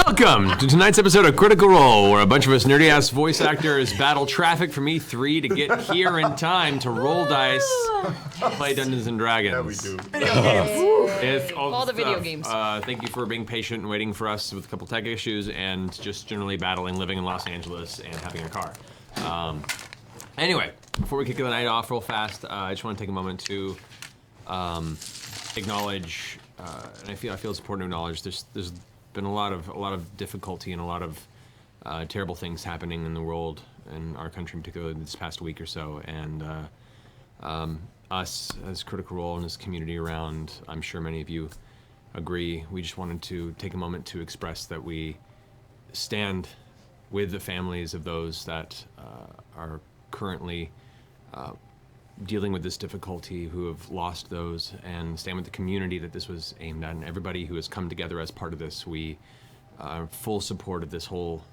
Welcome to tonight's episode of Critical Role, where a bunch of us nerdy-ass voice actors battle traffic from E3 to get here in time to roll dice, play Dungeons and Dragons. Yeah, we do. It's all the video games. Thank you for being patient and waiting for us with a couple tech issues and just generally battling living in Los Angeles and having a car. Anyway, before we kick the night off real fast, I just want to take a moment to acknowledge, and I feel it's important to acknowledge there's been a lot of difficulty and a lot of terrible things happening in the world and our country in particular this past week or so, and us as Critical Role and as community around, I'm sure many of you agree, we just wanted to take a moment to express that we stand with the families of those that are currently dealing with this difficulty, who have lost those, and stand with the community that this was aimed at, and everybody who has come together as part of this. We are full support of this whole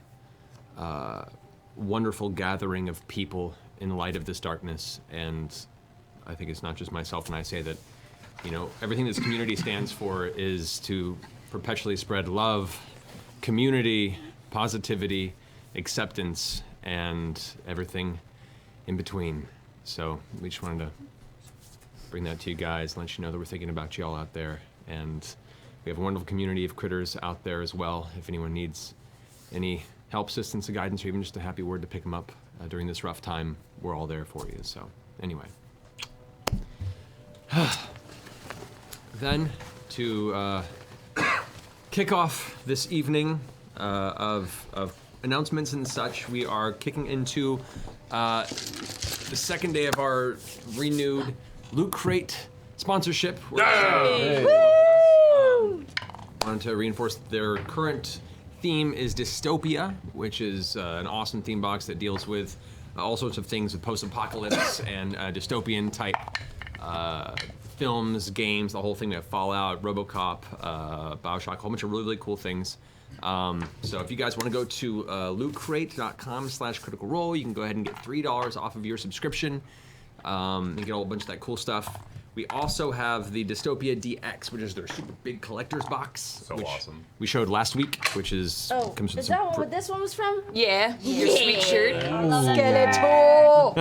wonderful gathering of people in light of this darkness, and I think it's not just myself when I say that, you know, everything this community stands for is to perpetually spread love, community, positivity, acceptance, and everything in between. So we just wanted to bring that to you guys, let you know that we're thinking about you all out there. And we have a wonderful community of critters out there as well. If anyone needs any help, assistance, or guidance, or even just a happy word to pick them up during this rough time, we're all there for you. So anyway. Then to kick off this evening of announcements and such, we are kicking into the second day of our renewed Loot Crate sponsorship. Wanted to reinforce their current theme is dystopia, which is an awesome theme box that deals with all sorts of things with post-apocalypse and dystopian type films, games, the whole thing. We have Fallout, RoboCop, Bioshock, a whole bunch of really, really cool things. So if you guys want to go to lootcrate.com/criticalrole, you can go ahead and get $3 off of your subscription and get a whole bunch of that cool stuff. We also have the Dystopia DX, which is their super big collector's box. So awesome. We showed last week, which is... comes with is that what this one was from? Yeah, your sweet shirt. Skeletor!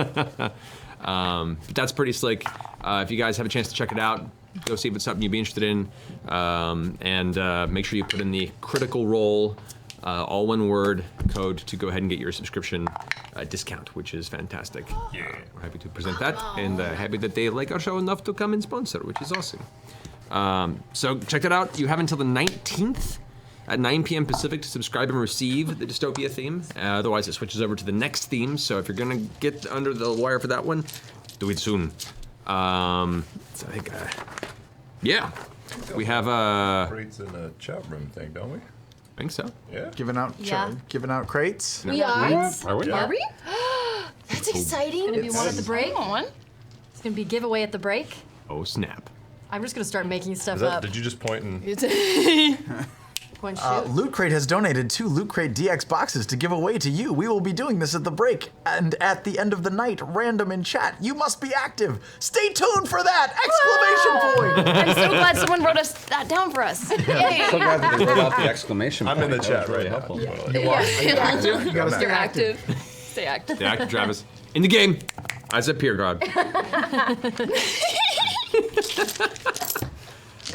But that's pretty slick. If you guys have a chance to check it out, go see if it's something you'd be interested in, and make sure you put in the Critical Role, all one word, code to go ahead and get your subscription discount, which is fantastic. Yeah. We're happy to present that, and happy that they like our show enough to come and sponsor, which is awesome. So check that out. You have until the 19th at 9 p.m. Pacific to subscribe and receive the Dystopia theme. Otherwise, it switches over to the next theme, so if you're gonna get under the wire for that one, do it soon. So I think, yeah, we have Crates in a chat room thing, don't we? I think so. Yeah. Giving out crates. We are? Are we? Are we? That's exciting. Gonna be one at the break. One. It's gonna be a giveaway at the break. Oh snap! I'm just gonna start making stuff Is that, up. did you just point and... Point shoot. Loot Crate has donated 2 Loot Crate DX boxes to give away to you. We will be doing this at the break and at the end of the night, random in chat. You must be active. Stay tuned for that! Exclamation point! I'm so glad someone wrote us that down for us. Yay. So glad that they wrote out the exclamation I'm point. in the That chat was really right helpful. now. You are. You gotta stay You're active. Stay active. The actor Travis in the game as a peer god.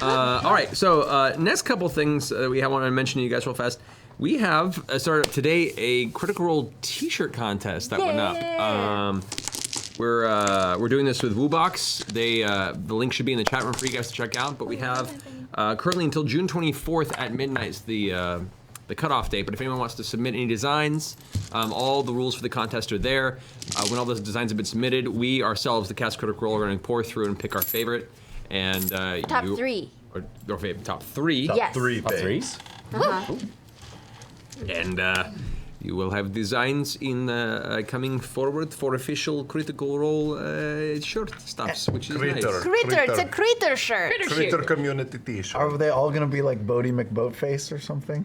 All right, so next couple things we want to mention to you guys real fast. We have started up today a Critical Role T-shirt contest that went up. We're doing this with VOX. The link should be in the chat room for you guys to check out. But we have currently until June 24th at midnight is the cutoff date. But if anyone wants to submit any designs, all the rules for the contest are there. When all those designs have been submitted, we ourselves, the Cast Critical Role, are going to pour through and pick our favorite. And Top 3. Or your favorite top 3. Yes. Three Top things. threes? And You will have designs in coming forward for official Critical Role shirt stuffs, which is nice. Critter. It's a critter shirt. Critter community t-shirt. Are they all gonna be like Bodie McBoatface or something?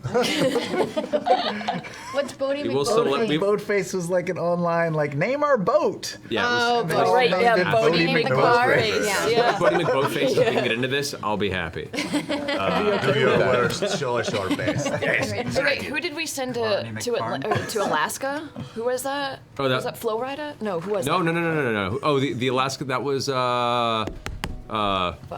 What's Bodie We will still let- we- Boatface was like an online, like, name our boat. Yeah, Oh, it was, but right, yeah, Bodie Bodie McBoatface. McBoatface. Yeah. Bodie McBoatface, if you can get into this, I'll be happy. Do your worst, show us your best. So wait, who did we send to Alaska? Who was that? Oh, that- was that Flo Rida? No, who was No, that? no. Oh, the Alaska, that was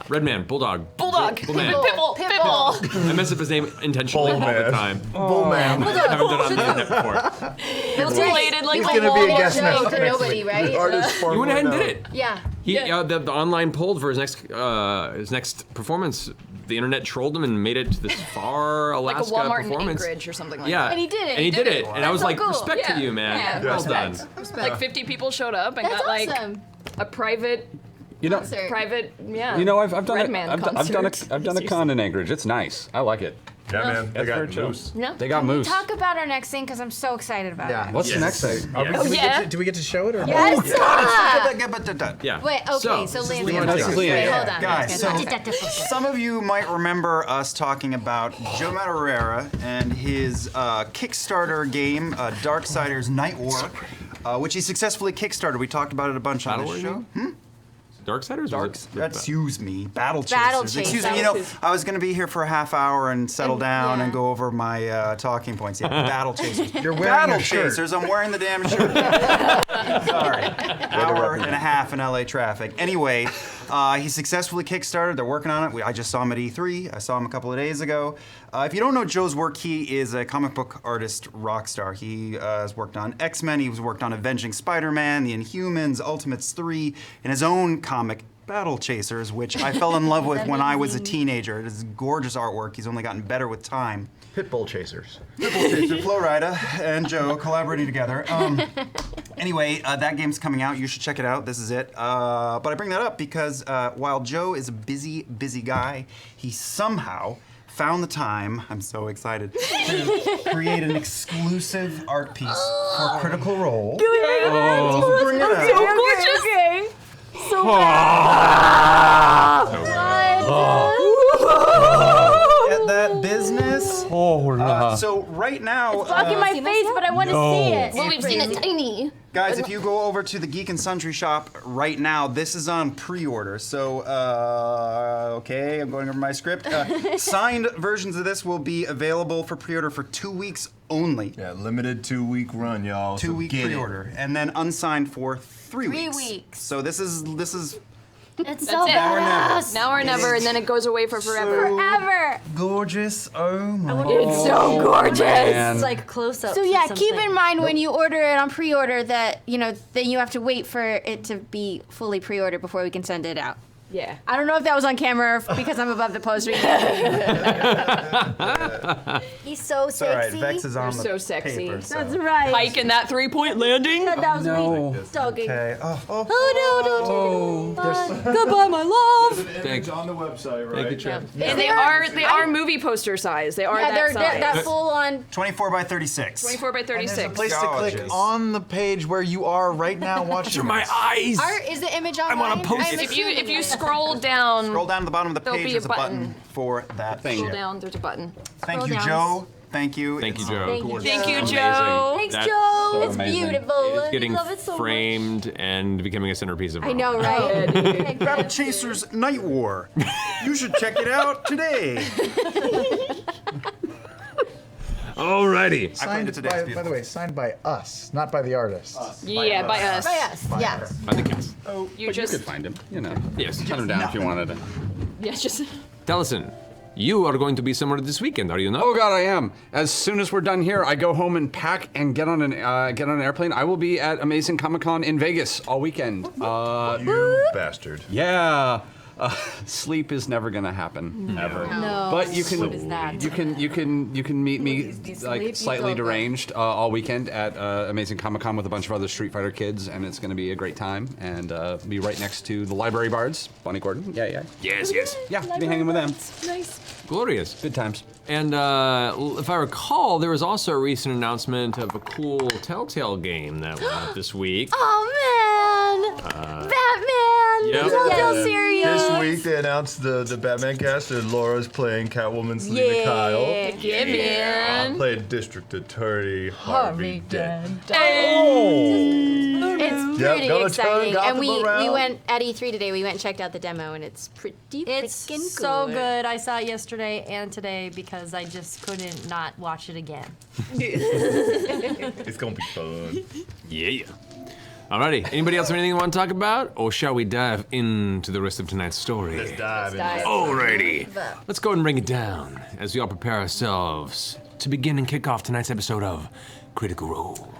Redman, Bulldog. Bulldog. Bullman. Pitbull. I mess up his name intentionally all the Bullman. time. Bullman. I haven't done it on the internet before. It's related like He's my gonna be a wall. guest next to next nobody, week. right? You went ahead and did it. Yeah. The online polled for his next performance. The internet trolled him and made it to this far Like a Alaska Walmart in performance. Anchorage or something like Yeah, that. And he did it. And he did it, and I was so like, cool. respect Yeah. to you, man. Yeah. Well done. Respect. Like 50 people showed up and That's got like awesome. a private, You know, Concert. yeah. you know, I've done it. Redman I've done a concert. con in Anchorage. It's nice. I like it. Yeah, man. They That's very got chill. moose. No. They got moose. Talk about our next thing because I'm so excited about Yeah. it. What's the next thing? Do we get to show it or Yes. Yeah. Wait, okay, so this is Liam, Liam That's Taylor. Liam. Wait, hold on. Guys, so Detective. some of you might remember us talking about Joe Madureira and his Kickstarter game, Darksiders Night War, which he successfully kickstarted. We talked about it a bunch on Battle this War, show. Darksiders? Excuse me, Battle Chasers. Battle Chasers. Excuse me. You know, I was going to be here for a half hour and settle down and go over my talking points. Yeah, Battle Chasers. You're wearing Battle your shirt. Chasers. I'm wearing the damn shirt. Sorry. Hour and a half in LA traffic. Anyway, he successfully kickstarted. They're working on it. I just saw him at E3. I saw him a couple of days ago. If you don't know Joe's work, he is a comic book artist rock star. He has worked on X-Men. He's worked on Avenging Spider-Man, The Inhumans, Ultimates 3, and his own comic, Battle Chasers, which I fell in love with when I was a teenager. It is gorgeous artwork. He's only gotten better with time. Pitbull Chasers. Flo Rida and Joe collaborating together. Anyway, that game's coming out. You should check it out. This is it. But I bring that up because while Joe is a busy, busy guy, he somehow found the time, I'm so excited, to create an exclusive art piece for Critical Role. Bring it up. Okay. Get that business. So right now, Blocking my face, but I want to see it. Well, we've seen it tiny. guys, if you go over to the Geek and Sundry shop right now, this is on pre-order. So, okay, I'm going over my script. Signed versions of this will be available for pre-order for 2 weeks only. Yeah, limited 2-week run, y'all. 2 week so get it. pre-order, and then unsigned for 3 weeks. 3 weeks. So this is It's so it. badass. Now or never, and then it goes away for forever. Forever. gorgeous. Oh my! It's so gorgeous. It's like close up. So yeah, keep in mind when you order it on pre-order that then you have to wait for it to be fully pre-ordered before we can send it out. Yeah. I don't know if that was on camera or if because I'm above the poster. He's so It's all right. sexy. Vex is on You're the so sexy. paper, so. That's right. Hike in that 3-point landing. That was No. me talking. Okay. Oh. Oh no, don't do it. Goodbye, my love. Thank It's on the website, right? Thank you, Chad. And they are movie poster size. They are Yeah, that they're size. that full on. 24 by 36. 24 by There's a 36. place to click Gorgeous. on the page where you are right now watching. My this. eyes! Is the image online? on a post-it. I'm If you assuming it. scroll down, Scroll down to the bottom of the There'll page. be There's a a button button. for that thing. scroll down. There's a button. Thank Scroll you, down. Joe. Thank you. Thank you, It's Joe. Thank you, Thank Joe. you, Amazing. Joe. Thanks, That's Joe. so It's amazing. beautiful. It's getting Love it so much. framed and becoming a centerpiece of I our know, right? Battle Chasers Night War. You should check it out today. Alrighty. I played Signed it today. by, It's by the beautiful. way, signed by us, not by the artist. Yeah, by us. By us, yeah. I think yes. You But you just could find him, you know. Yes. Hunt him down if you wanted to. yeah, just Tellison, you are going to be somewhere this weekend, are you not? Oh God, I am. As soon as we're done here, I go home and pack and get on an airplane. I will be at Amazing Comic Con in Vegas all weekend. You bastard. Yeah. Sleep is never gonna happen ever. No. But you can What is that? you can meet me like sleep, slightly you go, deranged all weekend at Amazing Comic-Con with a bunch of other Street Fighter kids, and it's gonna be a great time. And be right next to the Library Bards, Bonnie Gordon. Yeah. Yes. Yeah, be hanging with them. Nice. Glorious. Good times. And if I recall, there was also a recent announcement of a cool Telltale game that went out this week. Oh man! Batman! Yep. Telltale series. This week they announced the Batman cast, and Laura's playing Catwoman Selena Kyle. Get in. Played District Attorney Harvey Dent. It's Yep, pretty gonna turn exciting. Gotham And we around. went at E3 today. We went and checked out the demo, and it's pretty It's freaking so good. I saw it yesterday and today because I just couldn't not watch it again. It's gonna be fun. Yeah. Alrighty. Anybody else have anything they want to talk about? Or shall we dive into the rest of tonight's story? Let's dive in. Alrighty. Let's go ahead and bring it down as we all prepare ourselves to begin and kick off tonight's episode of Critical Role.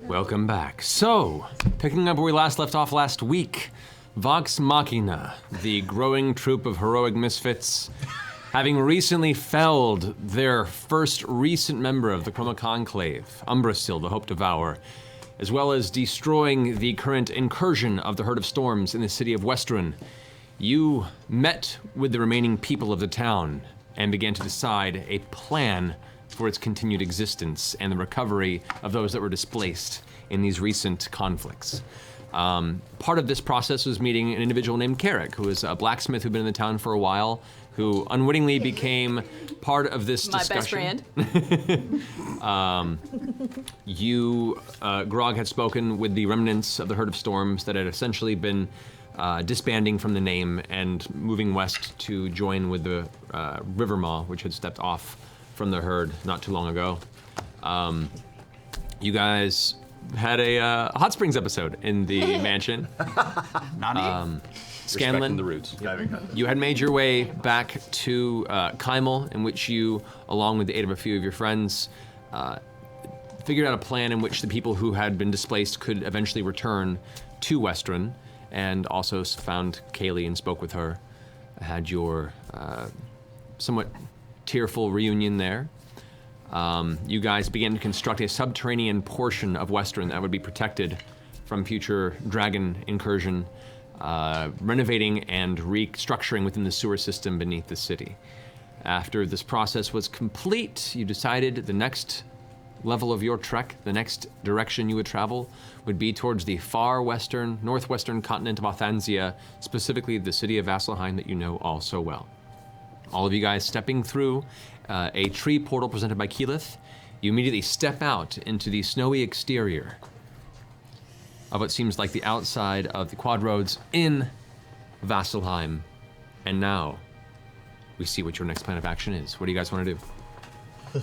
Welcome back. So, picking up where we last left off last week, VOX MACHINA, the growing troop of heroic misfits, having recently felled their first recent member of the Chroma Conclave, Umbrasil, the Hope Devourer, as well as destroying the current incursion of the Herd of Storms in the city of Westruun, you met with the remaining people of the town and began to decide a plan for its continued existence and the recovery of those that were displaced in these recent conflicts. Part of this process was meeting an individual named Carrick, who is a blacksmith who'd been in the town for a while, who unwittingly became part of this discussion. My best friend. Grog had spoken with the remnants of the Herd of Storms that had essentially been disbanding from the name and moving west to join with the River Maw, which had stepped off from the herd not too long ago. You guys had a Hot Springs episode in the mansion. Nani? Scanlan, the roots. you had made your way back to Kymel, in which you, along with the aid of a few of your friends, figured out a plan in which the people who had been displaced could eventually return to Westruun, and also found Kaylee and spoke with her. Had your somewhat tearful reunion there. You guys began to construct a subterranean portion of Westruun that would be protected from future dragon incursion, renovating and restructuring within the sewer system beneath the city. After this process was complete, you decided the next level of your trek, the next direction you would travel, would be towards the far western, northwestern continent of Othanzia, specifically the city of Vasselheim that you know all so well. All of you guys stepping through a tree portal presented by Keyleth, you immediately step out into the snowy exterior of what seems like the outside of the quad roads in Vasselheim. And now, we see what your next plan of action is. What do you guys want to do?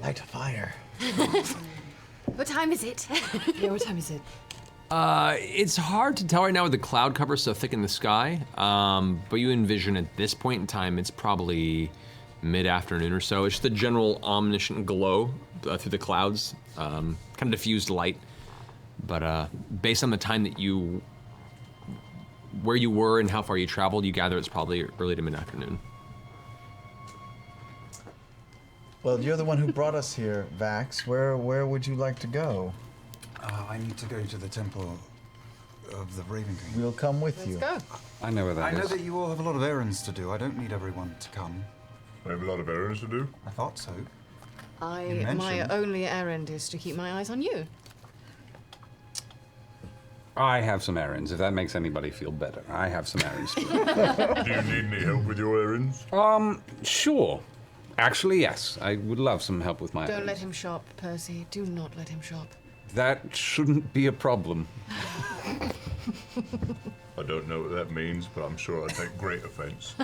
Light a fire. What time is it? Yeah, what time is it? It's hard to tell right now with the cloud cover so thick in the sky, but you envision at this point in time it's probably mid-afternoon or so. It's the general omniscient glow through the clouds, kind of diffused light. But based on the time that where you were and how far you traveled, you gather it's probably early to mid-afternoon. Well, you're the one who brought us here, Vax. Where would you like to go? I need to go to the temple of the Raven King. We'll come with you. Let's go. I know where that is. I know that you all have a lot of errands to do. I don't need everyone to come. I have a lot of errands to do. I thought so. My mentioned- only errand is to keep my eyes on you. I have some errands, if that makes anybody feel better. I have some errands to do. Do you need any help with your errands? Sure. Actually, yes. I would love some help with my Don't errands. let him shop, Percy. Do not let him shop. That shouldn't be a problem. I don't know what that means, but I'm sure I take great offense.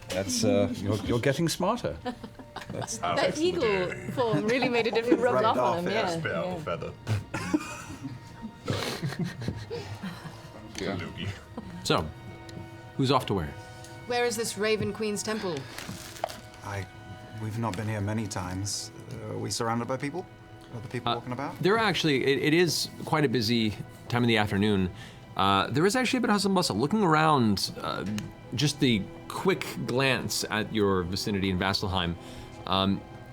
That's, you're getting smarter. That's, That eagle form really made a difference. Rubbed off on him, yeah. Spit out a feather. Loogie. So, who's off to where? Where is this Raven Queen's temple? We've not been here many times. Are we surrounded by people? Are the people walking about? There are actually, it is quite a busy time of the afternoon. There is actually a bit of hustle and bustle. Looking around, just the quick glance at your vicinity in Vasselheim,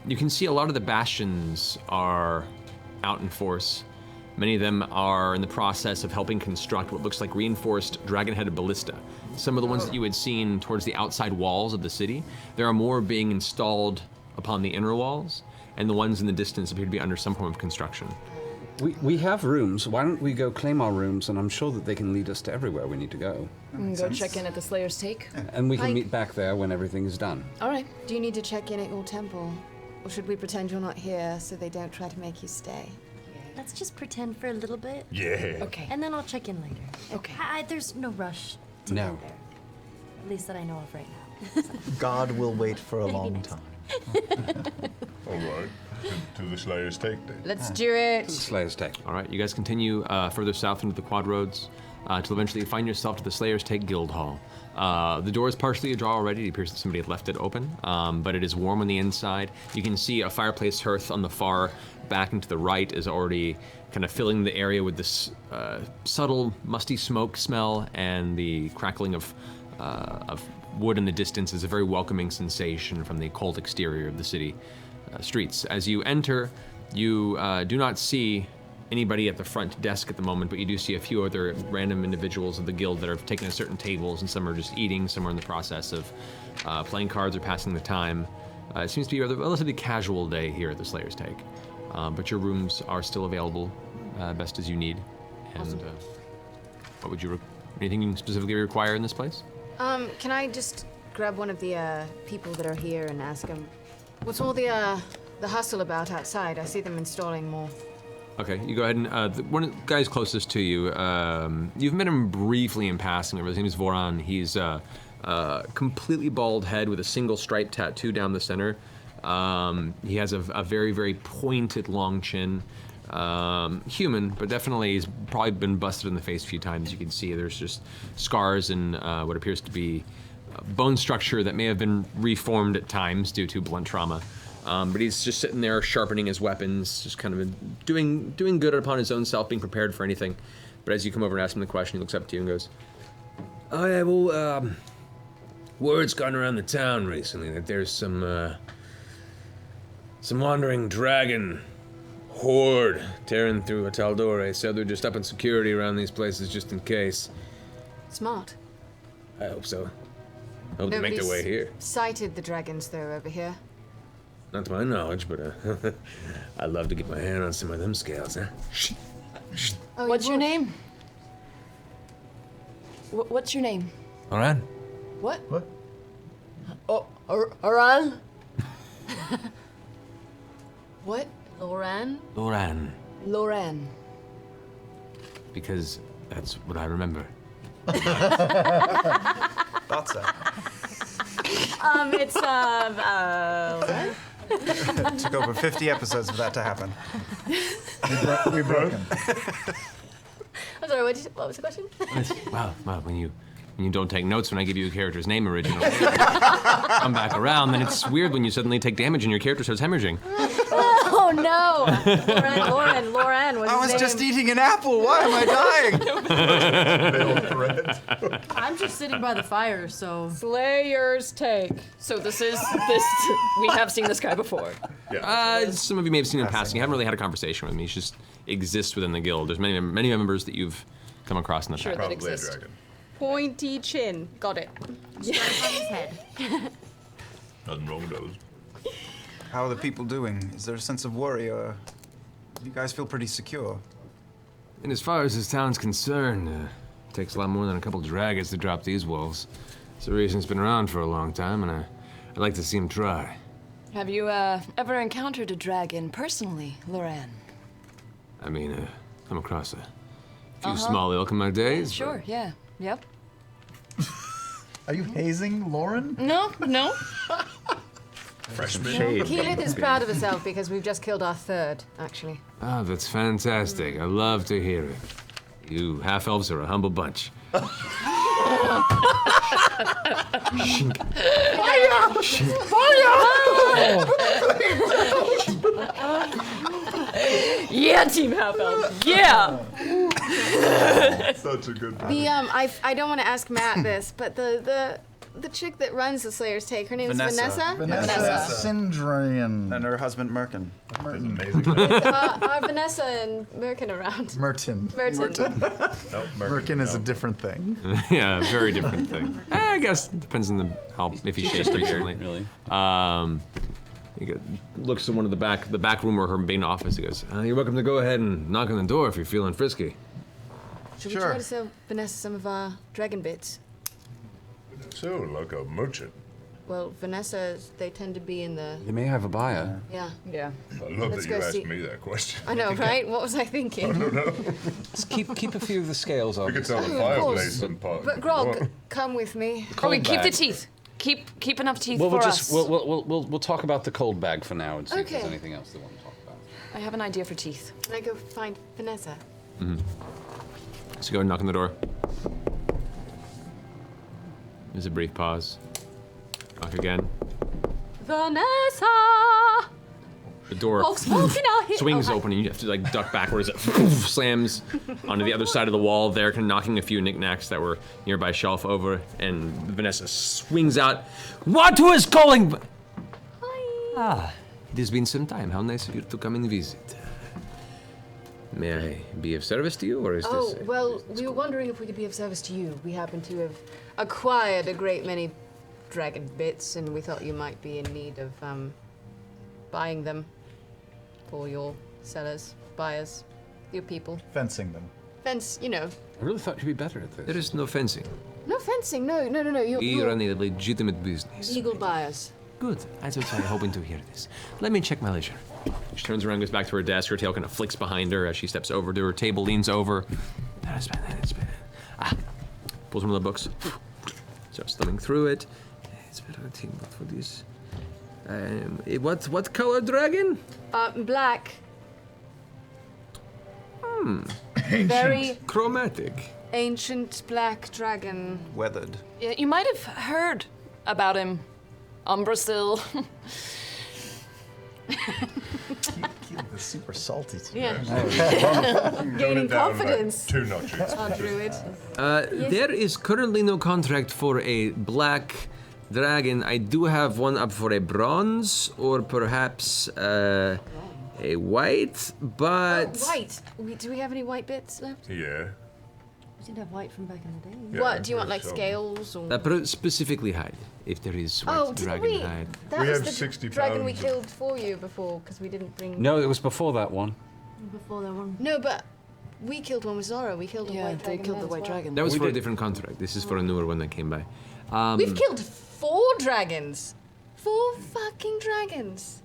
you can see a lot of the bastions are out in force. Many of them are in the process of helping construct what looks like reinforced dragon-headed ballista. Some of the ones that you had seen towards the outside walls of the city, there are more being installed upon the inner walls, and the ones in the distance appear to be under some form of construction. we have rooms. Why don't we go claim our rooms, and I'm sure that they can lead us to everywhere we need to go. Go check in at the Slayer's Take. And we can Hi. meet back there when everything is done. All right. Do you need to check in at your temple? Or should we pretend you're not here so they don't try to make you stay? Let's just pretend for a little bit, Yeah. Okay. and then I'll check in later. Okay. There's no rush to No. get there. At least that I know of right now. God will wait for a Maybe long next time. All right. To the Slayer's Take then. Let's do it. Slayer's Take. All right, you guys continue further south into the quad roads till eventually you find yourself to the Slayer's Take Guild Hall. The door is partially ajar already. It appears that somebody had left it open, but it is warm on the inside. You can see a fireplace hearth on the far back and to the right is already kind of filling the area with this subtle, musty smoke smell, and the crackling of wood in the distance is a very welcoming sensation from the cold exterior of the city streets. As you enter, you do not see anybody at the front desk at the moment, but you do see a few other random individuals of the guild that are taking at certain tables, and some are just eating, some are in the process of playing cards or passing the time. It seems to be a relatively casual day here at the Slayer's Take, but your rooms are still available best as you need. And what would you, anything you specifically require in this place? Can I just grab one of the people that are here and ask them, what's all the hustle about outside? I see them installing more. Okay, you go ahead and one of the guys closest to you, you've met him briefly in passing. His name is Voran. He's completely bald head with a single stripe tattoo down the center. He has a very, very pointed long chin. Human, but definitely he's probably been busted in the face a few times. You can see there's just scars and what appears to be bone structure that may have been reformed at times due to blunt trauma. But he's just sitting there sharpening his weapons, just kind of doing good upon his own self, being prepared for anything. But as you come over and ask him the question, he looks up to you and goes, "Oh yeah, well, word's gone around the town recently that there's some wandering dragon horde tearing through Taldore, so they're just upping security around these places just in case." Smart. I hope so. Hope they make their way here. Sighted the dragons though over here. Not to my knowledge, but I'd love to get my hand on some of them scales, huh? Oh, What's your name? What's your name? All right. What? What? Oh, Aran? What? Loran? Loran, Loran. because that's what I remember. That's it. It's what? It took over 50 episodes for that to happen. We broke him. I was Sorry, what was the question? Well, when you don't take notes when I give you a character's name originally, come back around, then it's weird when you suddenly take damage and your character starts hemorrhaging. Oh no! Lauren was I was his just name. eating an apple. Why am I dying? I'm just sitting by the fire, so. Slayer's take. So this. We have seen this guy before. Some of you may have seen him passing. You haven't really had a conversation with him. He just exists within the guild. There's many members that you've come across in the Sure, past. that exists. Dragon. Pointy chin. Got it. His head. Nothing wrong with those. How are the people doing? Is there a sense of worry, or do you guys feel pretty secure? And as far as this town's concerned, it takes a lot more than a couple dragons to drop these wolves. It's a reason it's been around for a long time, and I'd like to see him try. Have you ever encountered a dragon personally, Loran? I mean, come across a few small ilk in my days. but- Sure. Yeah. Yep. Are you hazing Lauren? No. Freshman. Keelan is proud of herself because we've just killed our third, actually. Ah, that's fantastic. I love to hear it. You half-elves are a humble bunch. Yeah, Team Half Elf. Yeah. Such a good I don't want to ask Matt this, but the chick that runs the Slayer's Take, her name is Vanessa. Vanessa. Syndrian. And her husband, Merkin. amazing. Are Vanessa and Merkin around? Merton. Merton. Nope, Merkin is a different thing. Yeah, very different thing. I guess it depends on if he's shaped recently. Really? He looks to one of the back room or her main office. He goes, "You're welcome to go ahead and knock on the door if you're feeling frisky." Should we try to sell Vanessa some of our dragon bits? So, like a merchant. Well, Vanessa, they tend to be in the. You may have a buyer. Yeah. Yeah. I love Let's that go you asked see- me that question. I know, right? What was I thinking? Just keep a few of the scales on. We could sell the Of fireplace course. and part. But Grog, come with me. Oh, keep the bag. teeth. Keep enough teeth Well, for we'll us. just we'll talk about the cold bag for now and see if there's Okay. anything else they want to talk about. I have an idea for teeth. Can I go find Vanessa? So go and knock on the door. There's a brief pause. Knock again. Vanessa! The door Folks walking out here. swings Oh, hi. open and you have to like duck backwards. It slams onto the other side of the wall there, kind of knocking a few knickknacks that were nearby shelf over. And Vanessa swings out. What was calling? Ah, it has been some time. How nice of you to come and visit. May I be of service to you, or is Oh, this? well, we were wondering if we could be of service to you. We happen to have acquired a great many dragon bits, and we thought you might be in need of buying them for your sellers, buyers, your people. Fencing them. Fence, you know. I really thought you'd be better at this. There is no fencing. No fencing, no. We You're run a legitimate business. legal buyers. Good. I was hoping to hear this. Let me check my leisure. She turns around, goes back to her desk. Her tail kind of flicks behind her as she steps over to her table, leans over. Pulls one of the books. Starts thumbing through it. It's better to think for this. What color dragon? Black. Very Chromatic. ancient black dragon. Weathered. Yeah, you might have heard about him. Umbrasil. Keelan is super salty too. Yeah. Tone Gaining it down by confidence. 2 notches. Our druid. There is currently no contract for a black dragon. I do have one up for a bronze or perhaps a white, but White. Do we have any white bits left? Yeah. We didn't have white from back in the day. Yeah, What, do you want like so- scales or? specifically hide. If there is white Oh, didn't dragon we? hide. That We was have the 60 dragon we pounds. killed for you before because we didn't bring. No, it was before that one. Before that one. No, but we killed one with Zora. We killed a Yeah, white they dragon. killed the then as white well. dragon. That was We for a did- different contract. This is for a newer one that came by. We've killed 4 dragons. 4 fucking dragons.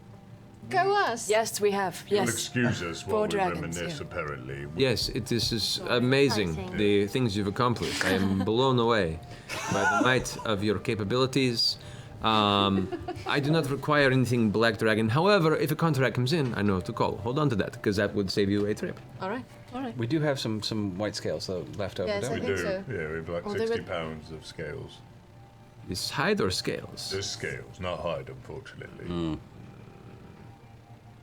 Go us. Yes, we have. You'll Yes. excuse us 4 while we dragons, reminisce, yeah. apparently. Yes, it is amazing, exciting. the things you've accomplished. I am blown away by the might of your capabilities. I do not require anything Black Dragon. However, if a contract comes in, I know who to call. Hold on to that, because that would save you a trip. All right. All right. We do have some white scales though left over, Yes, don't I we? think so. Yeah, we have like Oh, they 60 would- pounds of scales. Is hide or scales? There's scales, not hide, unfortunately.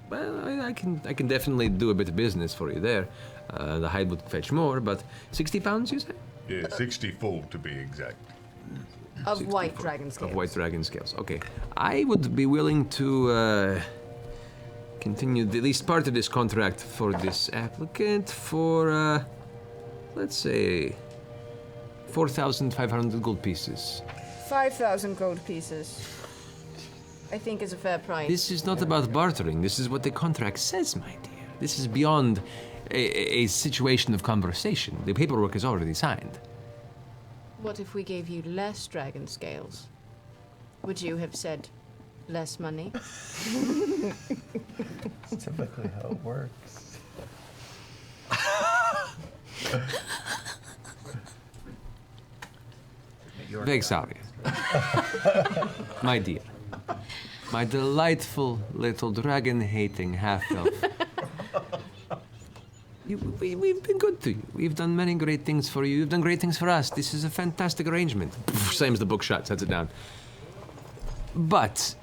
Well, I can definitely do a bit of business for you there. The hide would fetch more, but 60 pounds, you say? Yeah, 64 to be exact. Of white dragon scales. Of white dragon scales. Okay, I would be willing to continue at least part of this contract for this applicant for, let's say, 4,500 gold pieces. 5,000 gold pieces. I think is a fair price. This is not about bartering. This is what the contract says, my dear. This is beyond a situation of conversation. The paperwork is already signed. What if we gave you less dragon scales? Would you have said less money? That's typically how it works. Vexaria. My dear. My delightful little dragon-hating half-elf. We've been good to you. We've done many great things for you. You've done great things for us. This is a fantastic arrangement. Slams the book shut, sets it down. But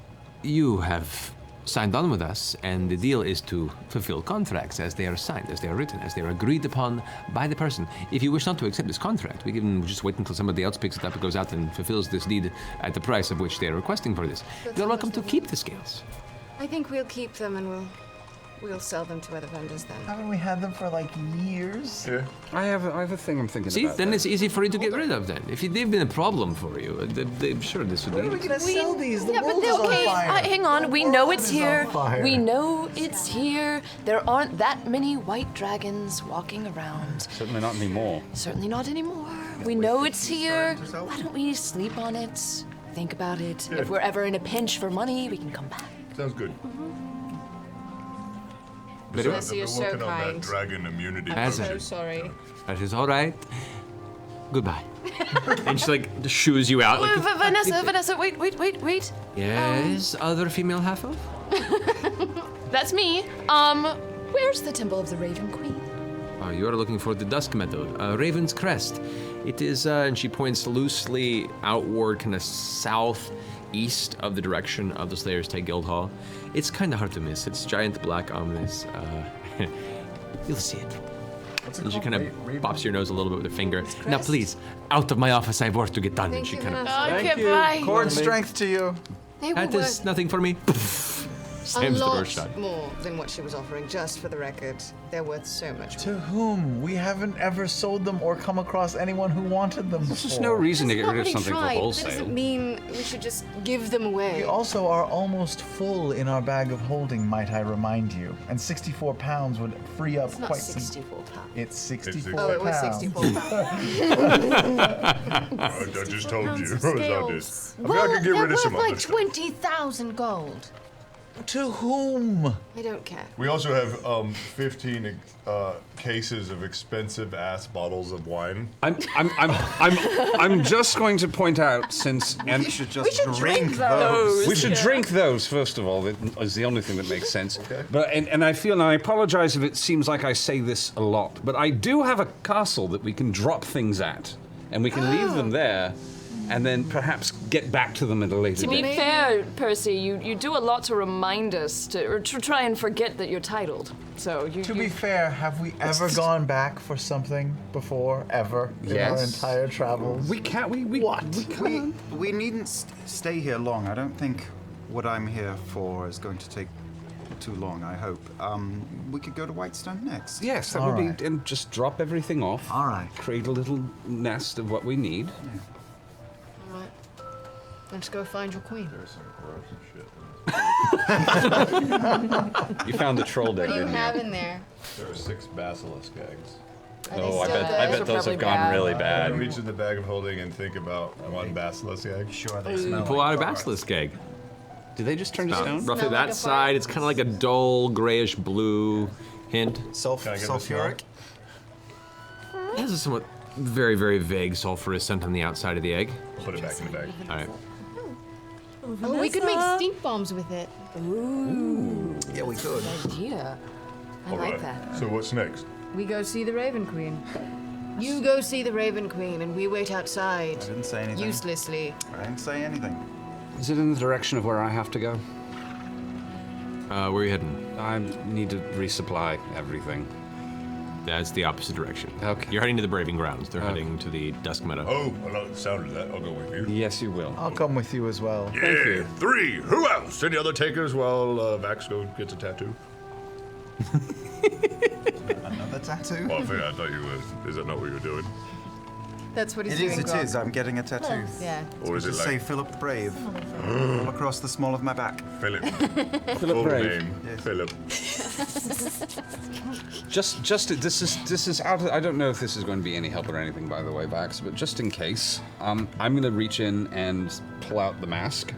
you have signed on with us, and the deal is to fulfill contracts as they are signed, as they are written, as they are agreed upon by the person. If you wish not to accept this contract, we can just wait until somebody else picks it up and goes out and fulfills this deed at the price of which they are requesting for this. You're welcome to keep the scales. I think we'll keep them and we'll sell them to other vendors then. Haven't we had them for like years? Yeah. I have a thing I'm thinking See, about. then it's easy for you to get rid of then. If they've been a problem for you, sure this would Where are we be. gonna sell these? The Yeah, but world is okay, on fire. hang on. We The know world it's is on here. fire. We know it's here. There aren't that many white dragons walking around. Certainly not anymore. Certainly not anymore. We know it's here. Why don't we sleep on it? Think about it. Yeah. If we're ever in a pinch for money, we can come back. Sounds good. Bless you, We're you're so working on that kind. dragon immunity As So potion. sorry. That is all right. Goodbye. And she like just shoos you out. Like, Vanessa, wait. yes, other female half-elf? That's me. Where's the Temple of the Raven Queen? Oh, you are looking for the Duskmeadow, Raven's Crest. It is, and she points loosely outward, kind of southeast of the direction of the Slayer's Take Guildhall. It's kind of hard to miss. It's giant, black, ominous. You'll see it. And she kind of bops your nose a little bit with her finger. Now, please, out of my office. I have work to get done. And Thank she you, kind of. Vanessa. Okay, bye. Cord strength to you. They were That is worth nothing for me. a Slams the door lot shut. more than what she was offering, just for the record. They're worth so much more. To whom? We haven't ever sold them or come across anyone who wanted them before. There's just no reason to get rid of Already something for tried, but That wholesale. doesn't mean we should just give them away. We also are almost full in our bag of holding, might I remind you. And 64 pounds would free up It's not quite some... 64 pounds. It's 64 Oh, it was pounds. 64 pounds. I just told you. Pounds I of was out scales. this. I mean, I could get rid of some like other stuff. 20,000 gold. To whom? I don't care. We also have 15 cases of expensive ass bottles of wine. I'm just going to point out since We should just should drink drink those. we should drink those first of all. That is the only thing that makes sense. But and I feel, and I apologize if it seems like I say this a lot, but I do have a castle that we can drop things at, and we can leave them there, and then perhaps get back to them at a later To be date. fair, Percy, you do a lot to remind us to try and forget that you're titled. So you. To be fair, have we ever gone back for something before, ever, in our Yes. entire travels? We can't. What? We needn't stay here long. I don't think what I'm here for is going to take too long, I hope. We could go to Whitestone next. Yes, that All would right. be, and just drop everything off. All right. Create a little nest of what we need. All right. Let's go find your queen. There's some gross shit. You found the troll deck, What do you didn't have you? in there? There are 6 basilisk eggs. Oh, I bet those have gone really I reach in the bag of holding and think about one basilisk egg. Sure, they You smell pull like out a bar. basilisk egg. Did they just turn to About stone? roughly Smell like that a side. It's kind of like a dull grayish blue hint. Can I get the Sulfuric? It has a somewhat very, very vague sulfurous scent on the outside of the egg. Put it back in the bag. All right. Oh, we could make stink bombs with it. Yeah, we could. idea. I All like right. that. So what's next? We go see the Raven Queen. You go see the Raven Queen, and we wait outside. I didn't say anything. Uselessly. I didn't say anything. Is it in the direction of where I have to go? Where are you heading? I need to resupply everything. That's the opposite direction. Okay. You're heading to the Braving Grounds. They're heading to the Duskmeadow. Oh, I like the sound of that. I'll go with you. Yes, you will. I'll come with you as well. Yeah, 3. Who else? Any other takers while Vax gets a tattoo? Another tattoo? Well, I thought you were. Is that not what you were doing? That's what he's It doing. is, it Grog. is. I'm getting a tattoo. Yeah. Or is it Just say like Philip the Brave all across the small of my back. Philip? Philip Brave. Name, Yes. Philip. This is out. I don't know if this is going to be any help or anything, by the way, Vax. But just in case, I'm going to reach in and pull out the mask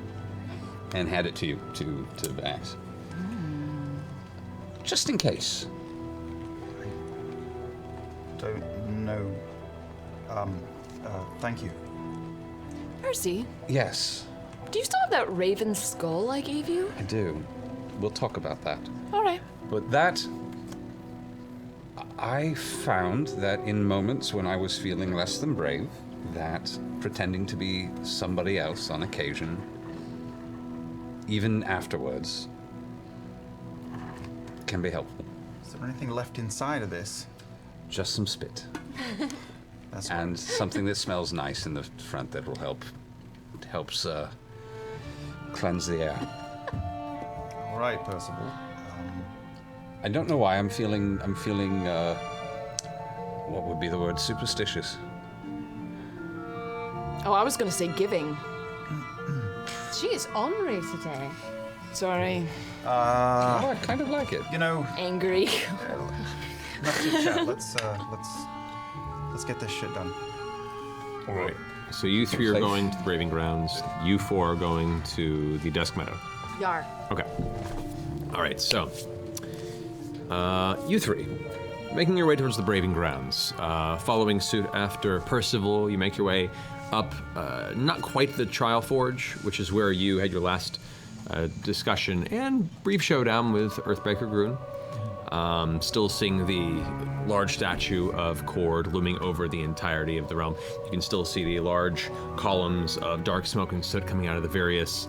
and hand it to you, to Vax. Just in case. Don't know. Thank you. Percy, Yes, do you still have that raven skull I gave you? I do. We'll talk about that. All right. But that, I found that in moments when I was feeling less than brave, that pretending to be somebody else on occasion, even afterwards, can be helpful. Is there anything left inside of this? Just some spit. That's And something that smells nice in the front that will helps cleanse the air. all right, Percival. I don't know why I'm feeling what would be the word, superstitious. Oh, I was going to say giving. She is ornery today. Sorry. Oh, I kind of like it. You know, Angry. enough chit chat. Let's get this shit done. All right. So you 3 are Safe. going to the Braving Grounds. You 4 are going to the Duskmeadow. Yar. Okay. All right. So you 3, making your way towards the Braving Grounds, following suit after Percival, you make your way up, not quite the Trial Forge, which is where you had your last discussion and brief showdown with Earthbreaker Grun. Still seeing the large statue of Cord looming over the entirety of the realm. You can still see the large columns of dark smoke and soot coming out of the various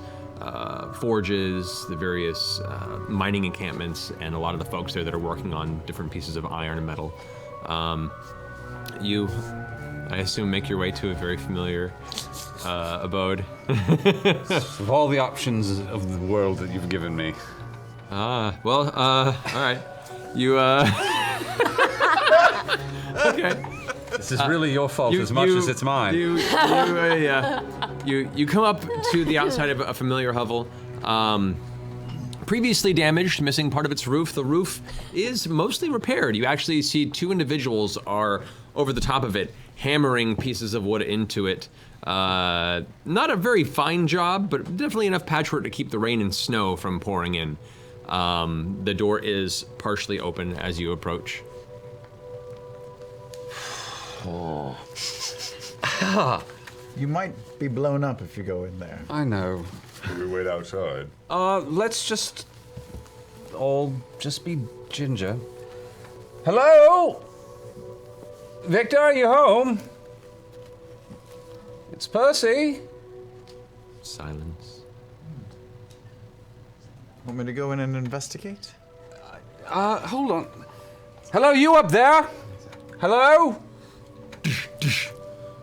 forges, the various mining encampments, and a lot of the folks there that are working on different pieces of iron and metal. You, I assume, make your way to a very familiar abode. Of all the options of the world that you've given me. All right. You, okay. This is really your fault as much as it's mine. You come up to the outside of a familiar hovel. Previously damaged, missing part of its roof. The roof is mostly repaired. You actually see 2 individuals are over the top of it, hammering pieces of wood into it. Not a very fine job, but definitely enough patchwork to keep the rain and snow from pouring in. The door is partially open as you approach. Oh. You might be blown up if you go in there. I know. Should we wait outside? Let's just all just be ginger. Hello? Victor, are you home? It's Percy. Silence. Want me to go in and investigate? Hold on. Hello, you up there? Hello?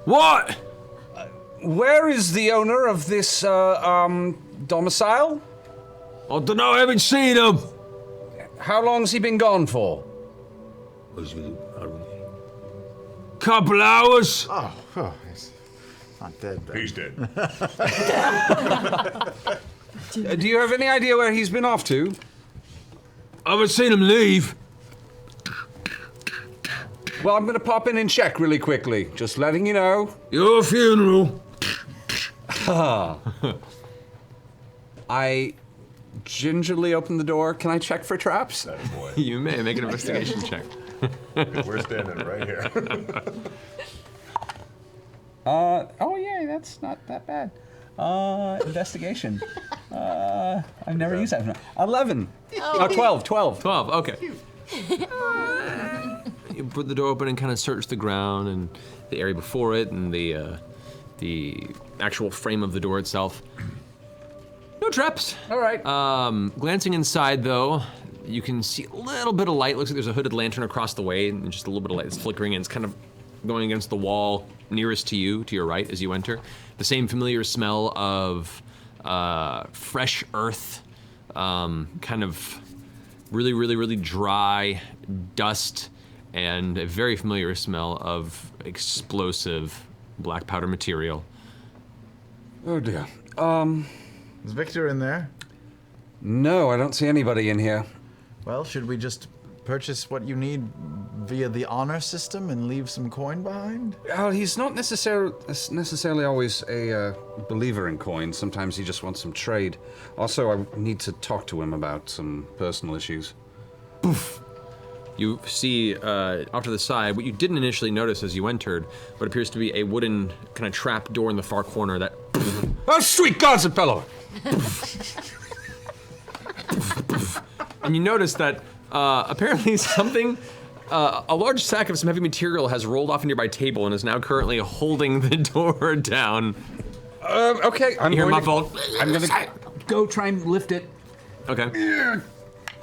What? Where is the owner of this, domicile? I don't know, I haven't seen him. How long's he been gone for? Couple hours. Oh, he's not dead then. He's dead. Do you have any idea where he's been off to? I haven't seen him leave. Well, I'm gonna pop in and check really quickly. Just letting you know. Your funeral. I gingerly open the door. Can I check for traps? That boy. You may make an investigation check. We're standing right here. Oh yeah, that's not that bad. Investigation. I've never used that. 11. Oh, 12. 12, okay. You put the door open and kind of search the ground and the area before it and the actual frame of the door itself. No traps. All right. Glancing inside, though, you can see a little bit of light. Looks like there's a hooded lantern across the way, and just a little bit of light is flickering, and it's kind of going against the wall nearest to you, to your right, as you enter. The same familiar smell of fresh earth, kind of really, really, really dry dust, and a very familiar smell of explosive black powder material. Oh dear. Is Victor in there? No, I don't see anybody in here. Well, should we just purchase what you need via the honor system and leave some coin behind? He's not necessarily always a believer in coins. Sometimes he just wants some trade. Also, I need to talk to him about some personal issues. Poof. You see off to the side what you didn't initially notice as you entered, what appears to be a wooden kind of trap door in the far corner that. Oh, sweet gods, Apollo! And you notice that apparently something, a large sack of some heavy material has rolled off a nearby table and is now currently holding the door down. Okay, I'm Here, going my fault. I'm gonna go try and lift it. Okay.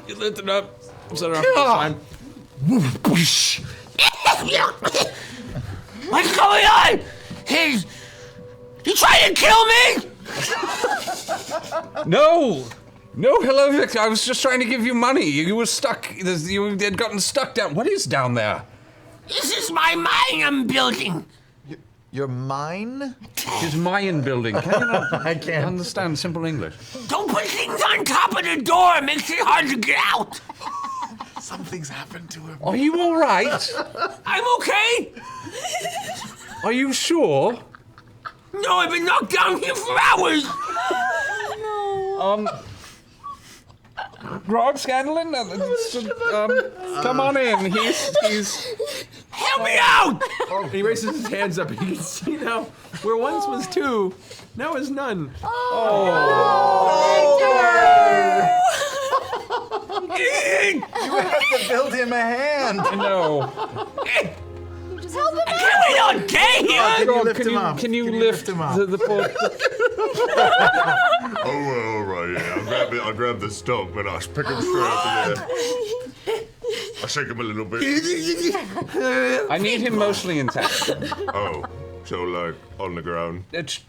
You lift it up, set it off to the side. What's going on? You trying to kill me? No, hello, Victor. I was just trying to give you money. You were stuck. You had gotten stuck down. What is down there? This is my mine I'm building. Your mine? His Mayan building. Can you not I can't understand simple English? Don't put things on top of the door. It makes it hard to get out. Something's happened to him. Are you all right? I'm okay. Are you sure? No, I've been knocked down here for hours. Grog Scanlon? Come on in. He's... Help me out! And he raises his hands up. You can see now where once was 2, now is none. You have to build him a hand. No. Can we not get here? Grog, can you lift him up? the poor... Oh, well, all right, yeah. I'll grab the stump and I'll pick him straight up in the air. I'll shake him a little bit. I need him mostly intact. Oh, so like on the ground?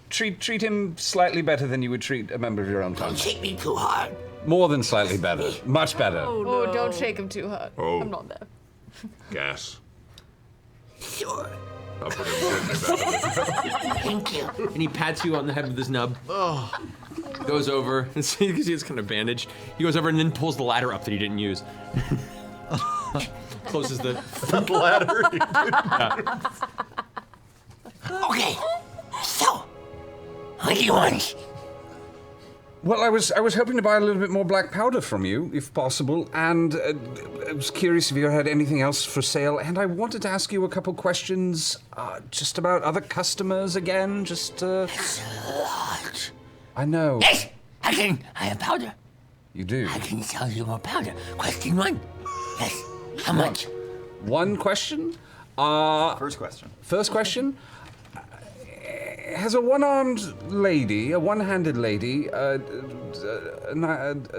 Treat him slightly better than you would treat a member of your own Don't family. shake me too hard. More than slightly better. Much better. Oh, don't shake him too hard. Oh. I'm not there. Gas. Sure. I'll put him gently back. Thank you. And he pats you on the head with his nub. Goes over, and so you can see it's kind of bandaged. He goes over and then pulls the ladder up that he didn't use. Closes the ladder. Okay. So, what do you want? Well, I was hoping to buy a little bit more black powder from you, if possible, and I was curious if you had anything else for sale, and I wanted to ask you a couple questions, just about other customers again, just, It's a lot. I know. Yes, I have powder. You do? I can sell you more powder. Question 1. Yes, how much? One question? First question. First question? Has a one-armed lady, a one-handed lady, a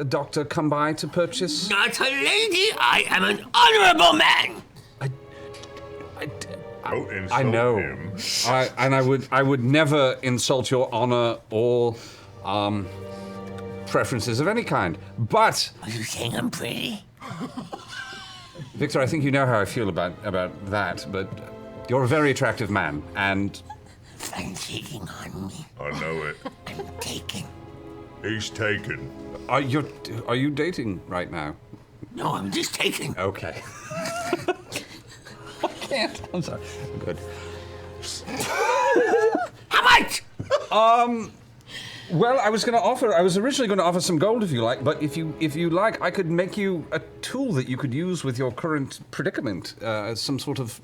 doctor come by to purchase? Not a lady. I am an honorable man. Don't insult I know. him. I would never insult your honor or preferences of any kind. But Are you saying I'm pretty? Victor, I think you know how I feel about that. But you're a very attractive man, and I'm cheating on me. I know it. I'm taken. He's taken. are you dating right now? No, I'm just taken. Okay. I can't. I'm sorry. Good. How much? Well, I was originally going to offer some gold if you like, but if you like, I could make you a tool that you could use with your current predicament, some sort of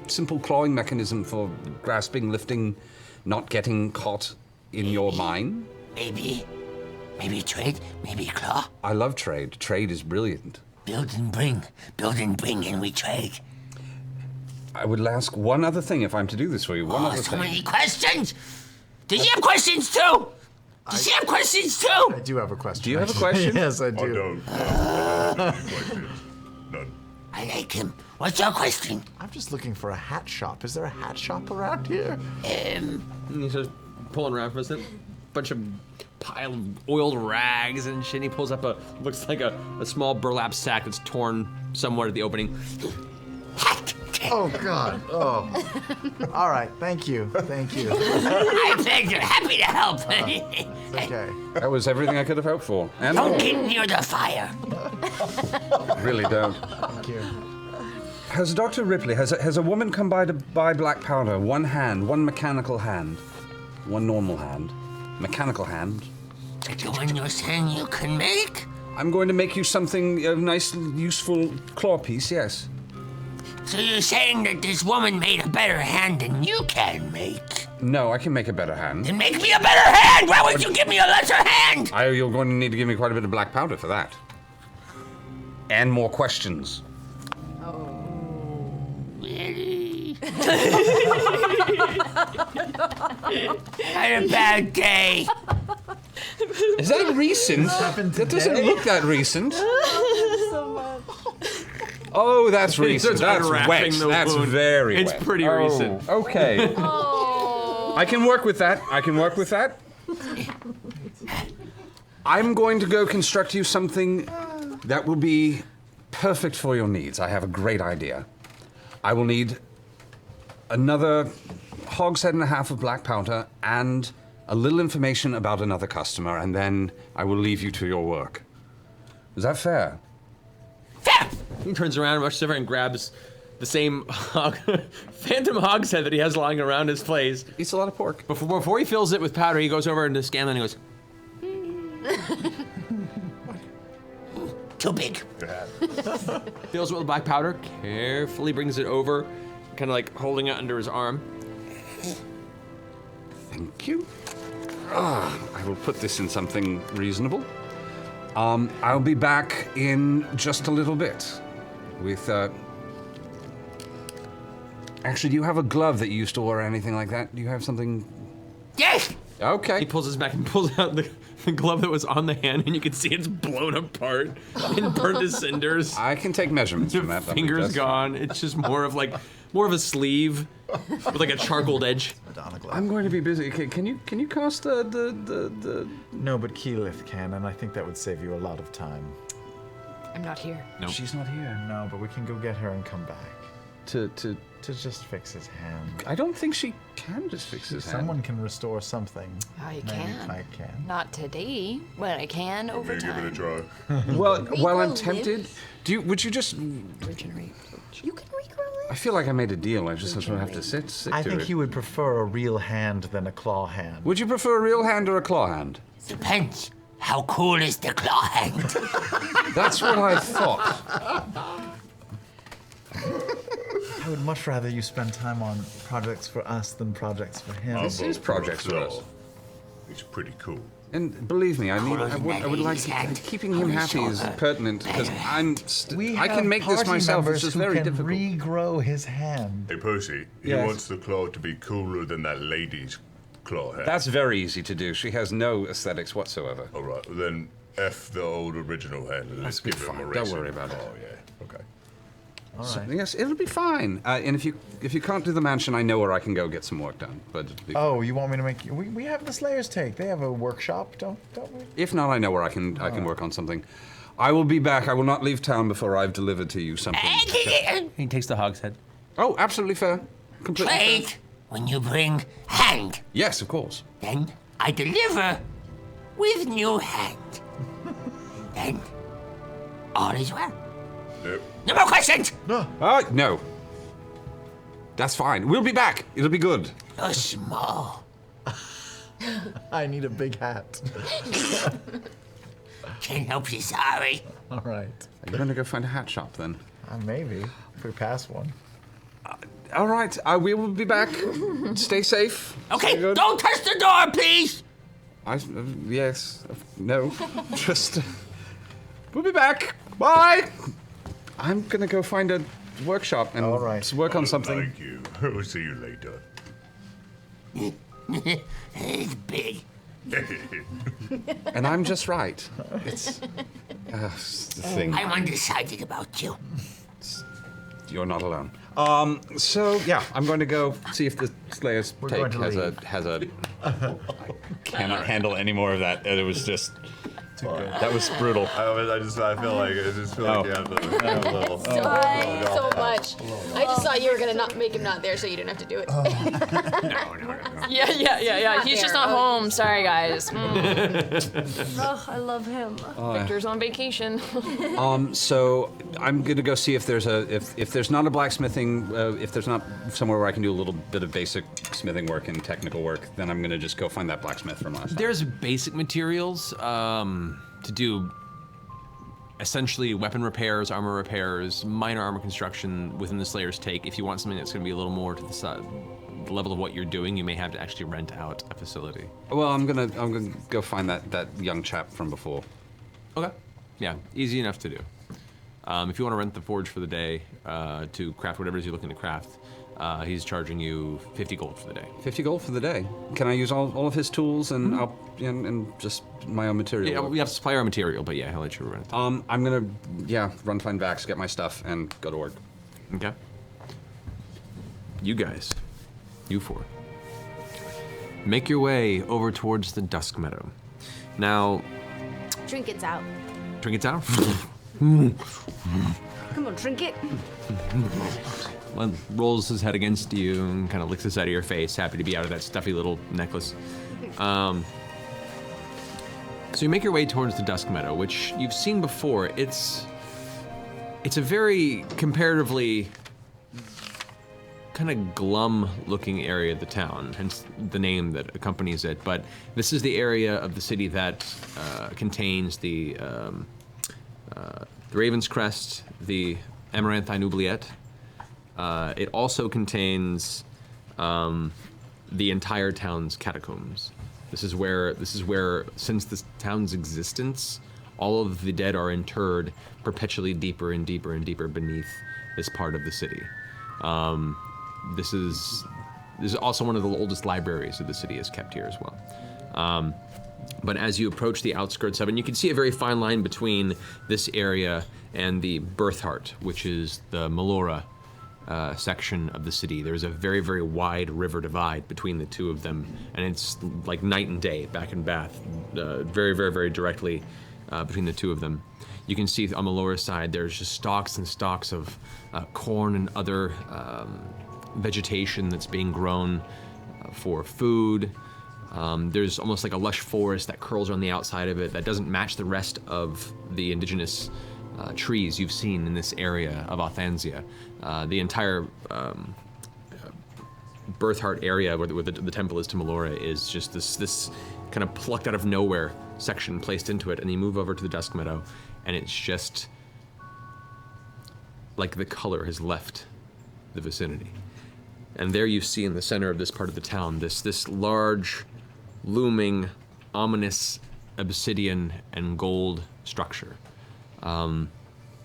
simple clawing mechanism for grasping, lifting, not getting caught. in your mine? Maybe trade, maybe claw. I love trade. Trade is brilliant. Build and bring, and we trade. I would ask one other thing if I'm to do this for you. One other so thing. many questions. Does he have questions too? Does he have questions too? I do have a question. Do you have a question? Yes, I I do. don't. None. I like him. What's your question? I'm just looking for a hat shop. Is there a hat shop around here? And he's just pulling around for a bunch of pile of oiled rags and shit. He pulls up looks like a small burlap sack that's torn somewhere at the opening. Oh, God. Oh. All right. Thank you. Thank you. My pleasure. Happy to help. Okay. That was everything I could have hoped for. And Don't more. get near the fire. Really don't. Thank you. Has Dr. Ripley, has a woman come by to buy black powder? One hand, one mechanical hand, one normal hand, mechanical hand. The one you're saying you can make? I'm going to make you something, a nice, useful claw piece, yes. So you're saying that this woman made a better hand than you can make? No, I can make a better hand. Then make me a better hand! Why would you give me a lesser hand? You're going to need to give me quite a bit of black powder for that. And more questions. Really? Had a bad day. Is that recent? That doesn't look that recent. So much. Oh, that's recent. That's unwrapping wet. the That's wound. very It's wet. pretty recent. Okay. I can work with that. I'm going to go construct you something that will be perfect for your needs. I have a great idea. I will need another hogshead and a half of black powder and a little information about another customer, and then I will leave you to your work. Is that fair? Fair! He turns around, rushes over, and grabs the same phantom hogshead that he has lying around his place. Eats a lot of pork. Before he fills it with powder, he goes over into Scanlan and goes, Too big. fills it with black powder, carefully brings it over, kind of like holding it under his arm. Thank you. I will put this in something reasonable. I'll be back in just a little bit with, Actually, do you have a glove that you used to wear or anything like that? Do you have something? Yes! Okay. He pulls his back and pulls out the glove that was on the hand, and you can see it's blown apart and burnt to cinders. I can take measurements from that. Fingers gone. It's just more of a sleeve with like a charcoaled edge. I'm going to be busy. Can you cast the? No, but Keyleth can, and I think that would save you a lot of time. I'm not here. No. She's not here. No, but we can go get her and come back. To just fix his hand. I don't think she can just fix his hand. Someone can restore something. I Maybe can. I can. Not today, but I can over Maybe give it a time. try. Well, while I'm Regrow tempted, would you just? Regenerate. You can regrow I it. feel like I made a deal. I just have to sit I to think it. he would prefer a real hand than a claw hand. Would you prefer a real hand or a claw hand? Depends. How cool is the claw hand? That's what I thought. I would much rather you spend time on projects for us than projects for him. This is projects for us. It's pretty cool. And believe me, I would like keeping him happy is pertinent because I can make this party myself. members It's just who very can difficult. regrow his hand. Hey, Percy, he Yes. wants the claw to be cooler than that lady's claw hand. That's very easy to do. She has no aesthetics whatsoever. All right, well then F the old original hand and let's give him a fine. race. Don't worry about it. Oh, yeah, okay. All So, right. yes, it'll be fine. And if you can't do the mansion, I know where I can go get some work done. But it'll be fine. Oh, you want me to make? We have the Slayer's Take. They have a workshop, don't we? If not, I know where I can work on something. I will be back. I will not leave town before I've delivered to you something. He takes the hogshead. Oh, absolutely fair. Completely fair. Trade when you bring hand. Yes, of course. Then I deliver with new hand. Then all is well. Nope. No more questions! No. That's fine. We'll be back. It'll be good. You're small. I need a big hat. Can't help you, sorry. All right. Are you going to go find a hat shop then? Maybe if we pass one. All right, we will be back. Stay safe. Okay, Stay good. don't touch the door, please. Yes. No. Just. We'll be back. Bye. I'm gonna go find a workshop and work on something. Thank you. We'll see you later. It's big. And I'm just right. It's the thing. I'm undecided about you. You're not alone. So yeah, I'm going to go see if the Slayer's take has a. I cannot handle any more of that. It was just. That was brutal. I feel like you have to. A little. So much. I just thought you were gonna not make him not there, so you didn't have to do it. Yeah. He's just not home. Sorry, guys. Oh, I love him. Victor's on vacation. So I'm gonna go see if there's if there's not a blacksmithing, if there's not somewhere where I can do a little bit of basic smithing work and technical work, then I'm gonna just go find that blacksmith from last time. There's basic materials to do essentially weapon repairs, armor repairs, minor armor construction within the Slayer's take. If you want something that's going to be a little more to the level of what you're doing, you may have to actually rent out a facility. Well, I'm gonna go find that young chap from before. Okay. Yeah, easy enough to do. If you want to rent the forge for the day to craft whatever it is you're looking to craft, he's charging you 50 gold for the day. 50 gold for the day. Can I use all of his tools and and just my own material? Yeah, we have to supply our material, but yeah, he'll let you rent. I'm gonna run find Vax, get my stuff, and go to work. Okay. You guys, you four, make your way over towards the Duskmeadow. Now, Trinket's out. Trinket's out. Come on, Trinket. Well, rolls his head against you and kind of licks the side of your face, happy to be out of that stuffy little necklace. So you make your way towards the Duskmeadow, which you've seen before. It's a very comparatively kind of glum-looking area of the town, hence the name that accompanies it. But this is the area of the city that contains the Raven's Crest, the Amaranthine Oubliette. It also contains the entire town's catacombs. This is where, since the town's existence, all of the dead are interred perpetually deeper and deeper and deeper beneath this part of the city. This is also one of the oldest libraries of the city is kept here as well. But as you approach the outskirts of it, and you can see a very fine line between this area and the Birthheart, which is the Melora section of the city. There's a very, very wide river divide between the two of them, and it's like night and day, back and Bath, very, very, very directly between the two of them. You can see on Melora's side, there's just stalks and stalks of corn and other vegetation that's being grown for food. There's almost like a lush forest that curls around the outside of it that doesn't match the rest of the indigenous trees you've seen in this area of Othanzia. The entire Birthheart area where the temple is to Melora is just this kind of plucked out of nowhere section placed into it, and you move over to the Duskmeadow, and it's just like the color has left the vicinity. And there you see in the center of this part of the town this large, looming, ominous obsidian and gold structure.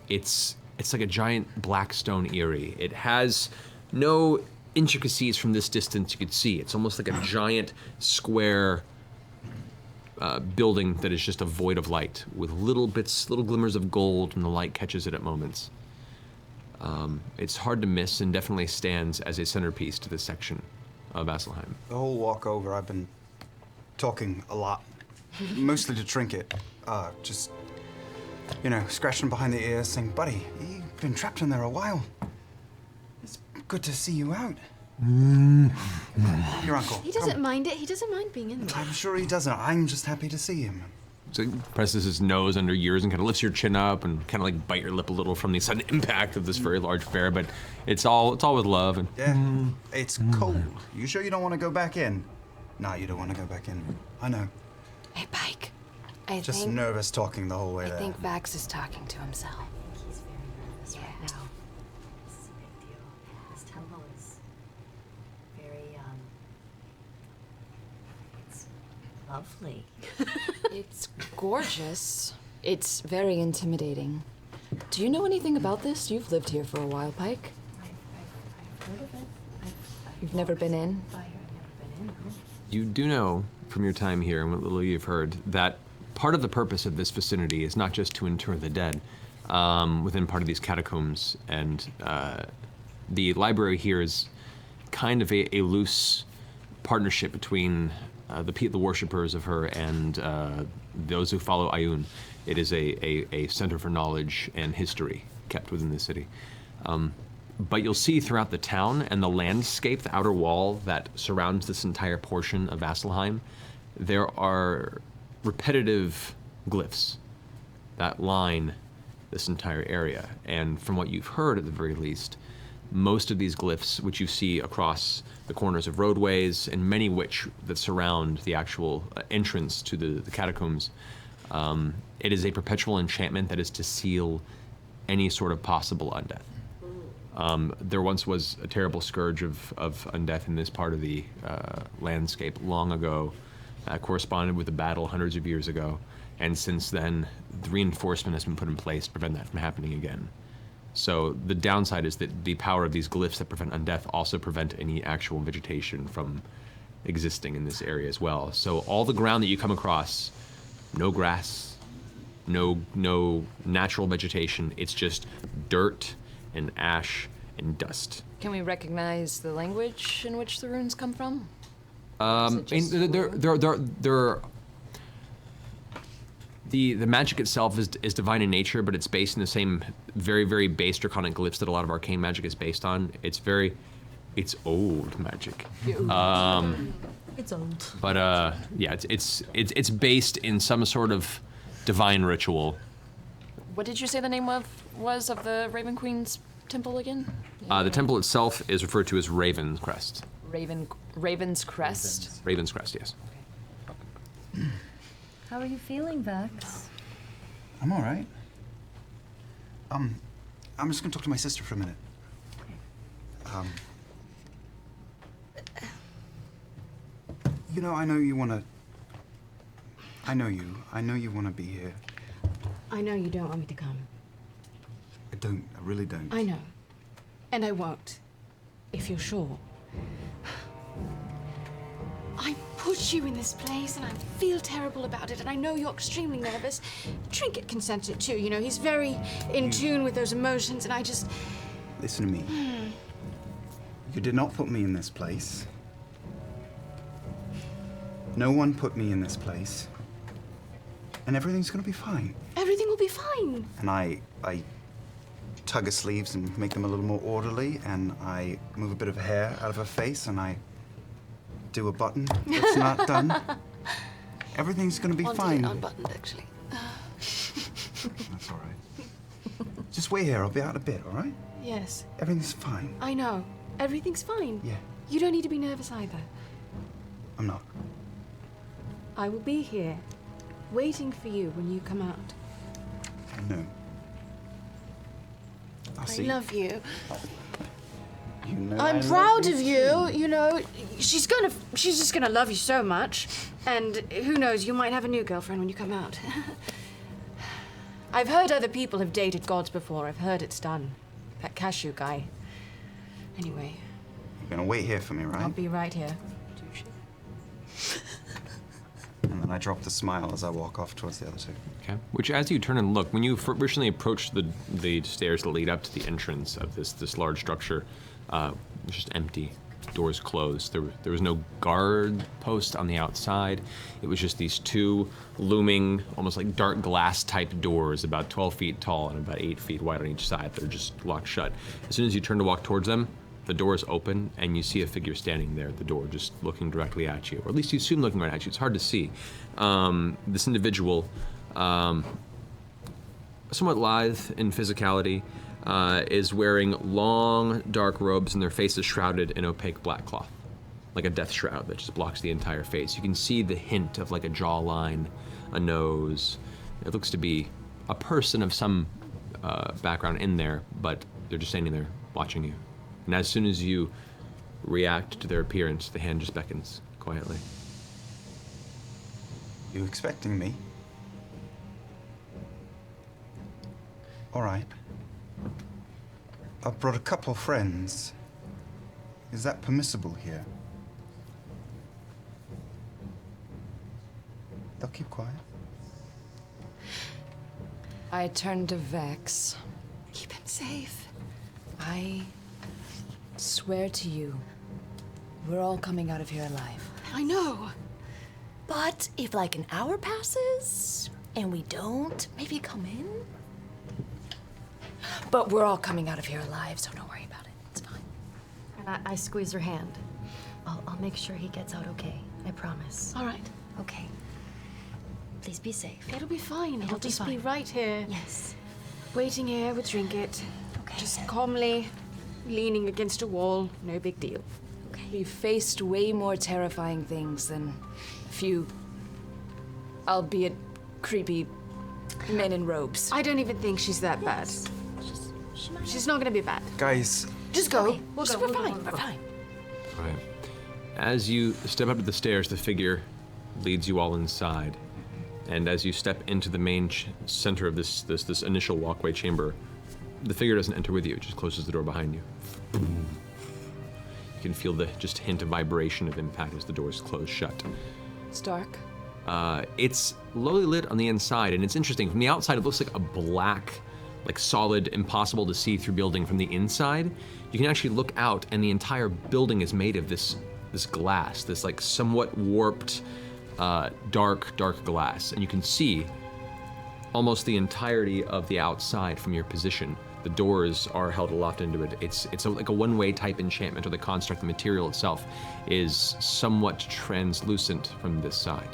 It's like a giant black stone eyrie. It has no intricacies from this distance you could see. It's almost like a giant square building that is just a void of light with little glimmers of gold when the light catches it at moments. It's hard to miss and definitely stands as a centerpiece to this section of Vasselheim. The whole walk over, I've been talking a lot, mostly to Trinket. Just, scratching behind the ears, saying, "Buddy, you've been trapped in there a while. It's good to see you out." Your uncle. He doesn't mind it. He doesn't mind being in there. I'm sure he doesn't. I'm just happy to see him. So he presses his nose under yours and kind of lifts your chin up and kind of like bite your lip a little from the sudden impact of this very large bear, but it's all with love. And yeah, it's cold. You sure you don't want to go back in? No, you don't want to go back in. I know. Hey, Pike. I Just think nervous talking the whole way I there. think Vax is talking to himself. He's very nervous right now. This is a big deal. This temple is lovely. It's gorgeous. It's very intimidating. Do you know anything about this? You've lived here for a while, Pike. I've heard of it. You've never been in? I've never been in, no. You do know from your time here and what little you've heard that part of the purpose of this vicinity is not just to inter the dead within part of these catacombs, and the library here is kind of a loose partnership between the worshippers of her and those who follow Ayun. It is a center for knowledge and history kept within the city. But you'll see throughout the town and the landscape, the outer wall that surrounds this entire portion of Vasselheim, there are repetitive glyphs that line this entire area. And from what you've heard, at the very least, most of these glyphs, which you see across the corners of roadways, and many which that surround the actual entrance to the catacombs, it is a perpetual enchantment that is to seal any sort of possible undeath. There once was a terrible scourge of undeath in this part of the landscape long ago, corresponded with a battle hundreds of years ago, and since then, the reinforcement has been put in place to prevent that from happening again. So the downside is that the power of these glyphs that prevent undeath also prevent any actual vegetation from existing in this area as well. So all the ground that you come across, no grass, no natural vegetation, it's just dirt and ash and dust. Can we recognize the language in which the runes come from? The magic itself is divine in nature, but it's based in the same very, very base draconic glyphs that a lot of arcane magic is based on. It's old magic. It's old. But yeah, it's based in some sort of divine ritual. What did you say the name was of the Raven Queen's temple again? The temple itself is referred to as Raven's Crest. Raven's Crest? Raven's Crest, yes. How are you feeling, Vex? I'm all right. I'm just gonna talk to my sister for a minute. You know, I know you wanna be here. I know you don't want me to come. I really don't. I know. And I won't. If you're sure. I put you in this place and I feel terrible about it, and I know you're extremely nervous. Trinket can sense it too, you know, he's very in tune with those emotions, and I just... Listen to me. You did not put me in this place. No one put me in this place. And everything's gonna be fine. Everything will be fine. And I tug her sleeves and make them a little more orderly, and I move a bit of hair out of her face, and I do a button that's not done. Everything's gonna be fine. Unbuttoned, actually. That's all right. Just wait here. I'll be out in a bit, all right? Yes. Everything's fine. I know. Everything's fine. Yeah. You don't need to be nervous either. I'm not. I will be here, waiting for you when you come out. No. I'll see. I love you. You know I'm I proud love of you. You know, she's just gonna love you so much. And who knows, you might have a new girlfriend when you come out. I've heard other people have dated gods before. I've heard it's done. That cashew guy. Anyway. You're gonna wait here for me, right? I'll be right here. And then I drop the smile as I walk off towards the other two. Okay. Which, as you turn and look, when you originally approached the stairs that lead up to the entrance of this large structure, it's just empty. Doors closed. There was no guard post on the outside. It was just these two looming, almost like dark glass type doors, about 12 feet tall and about 8 feet wide on each side. They're just locked shut. As soon as you turn to walk towards them, the doors open and you see a figure standing there at the door, just looking directly at you, or at least you assume looking right at you. It's hard to see. This individual, somewhat lithe in physicality, is wearing long, dark robes, and their face is shrouded in opaque black cloth, like a death shroud that just blocks the entire face. You can see the hint of like a jawline, a nose. It looks to be a person of some background in there, but they're just standing there watching you. And as soon as you react to their appearance, the hand just beckons quietly. You expecting me? All right. I've brought a couple friends. Is that permissible here? They'll keep quiet. I turn to Vex. Keep him safe. I swear to you, we're all coming out of here alive. I know. But if like an hour passes and we don't, maybe come in. But we're all coming out of here alive, so don't worry about it. It's fine. And I squeeze her hand. I'll make sure he gets out okay. I promise. All right. Okay. Please be safe. It'll be fine. I'll be just be fine. right here. Yes. Waiting here with Trinket. Okay. Just calmly leaning against a wall. No big deal. Okay. We've faced way more terrifying things than a few, albeit creepy, men in robes. I don't even think she's that bad. She's not gonna be bad. Guys, Just go. Okay, We're fine. We're fine. All right. As you step up to the stairs, the figure leads you all inside. And as you step into the main center of this initial walkway chamber, the figure doesn't enter with you, it just closes the door behind you. You can feel the just hint of vibration of impact as the doors close shut. It's dark. It's lowly lit on the inside, and it's interesting. From the outside, it looks like a black, like solid, impossible to see through building. From the inside, you can actually look out, and the entire building is made of this glass, this like somewhat warped, dark glass, and you can see almost the entirety of the outside from your position. The doors are held aloft into it. It's like a one-way type enchantment, or the construct, the material itself is somewhat translucent from this side.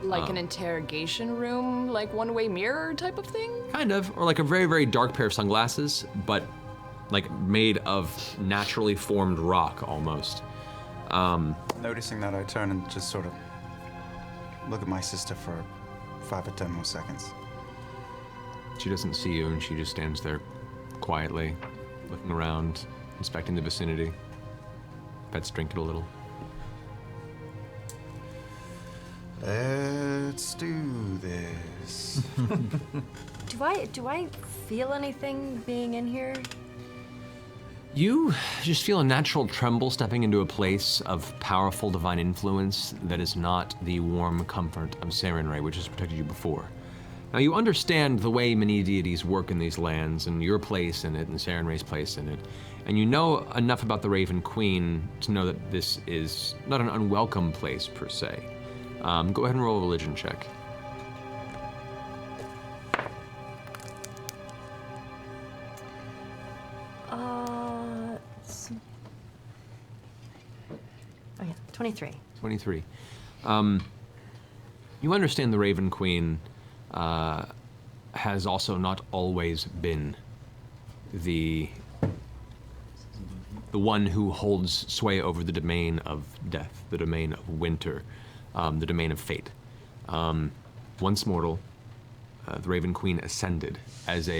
Like an interrogation room, like one-way mirror type of thing? Kind of, or like a very, very dark pair of sunglasses, but like made of naturally formed rock almost. noticing that, I turn and just sort of look at my sister for 5 or 10 more seconds. She doesn't see you, and she just stands there quietly, looking around, inspecting the vicinity. Pets drink it a little. Let's do this. Do I feel anything being in here? You just feel a natural tremble stepping into a place of powerful divine influence that is not the warm comfort of Sarenrae, which has protected you before. Now, you understand the way many deities work in these lands, and your place in it, and Sarenrae's place in it, and you know enough about the Raven Queen to know that this is not an unwelcome place, per se. Go ahead and roll a religion check. Oh yeah, 23. 23. You understand the Raven Queen has also not always been the one who holds sway over the domain of death, the domain of winter, the domain of fate. Once mortal, the Raven Queen ascended as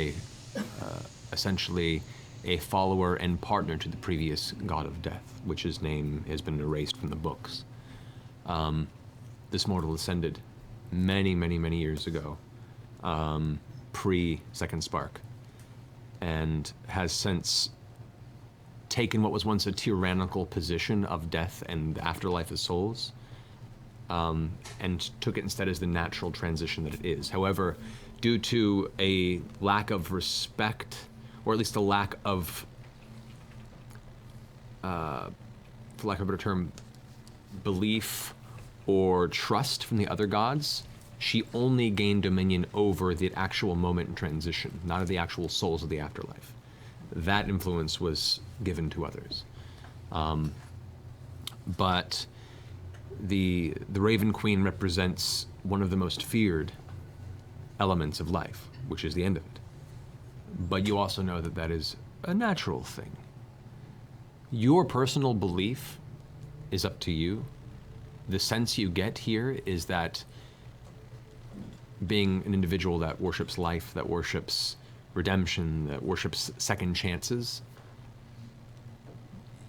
essentially a follower and partner to the previous god of death, which his name has been erased from the books. This mortal ascended many, many, many years ago, pre-Second Spark, and has since taken what was once a tyrannical position of death and afterlife of souls, and took it instead as the natural transition that it is. However, due to a lack of respect, or at least a lack of, for lack of a better term, belief or trust from the other gods, she only gained dominion over the actual moment in transition, not of the actual souls of the afterlife. That influence was given to others. But the Raven Queen represents one of the most feared elements of life, which is the end of it. But you also know that that is a natural thing. Your personal belief is up to you. The sense you get here is that being an individual that worships life, that worships redemption, that worships second chances,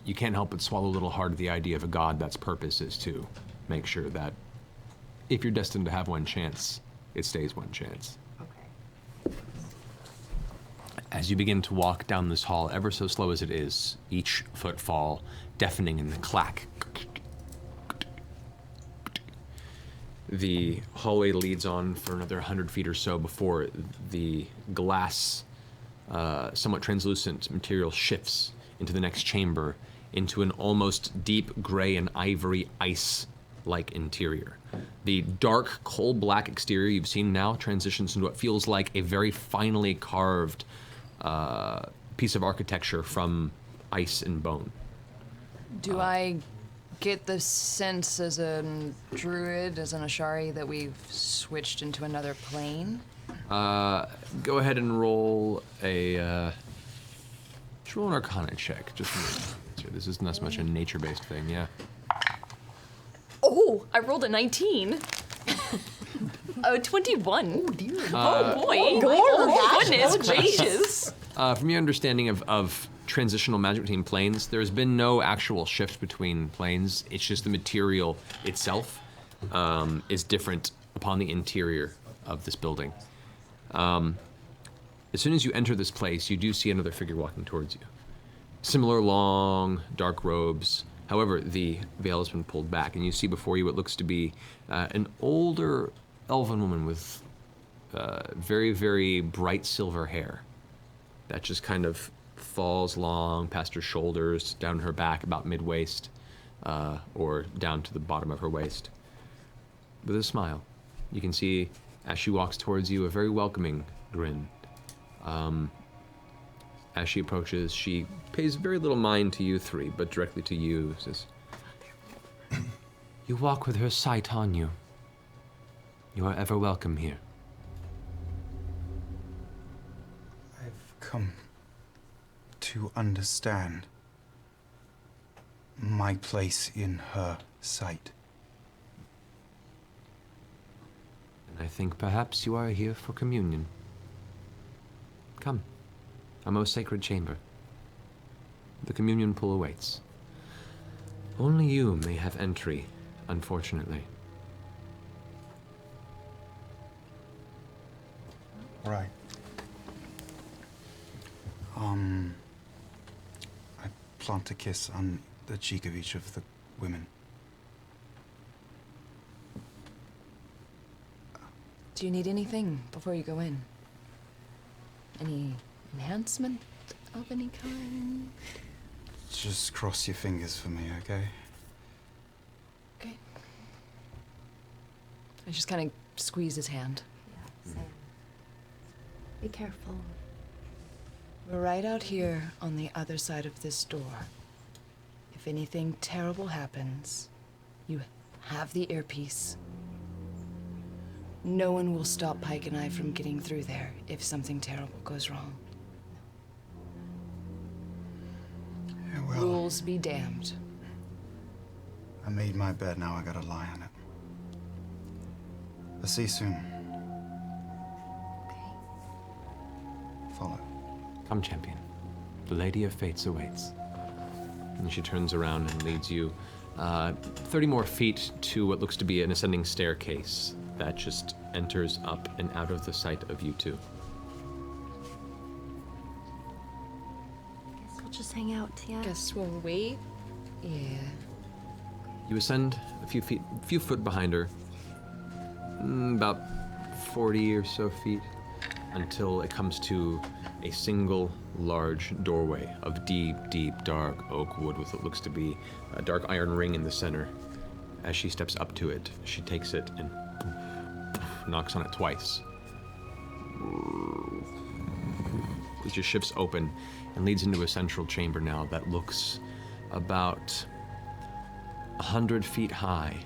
you can't help but swallow a little hard the idea of a god that's purpose is to make sure that if you're destined to have one chance, it stays one chance. Okay. As you begin to walk down this hall, ever so slow as it is, each footfall deafening in the clack. The hallway leads on for another 100 feet or so before the glass, somewhat translucent material shifts into the next chamber, into an almost deep gray and ivory ice-like interior. The dark, coal-black exterior you've seen now transitions into what feels like a very finely carved piece of architecture from ice and bone. Do I get the sense as a druid, as an Ashari, that we've switched into another plane? Go ahead and roll a just roll an Arcana check. Just this isn't as much a nature-based thing, yeah. Oh, I rolled a 19. 21. Oh dear. Oh boy. Oh goodness gracious. From your understanding of transitional magic between planes, there's been no actual shift between planes. It's just the material itself is different upon the interior of this building. As soon as you enter this place, you do see another figure walking towards you. Similar long, dark robes. However, the veil has been pulled back, and you see before you what looks to be an older elven woman with very, very bright silver hair that just kind of falls long past her shoulders, down her back about mid-waist, or down to the bottom of her waist. With a smile, you can see as she walks towards you a very welcoming grin. As she approaches, she pays very little mind to you three, but directly to you says, "You walk with her sight on you. You are ever welcome here." I've come to understand my place in her sight. And I think perhaps you are here for communion. Come, our most sacred chamber. The communion pool awaits. Only you may have entry, unfortunately. Right. I plant a kiss on the cheek of each of the women. Do you need anything before you go in? Any enhancement of any kind? Just cross your fingers for me, okay? Okay. I just kind of squeeze his hand. Yeah, same. Be careful. We're right out here on the other side of this door. If anything terrible happens, you have the earpiece. No one will stop Pike and I from getting through there if something terrible goes wrong. Yeah, well, Rules be damned. I made my bed, now I gotta lie on it. I'll see you soon. Follow. Come, champion. The Lady of Fates awaits. And she turns around and leads you 30 more feet to what looks to be an ascending staircase that just enters up and out of the sight of you two. Guess we'll just hang out, yeah? Guess we'll wait. Yeah. You ascend a few foot behind her, about 40 or so feet, until it comes to a single large doorway of deep, deep, dark oak wood with what looks to be a dark iron ring in the center. As she steps up to it, she takes it and knocks on it twice. It just shifts open and leads into a central chamber now that looks about 100 feet high,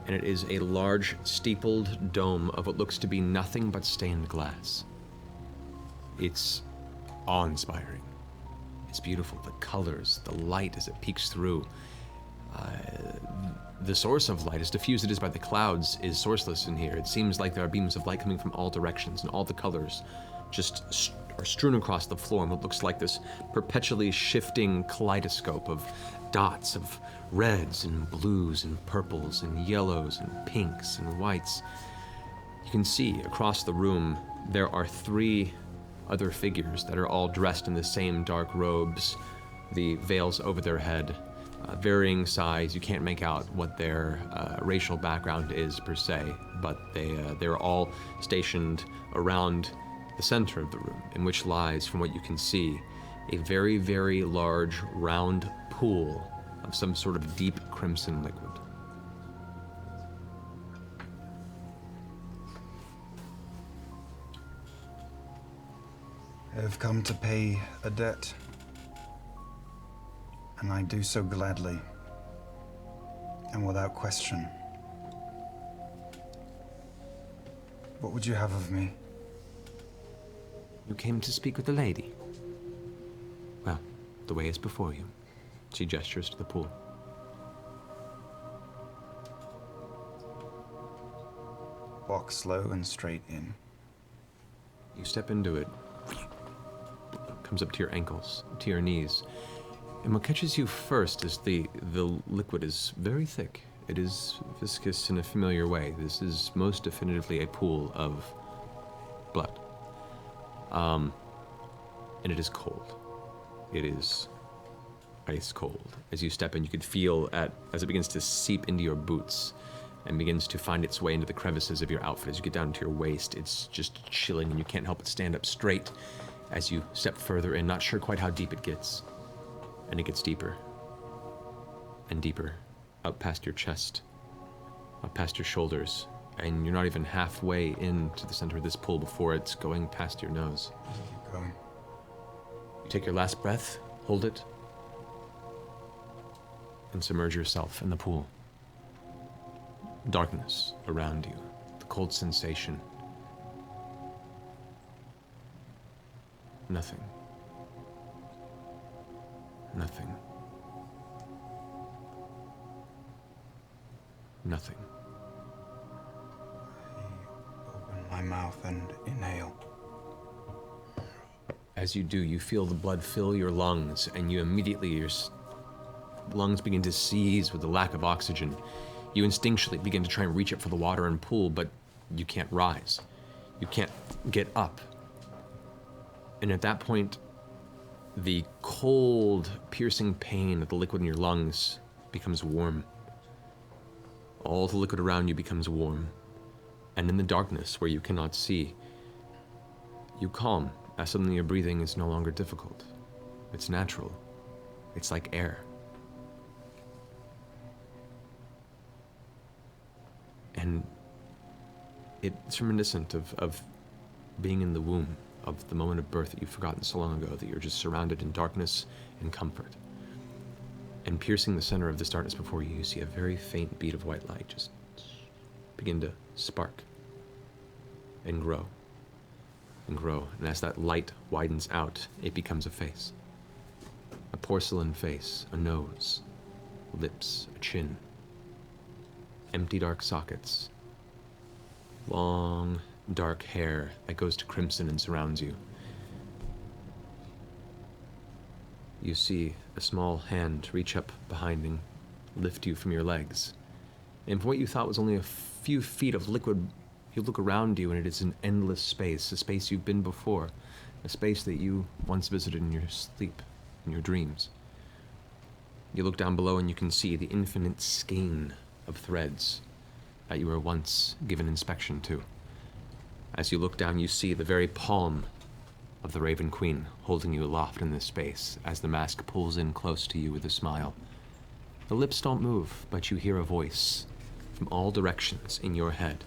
and it is a large steepled dome of what looks to be nothing but stained glass. It's awe-inspiring. It's beautiful, the colors, the light as it peeks through. The source of light, as diffused it is by the clouds, is sourceless in here. It seems like there are beams of light coming from all directions, and all the colors just are strewn across the floor in what looks like this perpetually shifting kaleidoscope of dots of reds and blues and purples and yellows and pinks and whites. You can see across the room there are 3 other figures that are all dressed in the same dark robes, the veils over their head, varying size. You can't make out what their racial background is per se, but they're all stationed around the center of the room, in which lies, from what you can see, a very, very large round pool of some sort of deep crimson liquid. I have come to pay a debt, and I do so gladly and without question. What would you have of me? You came to speak with the lady. Well, the way is before you. She gestures to the pool. Walk slow and straight in. You step into it. Comes up to your ankles, to your knees. And what catches you first is the liquid is very thick. It is viscous in a familiar way. This is most definitively a pool of blood. And it is cold. It is ice cold. As you step in, you can feel as it begins to seep into your boots and begins to find its way into the crevices of your outfit. As you get down to your waist, it's just chilling and you can't help but stand up straight as you step further in, not sure quite how deep it gets. And it gets deeper and deeper, up past your chest, up past your shoulders, and you're not even halfway into the center of this pool before it's going past your nose. Keep going. You take your last breath, hold it, and submerge yourself in the pool. Darkness around you, the cold sensation. Nothing. Nothing. Nothing. Open my mouth and inhale. As you do, you feel the blood fill your lungs, and you immediately, your lungs begin to seize with the lack of oxygen. You instinctually begin to try and reach up for the water and pool, but you can't rise. You can't get up. And at that point, the cold, piercing pain of the liquid in your lungs becomes warm. All the liquid around you becomes warm. And in the darkness, where you cannot see, you calm as suddenly your breathing is no longer difficult. It's natural. It's like air. And it's reminiscent of being in the womb, of the moment of birth that you've forgotten so long ago, that you're just surrounded in darkness and comfort. And piercing the center of this darkness before you, you see a very faint bead of white light just begin to spark and grow and grow. And as that light widens out, it becomes a face. A porcelain face, a nose, lips, a chin, empty dark sockets, long dark hair that goes to crimson and surrounds you. You see a small hand reach up behind and lift you from your legs. And from what you thought was only a few feet of liquid, you look around you and it is an endless space, a space you've been before, a space that you once visited in your sleep, in your dreams. You look down below and you can see the infinite skein of threads that you were once given inspection to. As you look down, you see the very palm of the Raven Queen holding you aloft in this space as the mask pulls in close to you with a smile. The lips don't move, but you hear a voice from all directions in your head.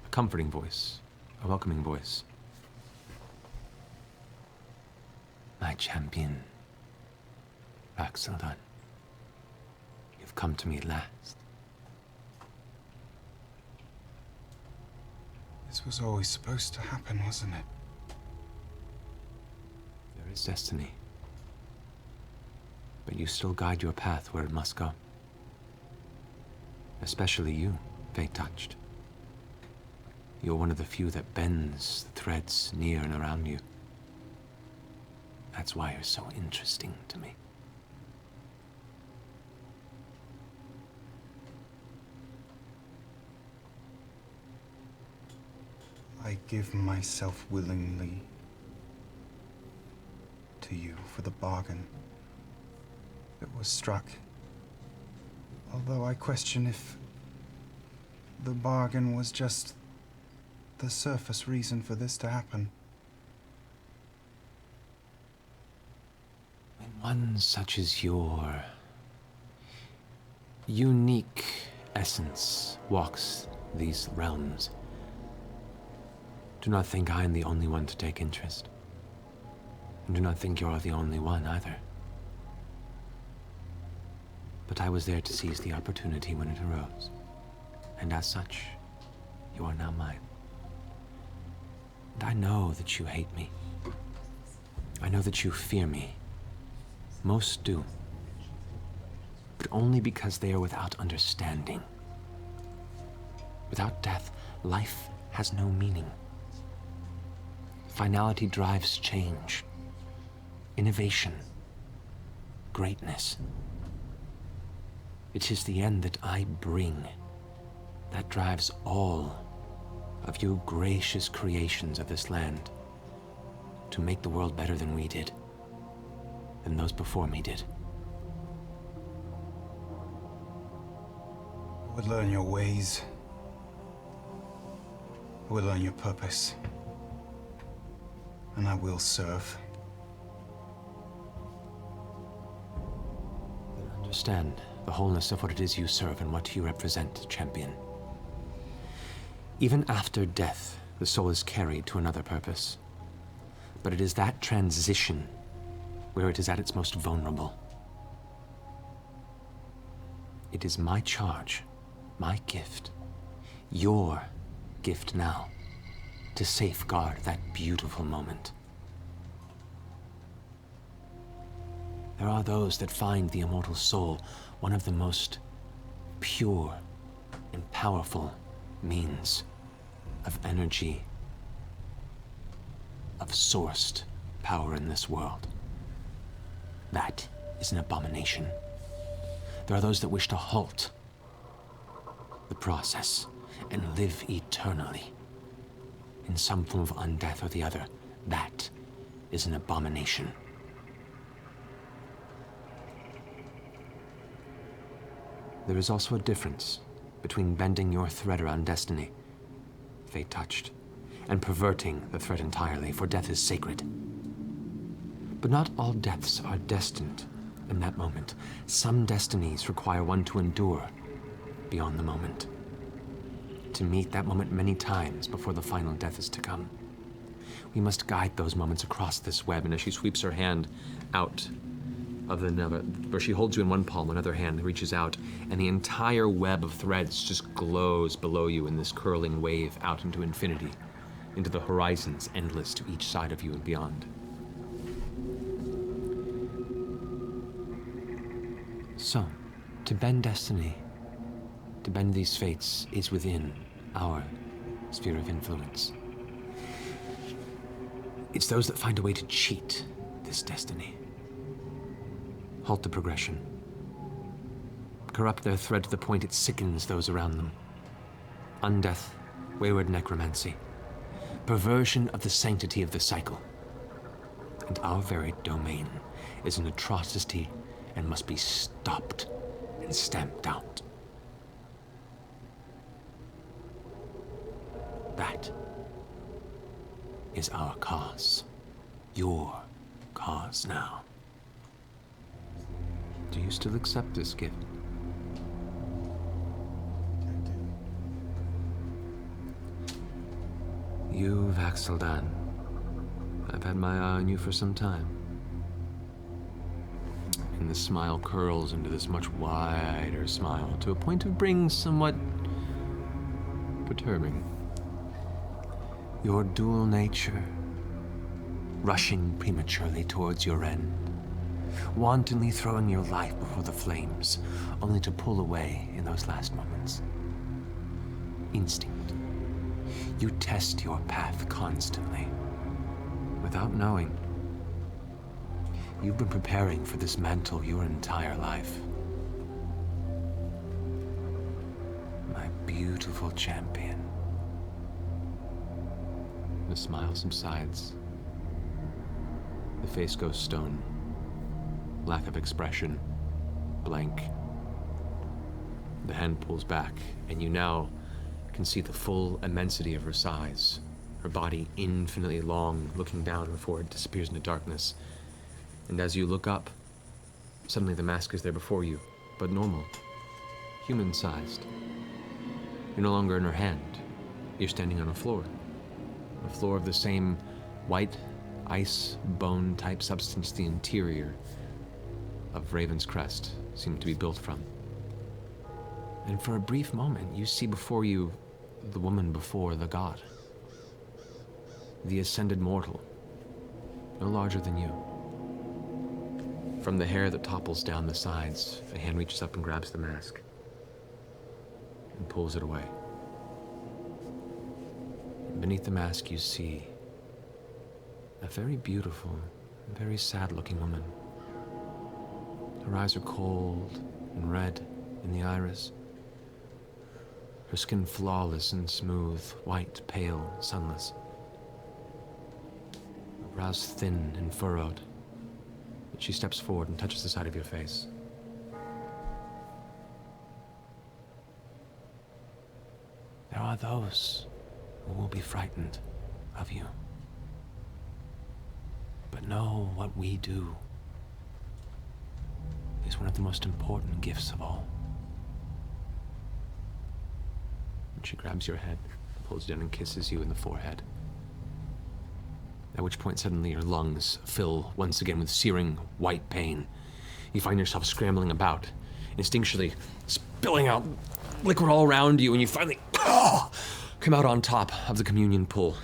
A comforting voice, a welcoming voice. My champion, Vasselheim, you've come to me at last. This was always supposed to happen, wasn't it? There is destiny. But you still guide your path where it must go. Especially you, fate-touched. You're one of the few that bends the threads near and around you. That's why you're so interesting to me. I give myself willingly to you for the bargain that was struck. Although I question if the bargain was just the surface reason for this to happen. One such as your unique essence walks these realms. Do not think I am the only one to take interest. And do not think you're the only one either. But I was there to seize the opportunity when it arose. And as such, you are now mine. And I know that you hate me. I know that you fear me. Most do. But only because they are without understanding. Without death, life has no meaning. Finality drives change, innovation, greatness. It is the end that I bring that drives all of you gracious creations of this land to make the world better than we did, than those before me did. I would learn your ways. I will learn your purpose. And I will serve. Understand the wholeness of what it is you serve and what you represent, champion. Even after death, the soul is carried to another purpose. But it is that transition where it is at its most vulnerable. It is my charge, my gift, your gift now, to safeguard that beautiful moment. There are those that find the immortal soul one of the most pure and powerful means of energy, of sourced power in this world. That is an abomination. There are those that wish to halt the process and live eternally in some form of undeath or the other. That is an abomination. There is also a difference between bending your thread around destiny, fate touched, and perverting the thread entirely, for death is sacred. But not all deaths are destined in that moment. Some destinies require one to endure beyond the moment, to meet that moment many times before the final death is to come. We must guide those moments across this web, and as she sweeps her hand out of another, where she holds you in one palm, another hand reaches out, and the entire web of threads just glows below you in this curling wave out into infinity, into the horizons endless to each side of you and beyond. So, to bend destiny, to bend these fates, is within our sphere of influence. It's those that find a way to cheat this destiny. Halt the progression. Corrupt their thread to the point it sickens those around them. Undeath, wayward necromancy, perversion of the sanctity of the cycle. And our very domain is an atrocity and must be stopped and stamped out. That is our cause. Your cause now. Do you still accept this gift? You, Vasselheim. I've had my eye on you for some time. And the smile curls into this much wider smile, to a point of being somewhat perturbing. Your dual nature, rushing prematurely towards your end, wantonly throwing your life before the flames, only to pull away in those last moments. Instinct. You test your path constantly, without knowing. You've been preparing for this mantle your entire life. My beautiful champion. The smile subsides. The face goes stone. Lack of expression. Blank. The hand pulls back, and you now can see the full immensity of her size. Her body infinitely long, looking down before it disappears into darkness. And as you look up, suddenly the mask is there before you, but normal. Human-sized. You're no longer in her hand. You're standing on a floor. A floor of the same white, ice, bone-type substance the interior of Raven's Crest seemed to be built from. And for a brief moment, you see before you the woman before the god. The ascended mortal, no larger than you. From the hair that topples down the sides, a hand reaches up and grabs the mask and pulls it away. Beneath the mask, you see a very beautiful, very sad-looking woman. Her eyes are cold and red in the iris. Her skin flawless and smooth, white, pale, sunless. Her brows thin and furrowed. She steps forward and touches the side of your face. There are those who will be frightened of you. But know what we do is one of the most important gifts of all. And she grabs your head, pulls you down and kisses you in the forehead. At which point suddenly your lungs fill once again with searing white pain. You find yourself scrambling about, instinctually spilling out liquid all around you, and you finally come out on top of the communion pool.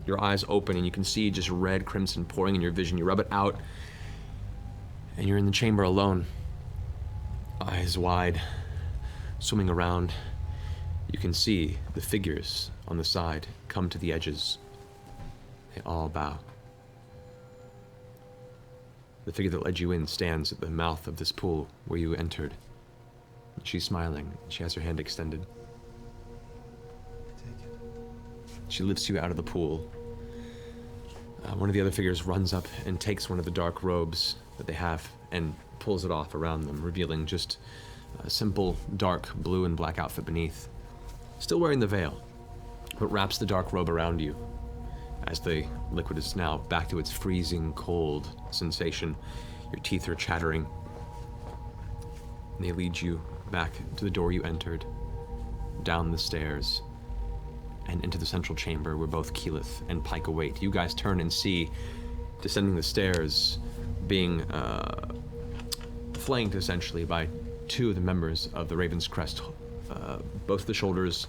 Your eyes open and you can see just red crimson pouring in your vision. You rub it out and you're in the chamber alone. Eyes wide, swimming around. You can see the figures on the side come to the edges. They all bow. The figure that led you in stands at the mouth of this pool where you entered. She's smiling. She has her hand extended. She lifts you out of the pool. One of the other figures runs up and takes one of the dark robes that they have and pulls it off around them, revealing just a simple dark blue and black outfit beneath. Still wearing the veil, but wraps the dark robe around you as the liquid is now back to its freezing cold sensation. Your teeth are chattering. And they lead you back to the door you entered, down the stairs, and into the central chamber where both Keyleth and Pike await. You guys turn and see, descending the stairs, being flanked essentially by two of the members of the Raven's Crest, both the shoulders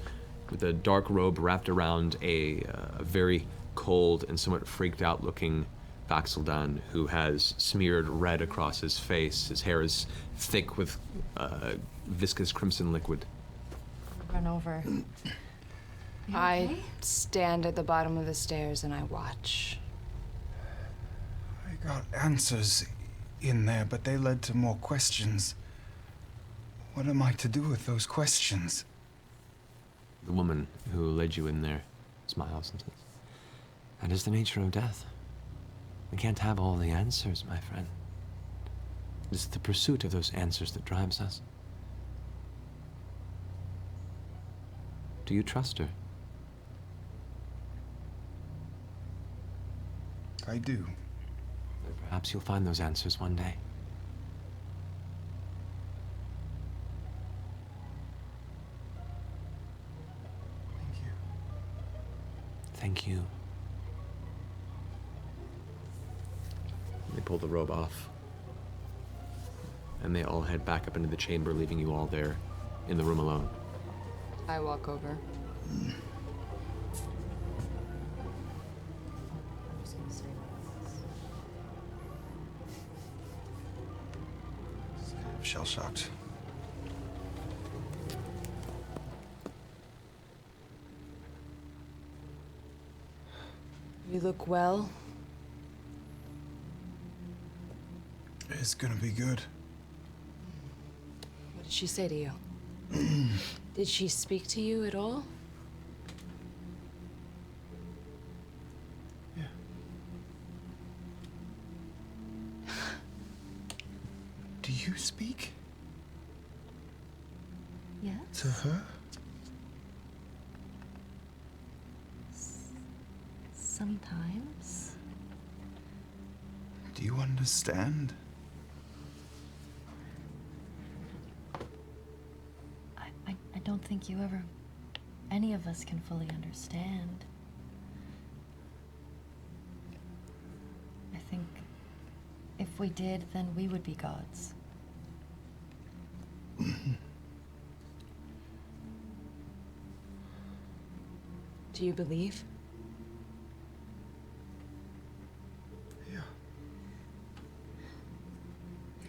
with a dark robe wrapped around a very cold and somewhat freaked out looking Vasselheim, who has smeared red across his face. His hair is thick with viscous crimson liquid. Run over. I stand at the bottom of the stairs and I watch. I got answers in there, but they led to more questions. What am I to do with those questions? The woman who led you in there smiles and says, "That is the nature of death. We can't have all the answers, my friend. It's the pursuit of those answers that drives us. Do you trust her?" I do. Perhaps you'll find those answers one day. Thank you. They pull the robe off. And they all head back up into the chamber, leaving you all there in the room alone. I walk over. Shell-shocked. You look well. It's gonna be good. What did she say to you? Did she speak to you at all? you speak Yes? to her? Sometimes. Do you understand? I don't think any of us can fully understand. I think if we did, then we would be gods. Do you believe? Yeah.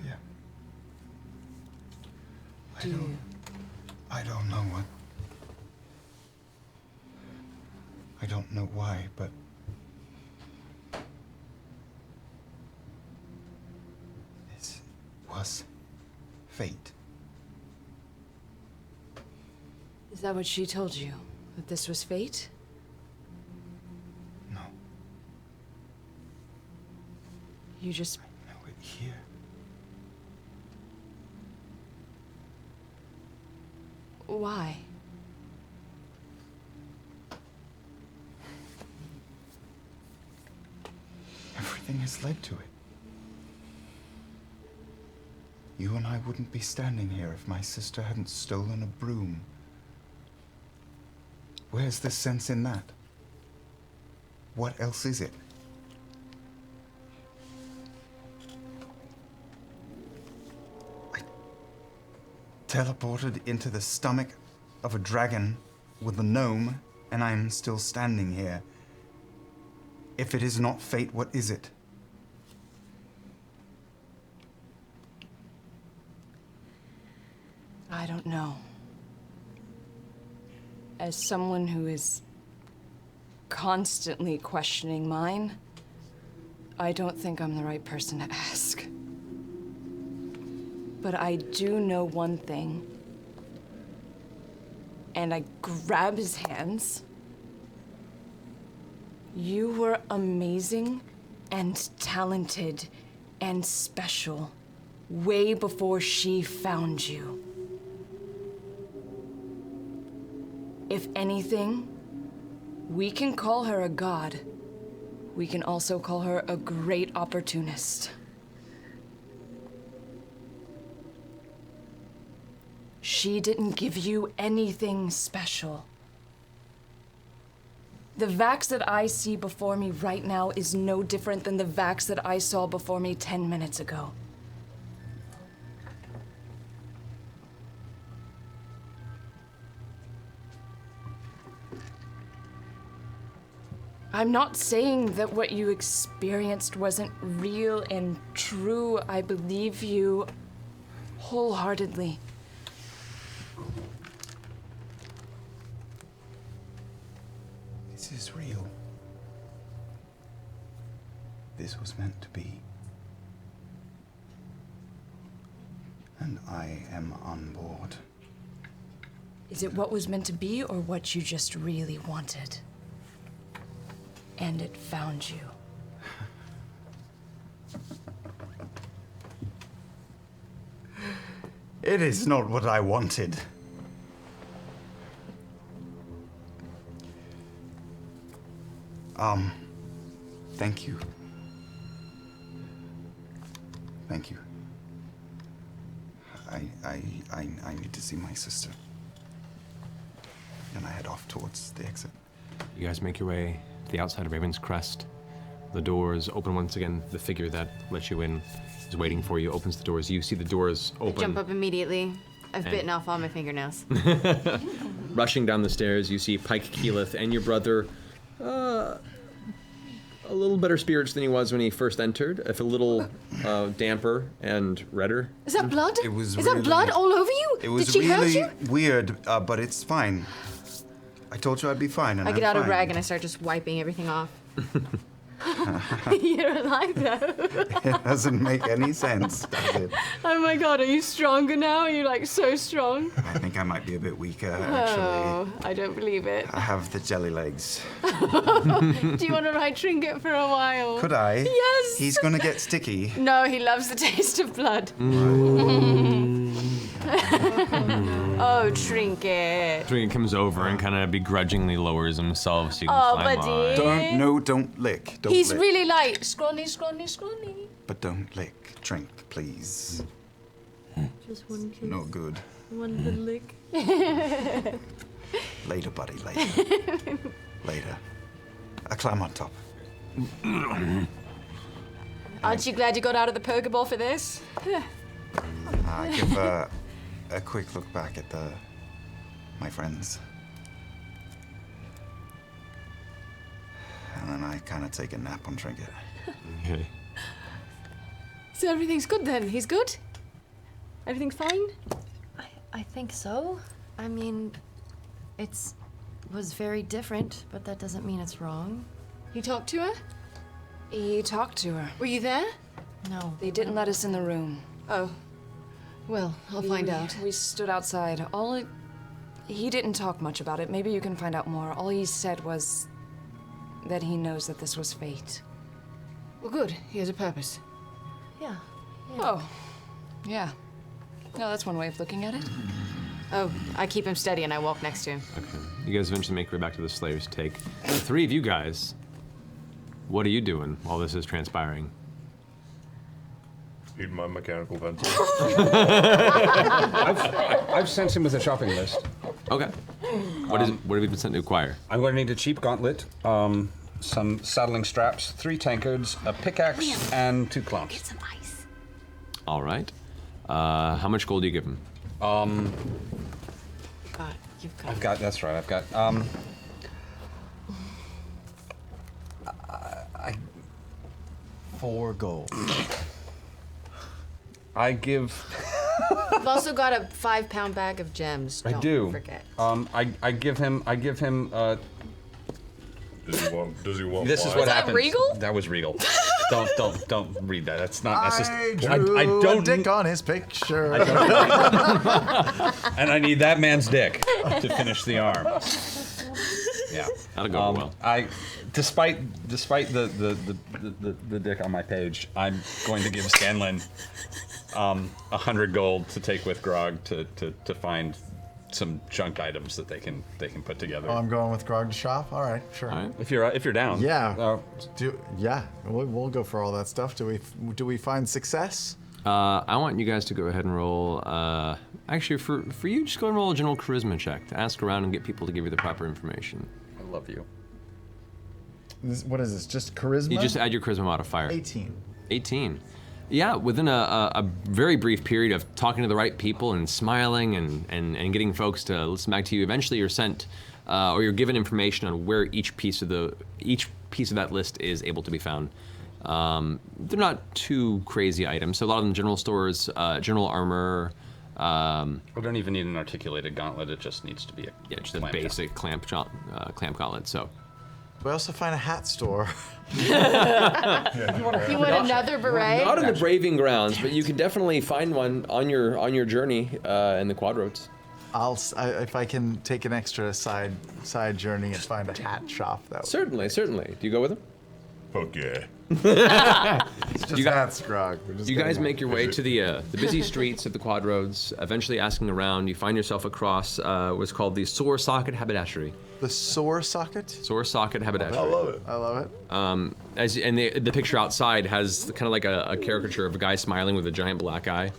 Yeah. I don't know what. I don't know why, but this was fate. Is that what she told you? That this was fate? No. You just... know it here. Why? Everything has led to it. You and I wouldn't be standing here if my sister hadn't stolen a broom. Where's the sense in that? What else is it? I teleported into the stomach of a dragon with a gnome, and I'm still standing here. If it is not fate, what is it? I don't know. As someone who is constantly questioning mine, I don't think I'm the right person to ask. But I do know one thing. And I grab his hands. You were amazing and talented and special way before she found you. If anything, we can call her a god. We can also call her a great opportunist. She didn't give you anything special. The Vax that I see before me right now is no different than the Vax that I saw before me 10 minutes ago. I'm not saying that what you experienced wasn't real and true. I believe you wholeheartedly. This is real. This was meant to be. And I am on board. Is it what was meant to be or what you just really wanted? And it found you. It is not what I wanted. Thank you. Thank you. I need to see my sister. And I head off towards the exit. You guys make your way to the outside of Raven's Crest. The doors open once again. The figure that let you in is waiting for you, opens the doors. You see the doors open. I jump up immediately. I've bitten off all my fingernails. Rushing down the stairs, you see Pike Keyleth and your brother, a little better spirits than he was when he first entered, if a little damper and redder. Is that blood? It was Is that blood all over you? It was Did she hurt really you? weird, but it's fine. I told you I'd be fine, and I get I'm out a fine. rag and I start just wiping everything off. You're alive though. It doesn't make any sense, does it? Oh my god, are you stronger now? Are you like so strong? I think I might be a bit weaker, actually. Oh, I don't believe it. I have the jelly legs. Do you want to ride Trinket for a while? Could I? Yes. He's gonna get sticky. No, he loves the taste of blood. Oh, Trinket. Trinket comes over and kind of begrudgingly lowers himself so you can Oh, climb buddy. Don't lick. Don't He's lick. really light. Scrawny, scrawny, scrawny. But don't lick. Drink, please. Just one kiss. No good. One little lick. Later, buddy, later. Later. I climb on top. Aren't you glad you got out of the Pokeball for this? I give a quick look back at my friends. And then I kind of take a nap on Trinket. Okay. So everything's good then? He's good? Everything's fine? I think so. I mean, was very different, but that doesn't mean it's wrong. You talked to her? He talked to her. Were you there? No. They didn't let us in the room. Oh. Well, I'll find out. We stood outside. He didn't talk much about it. Maybe you can find out more. All he said was that he knows that this was fate. Well, good. He has a purpose. Yeah. Oh, yeah. No, that's one way of looking at it. Oh, I keep him steady and I walk next to him. Okay. You guys eventually make your way back to the Slayer's Take. The three of you guys, what are you doing while this is transpiring? Eating my mechanical pencil. I've sent him with a shopping list. Okay. What have you been sent to acquire? I'm going to need a cheap gauntlet, some saddling straps, 3 tankards, a pickaxe, and 2 clowns. Some ice. All right. How much gold do you give him? I've got, that's right, I've got, I 4 gold. I give. I've also got a 5-pound bag of gems. I Don't do. forget. I give him. Does he want? This is wine? what that happens. Regal? That was Regal. don't read that. That's not. That's just. I drew a dick on his picture. And I need that man's dick to finish the arm. Yeah, that'll go well. Despite the dick on my page, I'm going to give Scanlan 100 gold to take with Grog to find some junk items that they can put together. Oh, I'm going with Grog to shop. All right, sure. All right. If you're down. Yeah. We'll go for all that stuff. Do we find success? I want you guys to go ahead and roll. Actually, for you, just go and roll a general charisma check to ask around and get people to give you the proper information. I love you. What is this? Just charisma? You just add your charisma modifier. 18. 18. Yeah, within a very brief period of talking to the right people and smiling and getting folks to listen back to you, eventually you're sent or you're given information on where each piece of that list is able to be found. They're not too crazy items. So a lot of them general stores, general armor. We don't even need an articulated gauntlet. It just needs to be just a basic clamp gauntlet. So. We also find a hat store. You want another beret? Not in the Braving Grounds, but you can definitely find one on your journey in the Quad Roads. If I can take an extra side journey and find a hat shop, that would certainly. Do you go with him? Fuck yeah. It's just hats, Grog. You guys make your way to the busy streets of the Quad Roads. Eventually, asking around, you find yourself across what's called the Sore Socket Haberdashery. The Sore Socket? Sore Socket Haberdashery. I love it. And the picture outside has kind of like a caricature of a guy smiling with a giant black eye.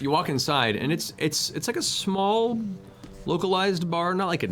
You walk inside, and it's like a small, localized bar, not like a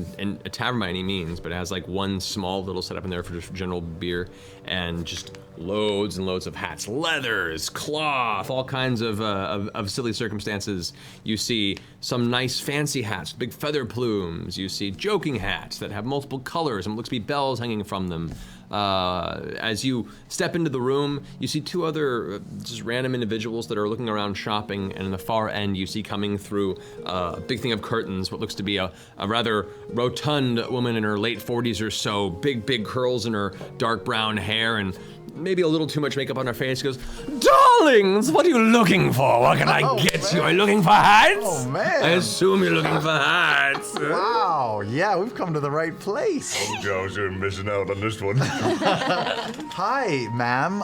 tavern by any means, but it has like one small little setup in there for just general beer, and just loads and loads of hats, leathers, cloth, all kinds of silly circumstances. You see some nice fancy hats, big feather plumes. You see joking hats that have multiple colors and looks to be bells hanging from them. As you step into the room, you see two other just random individuals that are looking around shopping, and in the far end you see coming through a big thing of curtains what looks to be a rather rotund woman in her late 40s or so, big curls in her dark brown hair, and maybe a little too much makeup on her face. Goes, darlings, what are you looking for? What can I get you? Are you looking for hats? Oh, man. I assume you're looking for hats. Wow, yeah, we've come to the right place. Oh, Joe's missing out on this one. Hi, ma'am.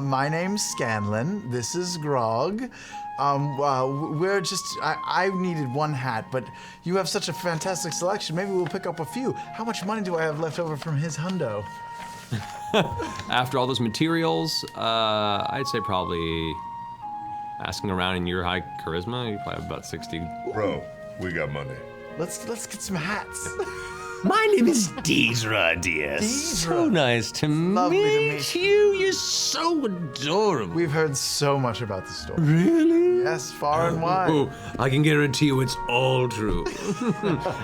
My name's Scanlan. This is Grog. We're just, I needed one hat, but you have such a fantastic selection. Maybe we'll pick up a few. How much money do I have left over from his hundo? After all those materials, I'd say probably asking around in your high charisma, you probably have about 60. Bro, we got money. Let's get some hats. My name is Deidre, dear. So nice to meet you. You're so adorable. We've heard so much about the store. Really? Yes, far and wide. Oh, I can guarantee you it's all true.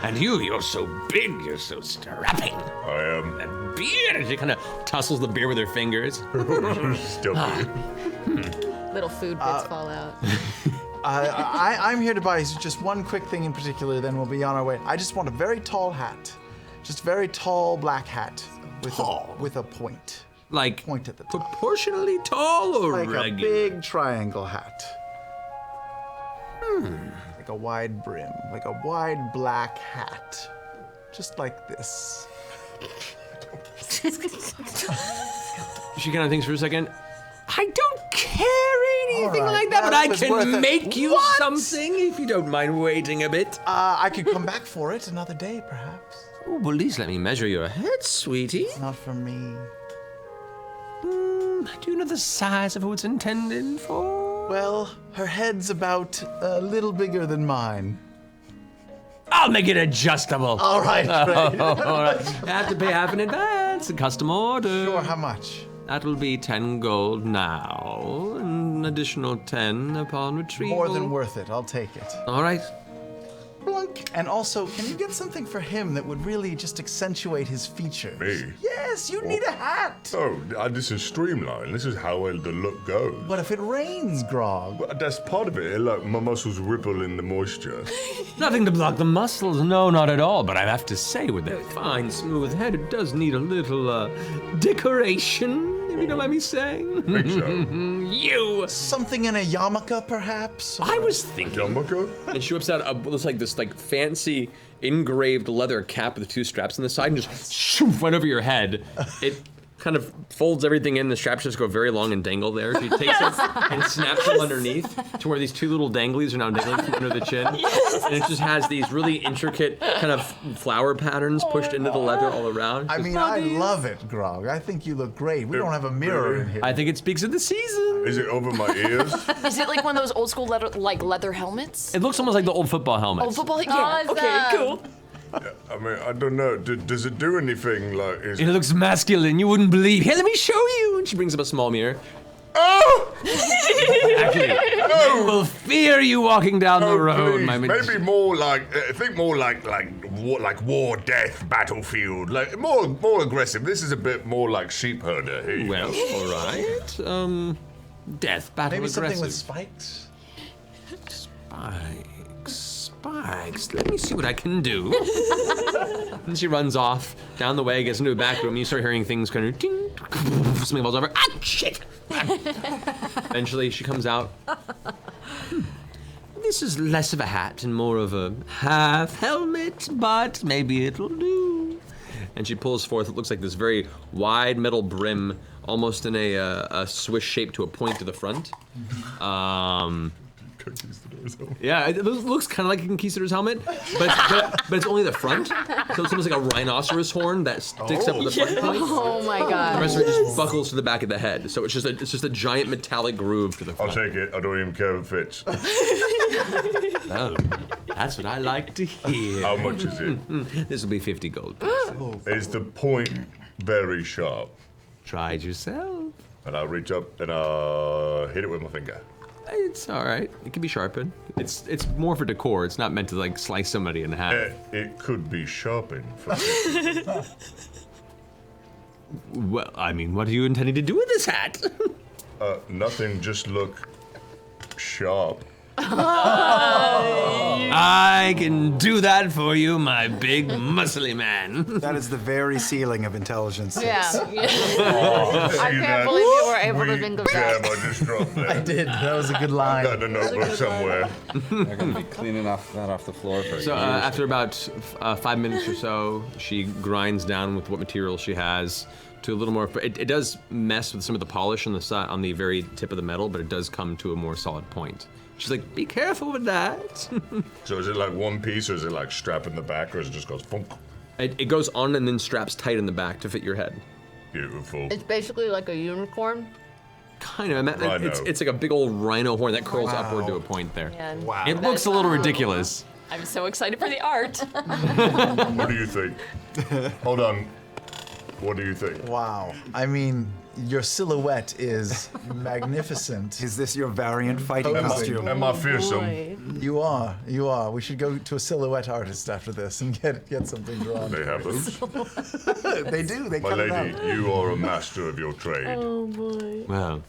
And you're so big, you're so strapping. I am. That beard, she kind of tussles the beard with her fingers. Still Little food bits fall out. I'm here to buy just one quick thing in particular, then we'll be on our way. I just want a very tall hat. Just a very tall black hat with a point. Like point at the top. Proportionally tall or like regular? A big triangle hat. Like a wide brim, like a wide black hat. Just like this. She kind of thinks for a second. I don't carry anything like that, but I was worth can it. make you What? something if you don't mind waiting a bit. I could come back for it another day, perhaps. Oh, well, at least let me measure your head, sweetie. It's not for me. Do you know the size of who it's intended for? Well, her head's about a little bigger than mine. I'll make it adjustable. All right, great. All right. You have to pay half in advance, a custom order. Sure, how much? That'll be 10 gold now, and an additional 10 upon retrieval. More than worth it. I'll take it. All right. Blunk. And also, can you get something for him that would really just accentuate his features? Me? Yes, you need a hat. Oh, this is streamlined. This is how the look goes. What if it rains, Grog? Well, that's part of it. Like, my muscles ripple in the moisture. Nothing to block the muscles, no, not at all. But I have to say, with that fine, smooth head, it does need a little decoration, if you don't mind me saying. Think so? You! Something in a yarmulke, perhaps? I was thinking. Yarmulke? And she whips out this fancy engraved leather cap with the two straps on the side and just shoof right over your head. It kind of folds everything in. The straps just go very long and dangle there. She takes it and snaps them underneath to where these two little danglies are now dangling from under the chin. Yes. And it just has these really intricate kind of flower patterns pushed into the leather all around. I mean, I love it, Grog. I think you look great. We don't have a mirror in here. I think it speaks of the season. Is it over my ears? Is it like one of those old school leather helmets? It looks almost like the old football helmets. Old football? Yeah. Okay, cool. I mean, I don't know. Does it do anything like? It looks masculine. You wouldn't believe. Here, let me show you. And she brings up a small mirror. Oh! Actually, no. Will fear you walking down the road, please. my Maybe more like think more like war, death, battlefield. Like more aggressive. This is a bit more like sheep herder. Here you Well, go. all right. Death, battle, Maybe something with aggressive. spikes? Spikes. Let me see what I can do. And she runs off down the way, gets into a back room. You start hearing things kind of ding. Something falls over. Ah, shit! Eventually, she comes out. This is less of a hat and more of a half helmet, but maybe it'll do. And she pulls forth what looks like this very wide metal brim, almost in a Swiss shape to a point to the front. Yeah, it looks kind of like a conquistador's helmet, but it's only the front, so it's almost like a rhinoceros horn that sticks up at the front point. Oh my god. The rest of it just buckles to the back of the head, so it's just a giant metallic groove to the I'll front. take it. I don't even care if it fits. Oh, that's what I like to hear. How much is it? This will be 50 gold. Is the point very sharp? Try it yourself. And I'll reach up and I'll hit it with my finger. It's all right. It can be sharpened. It's more for decor. It's not meant to like slice somebody in half. It could be sharpened. For Well, I mean, what are you intending to do with this hat? Nothing, just look sharp. I can do that for you, my big muscly man. That is the very ceiling of intelligence. Yeah. Oh, I see can't that believe you were able to sweet think of gem that. I just dropped there. I did. That was a good line. I've got a notebook somewhere. They're going to be cleaning that off the floor for So years. after about 5 minutes or so, she grinds down with what material she has to a little more. It does mess with some of the polish on the side, on the very tip of the metal, but it does come to a more solid point. She's like, be careful with that. So is it like one piece, or is it like strap in the back, or is it just goes funk? It goes on and then straps tight in the back to fit your head. Beautiful. It's basically like a unicorn. Kind of. Rhino. It's like a big old rhino horn that curls upward to a point there. And Wow. It looks a little ridiculous. I'm so excited for the art. What do you think? Hold on. What do you think? Wow. I mean, your silhouette is magnificent. Is this your variant fighting Am I- costume? Am I fearsome? You are. You are. We should go to a silhouette artist after this and get something drawn. They have those. They do. They My cut it lady, out. you are a master of your trade. Well,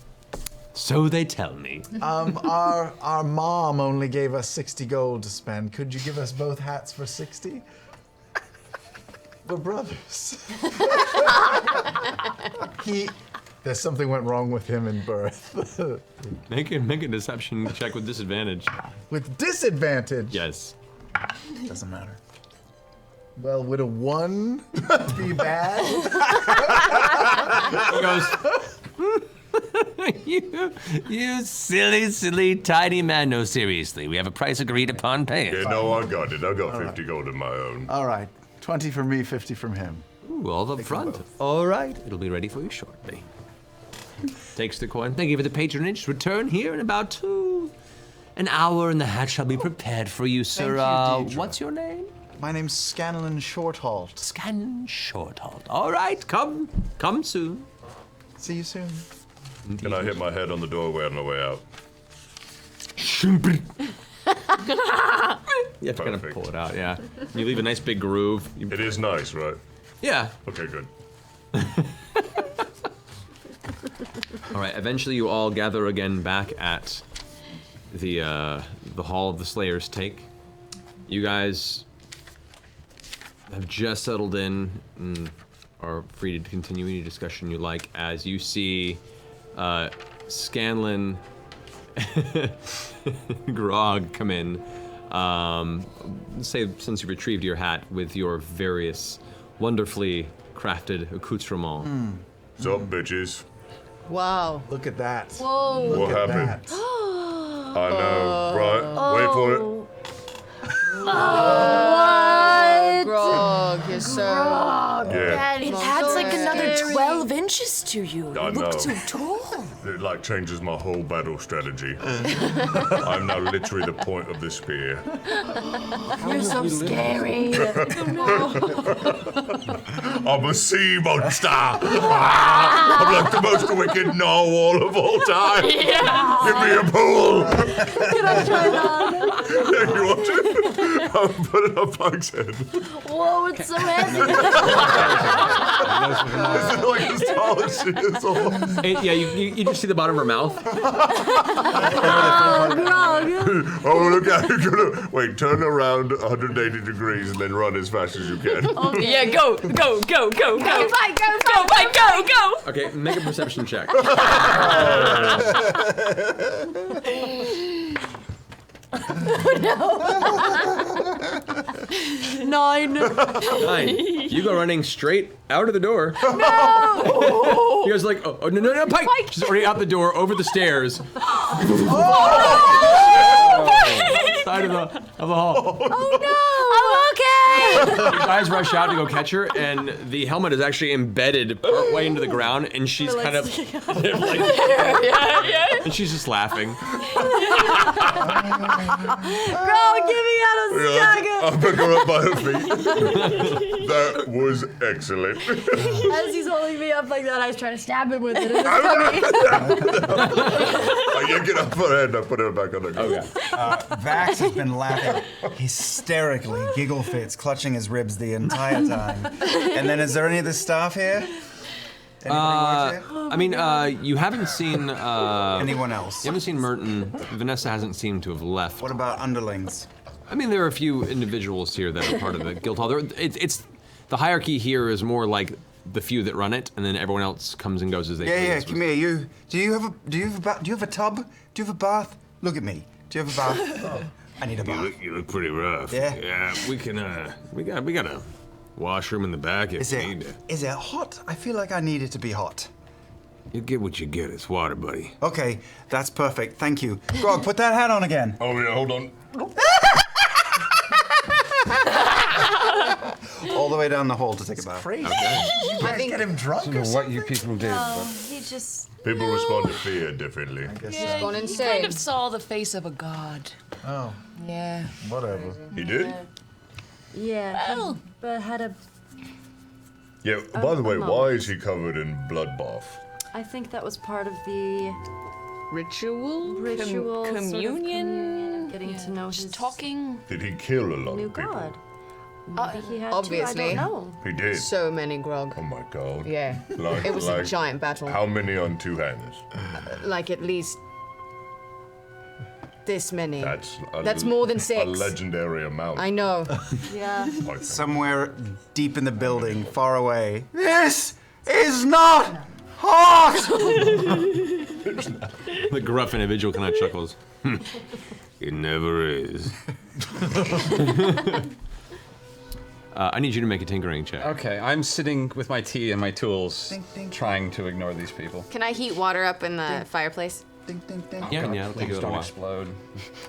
so they tell me. Our mom only gave us 60 gold to spend. Could you give us both hats for 60? We're brothers. There's something went wrong with him in birth. Make a deception check with disadvantage. With disadvantage? Yes. Doesn't matter. Well, would a 1 be bad? He goes, you silly, tiny man. No, seriously, we have a price agreed upon. Pay it. Yeah, no, I got it. I got 50 gold of my own. All right. 20 from me, 50 from him. Ooh, all up front. All right, it'll be ready for you shortly. Takes the coin. Thank you for the patronage. Return here in about an hour, and the hat shall be prepared for you, sir. Thank you, Deidre. What's your name? My name's Scanlan Shorthalt. Scanlan Shorthalt. All right, come soon. See you soon. Can I hit my head on the doorway on the way out? You have to kind of pull it out, yeah. You leave a nice big groove. It is nice, right? Yeah. Okay, good. All right. Eventually, you all gather again back at the Hall of the Slayer's Take. You guys have just settled in and are free to continue any discussion you like as you see Scanlan Grog come in. Say, since you retrieved your hat with your various wonderfully crafted accoutrements. What's up, bitches? Wow. Look at that. Whoa. Look What at happened? that. I know, right? Wait for it. What? Grog, yes, sir. Yeah. It adds like another 12 inches to you. I You look know. so tall. It like changes my whole battle strategy. I'm now literally the point of the spear. You're so scary. I'm a sea monster. I'm like the most wicked narwhal of all time. Give me a pool. Can I try that? You want to? I'll put it up Pike's head. Whoa, it's so heavy. Is it like as tall as she is? Almost? Yeah, you just see the bottom of her mouth. Oh, look at you. Wait, turn around 180 degrees and then run as fast as you can. Yeah, go. Go, Mike, go! Okay, make a perception check. Nine. 9. You go running straight out of the door. No! He goes like, oh no, Pike! She's already out the door, over the stairs. Side of the hall. I'm okay. You guys rush out to go catch her, and the helmet is actually embedded partway into the ground, and she's kind of like, and she's just laughing. Bro, get me out of the I'll pick her up by her feet. That was excellent. As he's holding me up like that, I was trying to stab him with it. I yank it up her head and I put her back on the ground. Vax has been laughing hysterically, giggle fits, clutching his ribs the entire time. And then, is there any of this staff here? Anybody Uh, work I mean, you haven't seen Anyone else? You haven't seen Merton. Vanessa hasn't seemed to have left. What about underlings? I mean, there are a few individuals here that are part of the guild hall. It's the hierarchy here is more like the few that run it, and then everyone else comes and goes as they please. Yeah, come here. Do you have a tub? Do you have a bath? Look at me. Do you have a bath? I need a bath. You look pretty rough. Yeah? Yeah, we can, we got a washroom in the back if Is you it need it. is it hot? I feel like I need it to be hot. You get what you get. It's water, buddy. Okay, that's perfect. Thank you. Grog, put that hat on again. Oh, yeah, hold on. All the way down the hall to take a bath. Crazy. Okay. You guys get him drunk I or don't know what something? you people did. No, he just. People respond to fear differently. He's gone He insane. kind of saw the face of a god. Oh, Yeah. whatever. He did? Yeah. Well. But had a. Yeah, by the way, a why moment. is he covered in bloodbath? I think that was part of the Ritual? ritual sort of Communion? getting to know his Talking? Did he kill a lot new of people? god. Maybe he had obviously. To, I don't know. He did. So many grog. Oh my god. Yeah. Like, It was a like, giant battle. How many on two handers? Like at least this many. That's more than 6. A legendary amount. I know. Yeah. Somewhere deep in the building, far away. This is not hot! The gruff individual kind of chuckles. It never is. I need you to make a tinkering check. Okay, I'm sitting with my tea and my tools, Ding, ding. trying to ignore these people. Can I heat water up in the fireplace? Ding, ding, ding. Yeah, God, yeah, it'll take things a little don't while. explode.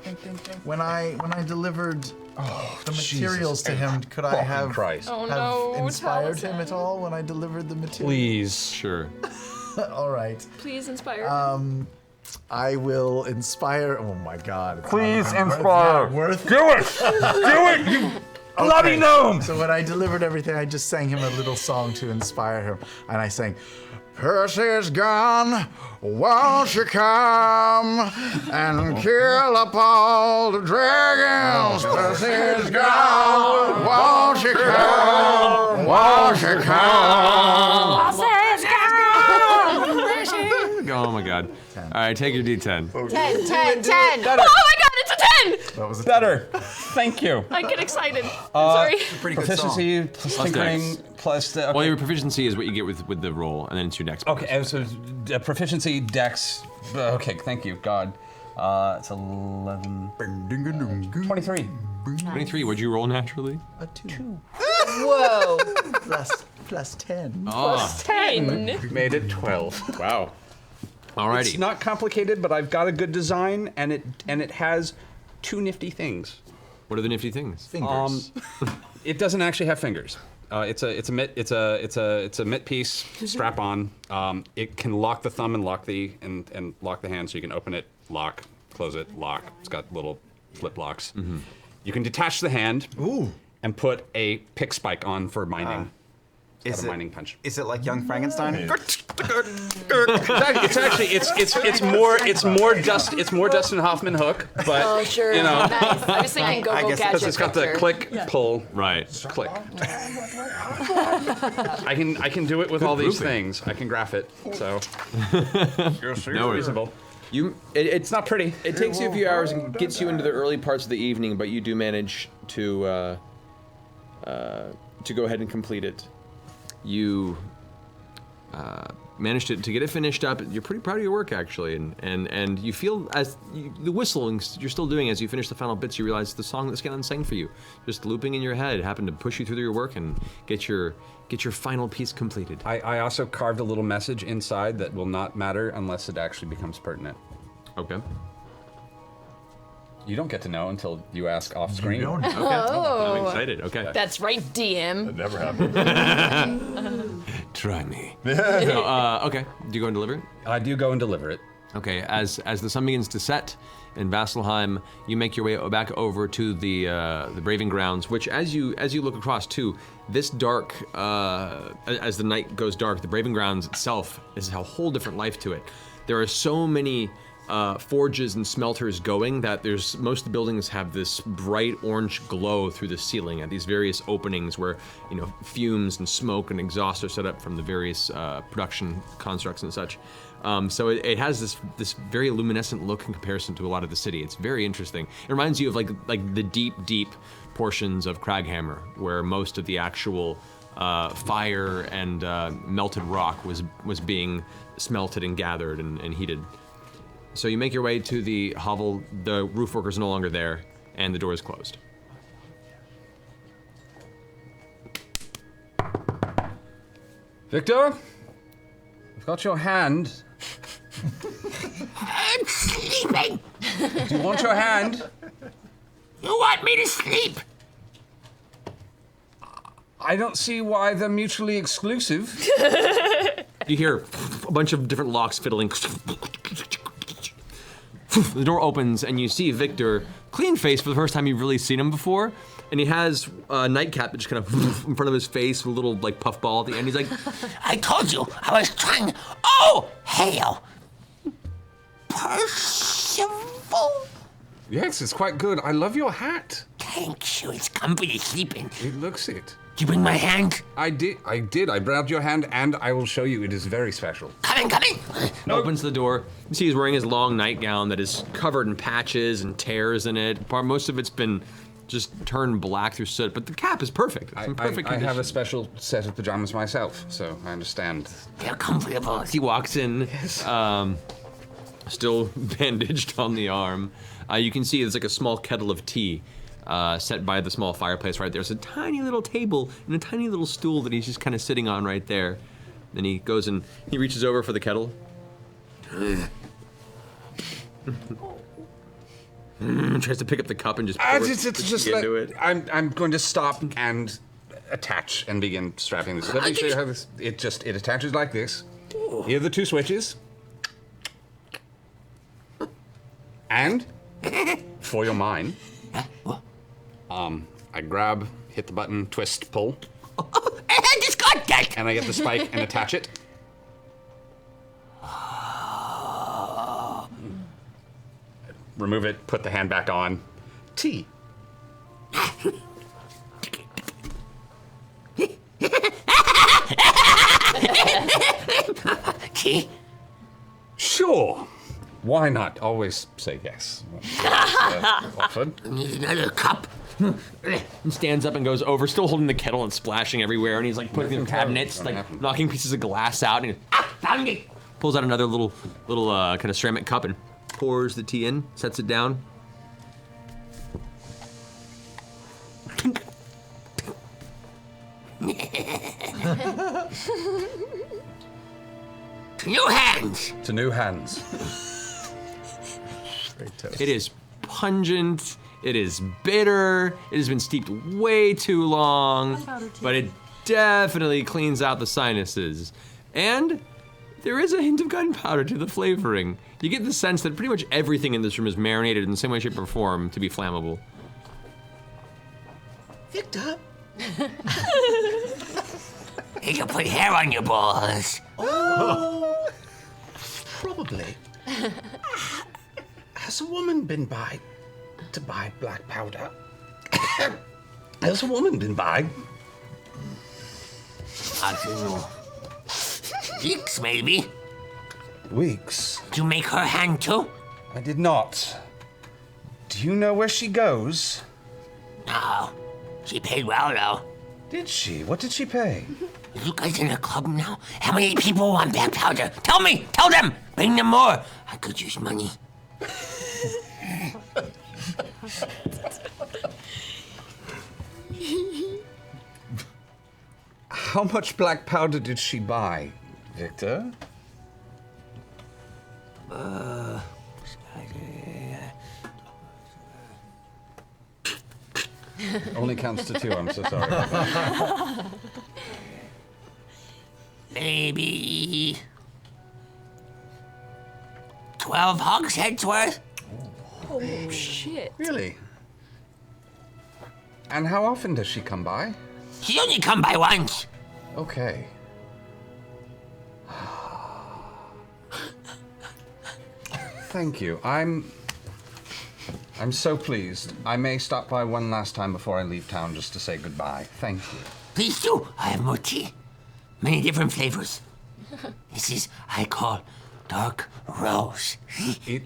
Ding, ding, ding. When I delivered the materials Jesus. to him, could I Fucking have Christ. Oh have no, inspired tell us him at all when I delivered the materials? Please. Sure. All right. Please inspire. I will inspire. Oh my God! It's Please not inspire. Worth. Do it! Do it, you bloody gnome! So when I delivered everything, I just sang him a little song to inspire him, and I sang, "Percy's gone, won't you come and kill up all the dragons? Percy's gone, won't you come, won't you come?" Oh my god. All right, take your D10. 10, 10, 10. Oh my god, it's a 10! That was a Better. Thank you. I get excited. Sorry. Pretty good Proficiency plus tinkering dex. plus the. Well, your proficiency is what you get with the roll, and then it's your dex. Okay, so proficiency, dex. Okay, thank you, God. It's 11. 23. 23. What'd you roll naturally? A 2. Whoa. Plus 10. Oh, 10. Made it 12. wow. It's Alrighty. not complicated, but I've got a good design, and it has 2 nifty things. What are the nifty things? Fingers. It doesn't actually have fingers. It's a mitt piece, strap on. It can lock the thumb and lock the lock the hand, so you can open it, lock, close it, lock. It's got little flip locks. Mm-hmm. You can detach the hand Ooh. and put a pick spike on for mining. It's got a mining punch. Is it like Young Frankenstein? It's more Dustin Hoffman hook, but Oh, sure. you know, Nice. I was thinking go I guess catch because it. it's got the picture. click, pull, Right. click. I can do it with all these grouping. things. I can graph it. So No worries. reasonable. It's not pretty. It takes you a few hours and gets you into the early parts of the evening, but you do manage to go ahead and complete it. You managed to get it finished up. You're pretty proud of your work, actually, and you feel the whistling you're still doing as you finish the final bits. You realize the song that Scanlan sang for you, just looping in your head, happened to push you through your work and get your final piece completed. I also carved a little message inside that will not matter unless it actually becomes pertinent. Okay. You don't get to know until you ask off screen. don't. Okay. Oh. I'm excited. Okay. That's right, DM. That never happened. Try me. Okay. Do you go and deliver it? I do go and deliver it. Okay, as the sun begins to set in Vasselheim, you make your way back over to the Braving Grounds, which as you look across too, this dark, as the night goes dark, the Braving Grounds itself has a whole different life to it. There are so many forges and smelters going that most of the buildings have this bright orange glow through the ceiling at these various openings where, fumes and smoke and exhaust are set up from the various production constructs and such. So it has this very luminescent look in comparison to a lot of the city. It's very interesting. It reminds you of like the deep portions of Craghammer, where most of the actual fire and melted rock was being smelted and gathered and heated. So you make your way to the hovel. The roof worker's no longer there, and the door is closed. Victor, I've got your hand. I'm sleeping. Do you want your hand? You want me to sleep? I don't see why they're mutually exclusive. You hear a bunch of different locks fiddling. The door opens and you see Victor, clean face for the first time you've really seen him before, and he has a nightcap that just kind of in front of his face with a little like puffball at the end. He's like, I told you I was trying. Oh, hail. Percival. Yes, it's quite good. I love your hat. Thank you. It's comfy to sleep in. It looks it. Did you bring my hand? I did. I grabbed your hand, and I will show you. It is very special. Come in. Opens the door. You see he's wearing his long nightgown that is covered in patches and tears in it. Most of it's been just turned black through soot, but the cap is perfect. It's in perfect I condition. have a special set of pajamas myself, so I understand. They're comfortable. He walks in, still bandaged on the arm. You can see there's like a small kettle of tea set by the small fireplace right there. There's a tiny little table and a tiny little stool that he's just kind of sitting on right there. Then he goes and he reaches over for the kettle. Tries to pick up the cup and just pour into it. I'm going to stop and attach and begin strapping this. Let me show you how this. It attaches like this. Here are the two switches. And for your mine, I grab, hit the button, twist, pull. I just got that. And I get the spike and attach it. Remove it, put the hand back on. Tea. Tea? Sure. Why not? Always say yes. Often. Need another cup. And stands up and goes over, still holding the kettle and splashing everywhere. And he's like putting in cabinets, like knocking pieces of glass out. And he found it. Pulls out another little kind of ceramic cup and pours the tea in, sets it down. To new hands. To new hands. It is pungent. It is bitter. It has been steeped way too long, but it definitely cleans out the sinuses. And there is a hint of gunpowder to the flavoring. You get the sense that pretty much everything in this room is marinated in the same way, shape, or form to be flammable. Victor. You can put hair on your balls. Oh, probably. Has a woman been by to buy black powder? Has a woman been by? I don't know. Weeks, maybe. Weeks. Did you make her hand too? I did not. Do you know where she goes? No. She paid well, though. Did she? What did she pay? Are you guys in a club now? How many people want black powder? Tell me! Tell them! Bring them more! I could use money. How much black powder did she buy, Victor? Only counts to two, I'm so sorry about that. Maybe 12 hogsheads worth? Oh, shit. Really? And how often does she come by? She only come by once. Okay. Thank you. I'm so pleased. I may stop by one last time before I leave town just to say goodbye. Thank you. Please do. I have more tea. Many different flavors. This is, I call, dark rose. It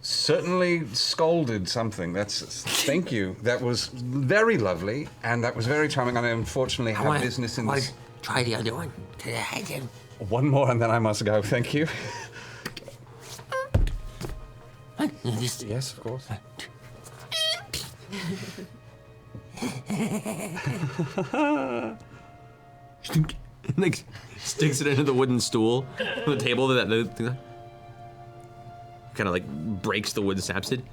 certainly scolded something. Thank you. That was very lovely, and that was very charming. And I unfortunately have business in this. Try the other one. Can I have them? One more, and then I must go. Thank you. Yes, of course. Like sticks it into the wooden stool on the table that kind of like breaks the wood sapsid.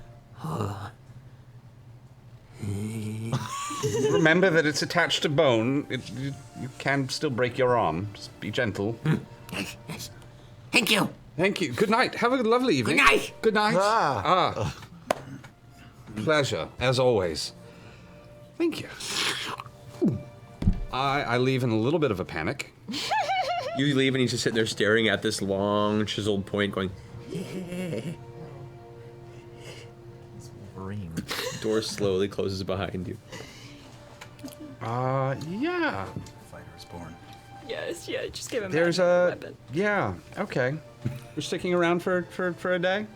Remember that it's attached to bone. You can still break your arm. Just be gentle. Yes. Thank you. Thank you. Good night. Have a lovely evening. Good night. Good night. Pleasure, as always. Thank you. I leave in a little bit of a panic. You leave and he's just sitting there staring at this long chiseled point going, Wolverine. Door slowly closes behind you. Yeah. Fighter is born. Yes, yeah, just give him There's a a weapon. Yeah. Okay. You're sticking around for a day?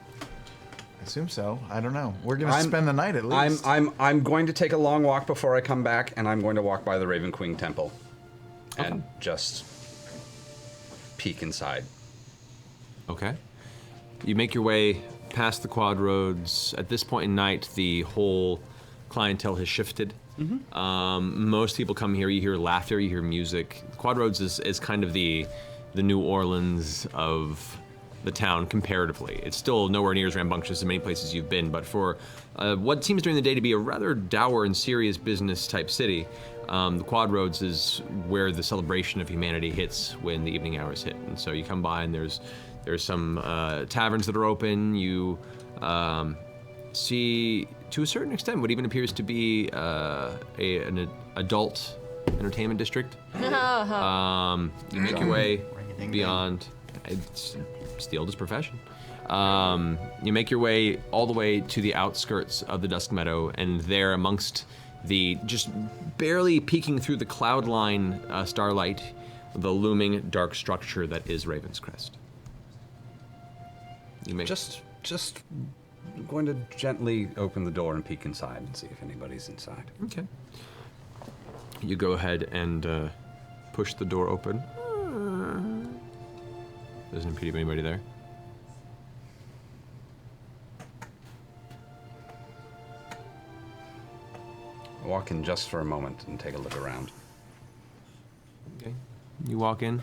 I assume so. I don't know. We're gonna spend the night at least. I'm going to take a long walk before I come back, and I'm going to walk by the Raven Queen Temple, and just peek inside. Okay. You make your way past the quad roads. At this point in night, the whole clientele has shifted. Most people come here. You hear laughter. You hear music. Quad roads is kind of the New Orleans of the town comparatively. It's still nowhere near as rambunctious as many places you've been, but for what seems during the day to be a rather dour and serious business type city, the Quad Roads is where the celebration of humanity hits when the evening hours hit. And so you come by and there's some taverns that are open. You see, to a certain extent, what even appears to be an adult entertainment district. You make your way beyond. It's the oldest profession. You make your way all the way to the outskirts of the Duskmeadow, and there, amongst the just barely peeking through the cloud line starlight, the looming dark structure that is Raven's Crest. You make just going to gently open the door and peek inside and see if anybody's inside. Okay. You go ahead and push the door open. Doesn't appear to be anybody there. I'll walk in just for a moment and take a look around. Okay. You walk in.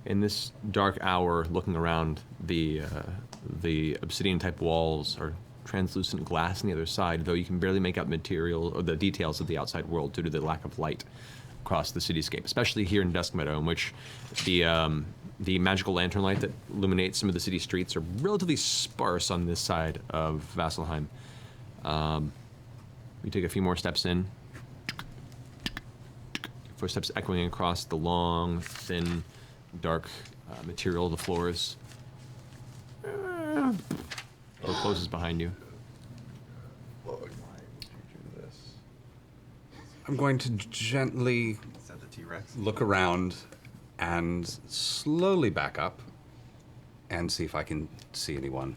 In this dark hour, looking around, the obsidian-type walls are translucent glass on the other side, though you can barely make out material or the details of the outside world due to the lack of light across the cityscape, especially here in Duskmeadow, in which the magical lantern light that illuminates some of the city streets are relatively sparse on this side of Vasselheim. You take a few more steps in. Footsteps echoing across the long, thin, dark material of the floors. Door closes behind you. I'm going to gently look around and slowly back up and see if I can see anyone.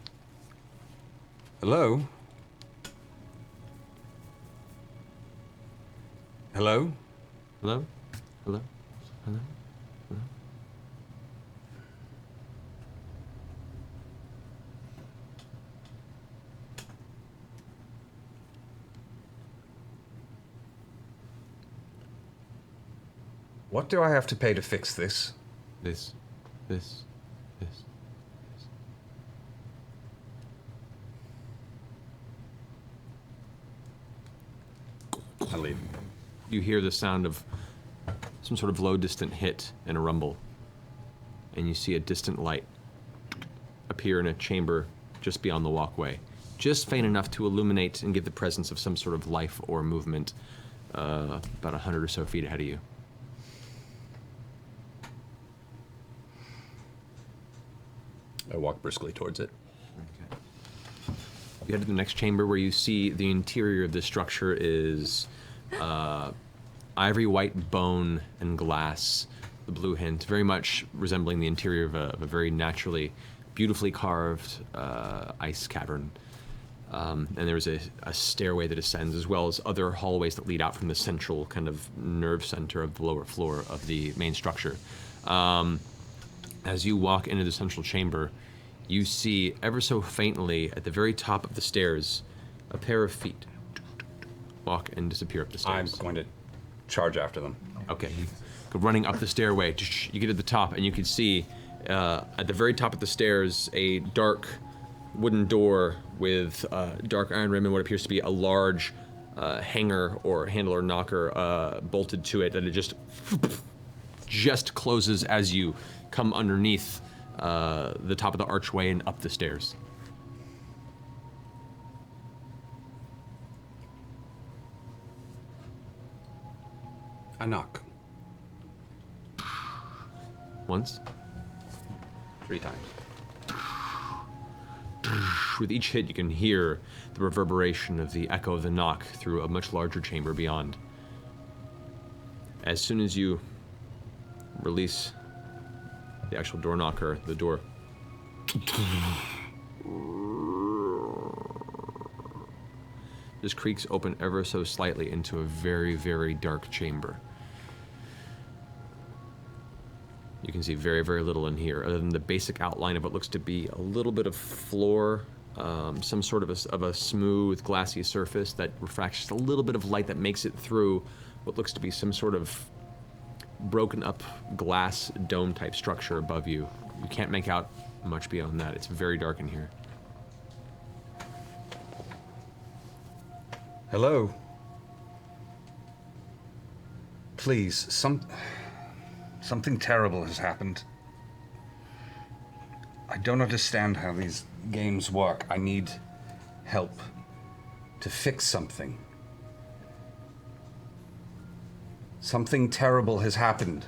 Hello? Hello? Hello? Hello? Hello? Hello? What do I have to pay to fix this? This. I leave. You hear the sound of some sort of low, distant hit and a rumble, and you see a distant light appear in a chamber just beyond the walkway, just faint enough to illuminate and give the presence of some sort of life or movement about 100 or so feet ahead of you. I walk briskly towards it. You head to the next chamber where you see the interior of this structure is ivory white bone and glass, the blue hint, very much resembling the interior of a very naturally, beautifully carved ice cavern. And there's a stairway that ascends, as well as other hallways that lead out from the central kind of nerve center of the lower floor of the main structure. As you walk into the central chamber, you see ever so faintly at the very top of the stairs a pair of feet walk and disappear up the stairs. I'm going to charge after them. Okay, you go running up the stairway. You get to the top, and you can see at the very top of the stairs a dark wooden door with dark iron rim and what appears to be a large hanger or handle or knocker bolted to it, and it just closes as you come underneath the top of the archway and up the stairs. I knock. Once? 3 times. With each hit, you can hear the reverberation of the echo of the knock through a much larger chamber beyond. As soon as you release the actual door knocker, the door just creaks open ever so slightly into a very, very dark chamber. You can see very, very little in here, other than the basic outline of what looks to be a little bit of floor, some sort of a smooth, glassy surface that refracts just a little bit of light that makes it through what looks to be some sort of broken up glass dome type structure above you. You can't make out much beyond that. It's very dark in here. Hello? Please, something terrible has happened. I don't understand how these games work. I need help to fix something. Something terrible has happened.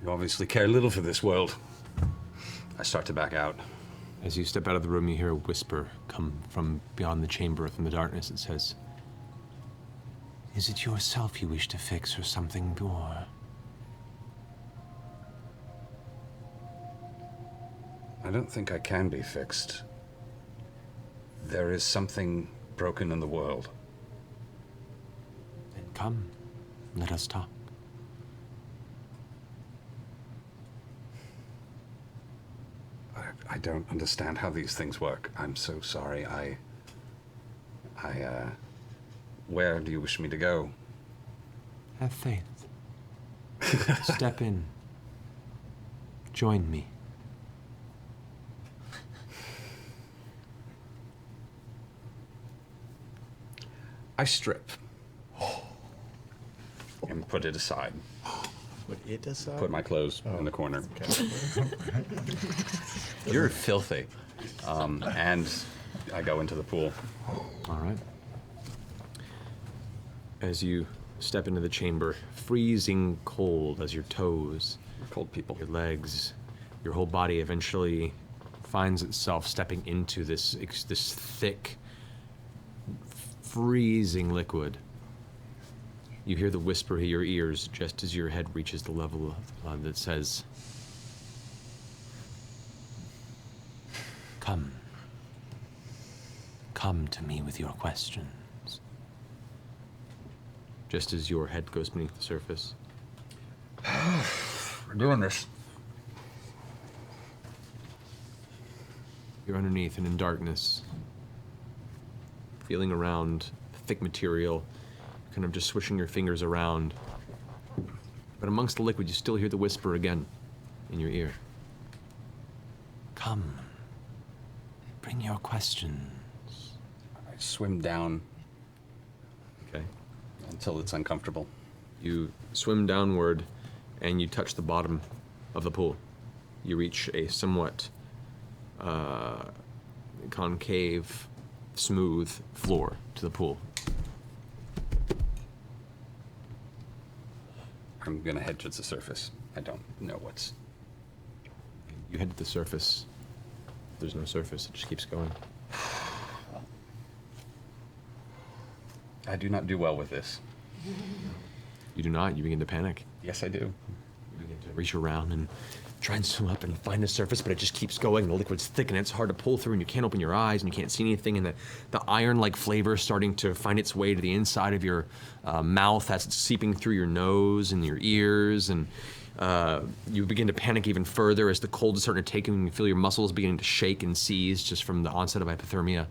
You obviously care little for this world. I start to back out. As you step out of the room, you hear a whisper come from beyond the chamber, from the darkness. It says, "Is it yourself you wish to fix, or something more?" I don't think I can be fixed. There is something broken in the world. Then come, let us talk. I don't understand how these things work. I'm so sorry. Where do you wish me to go? Have faith. Step in. Join me. I strip. And put it aside. Put it aside? Put my clothes in the corner. Okay. You're filthy. And I go into the pool. All right. As you step into the chamber, freezing cold as your toes, cold people, your legs, your whole body eventually finds itself stepping into this thick, freezing liquid. You hear the whisper in your ears just as your head reaches the level that says, "Come. Come to me with your questions." Just as your head goes beneath the surface. We're doing this. You're underneath and in darkness, feeling around the thick material, kind of just swishing your fingers around. But amongst the liquid, you still hear the whisper again in your ear. "Come. Bring your questions." I swim down. Okay. Until it's uncomfortable. You swim downward and you touch the bottom of the pool. You reach a somewhat concave smooth floor to the pool. I'm gonna head towards the surface. I don't know what's. You head to the surface. There's no surface. It just keeps going. I do not do well with this. You do not. You begin to panic. Yes, I do. You begin to reach around and try and swim up and find the surface, but it just keeps going. The liquid's thick and it's hard to pull through, and you can't open your eyes and you can't see anything. And the iron-like flavor is starting to find its way to the inside of your mouth as it's seeping through your nose and your ears. And you begin to panic even further as the cold is starting to take you, and you feel your muscles beginning to shake and seize just from the onset of hypothermia.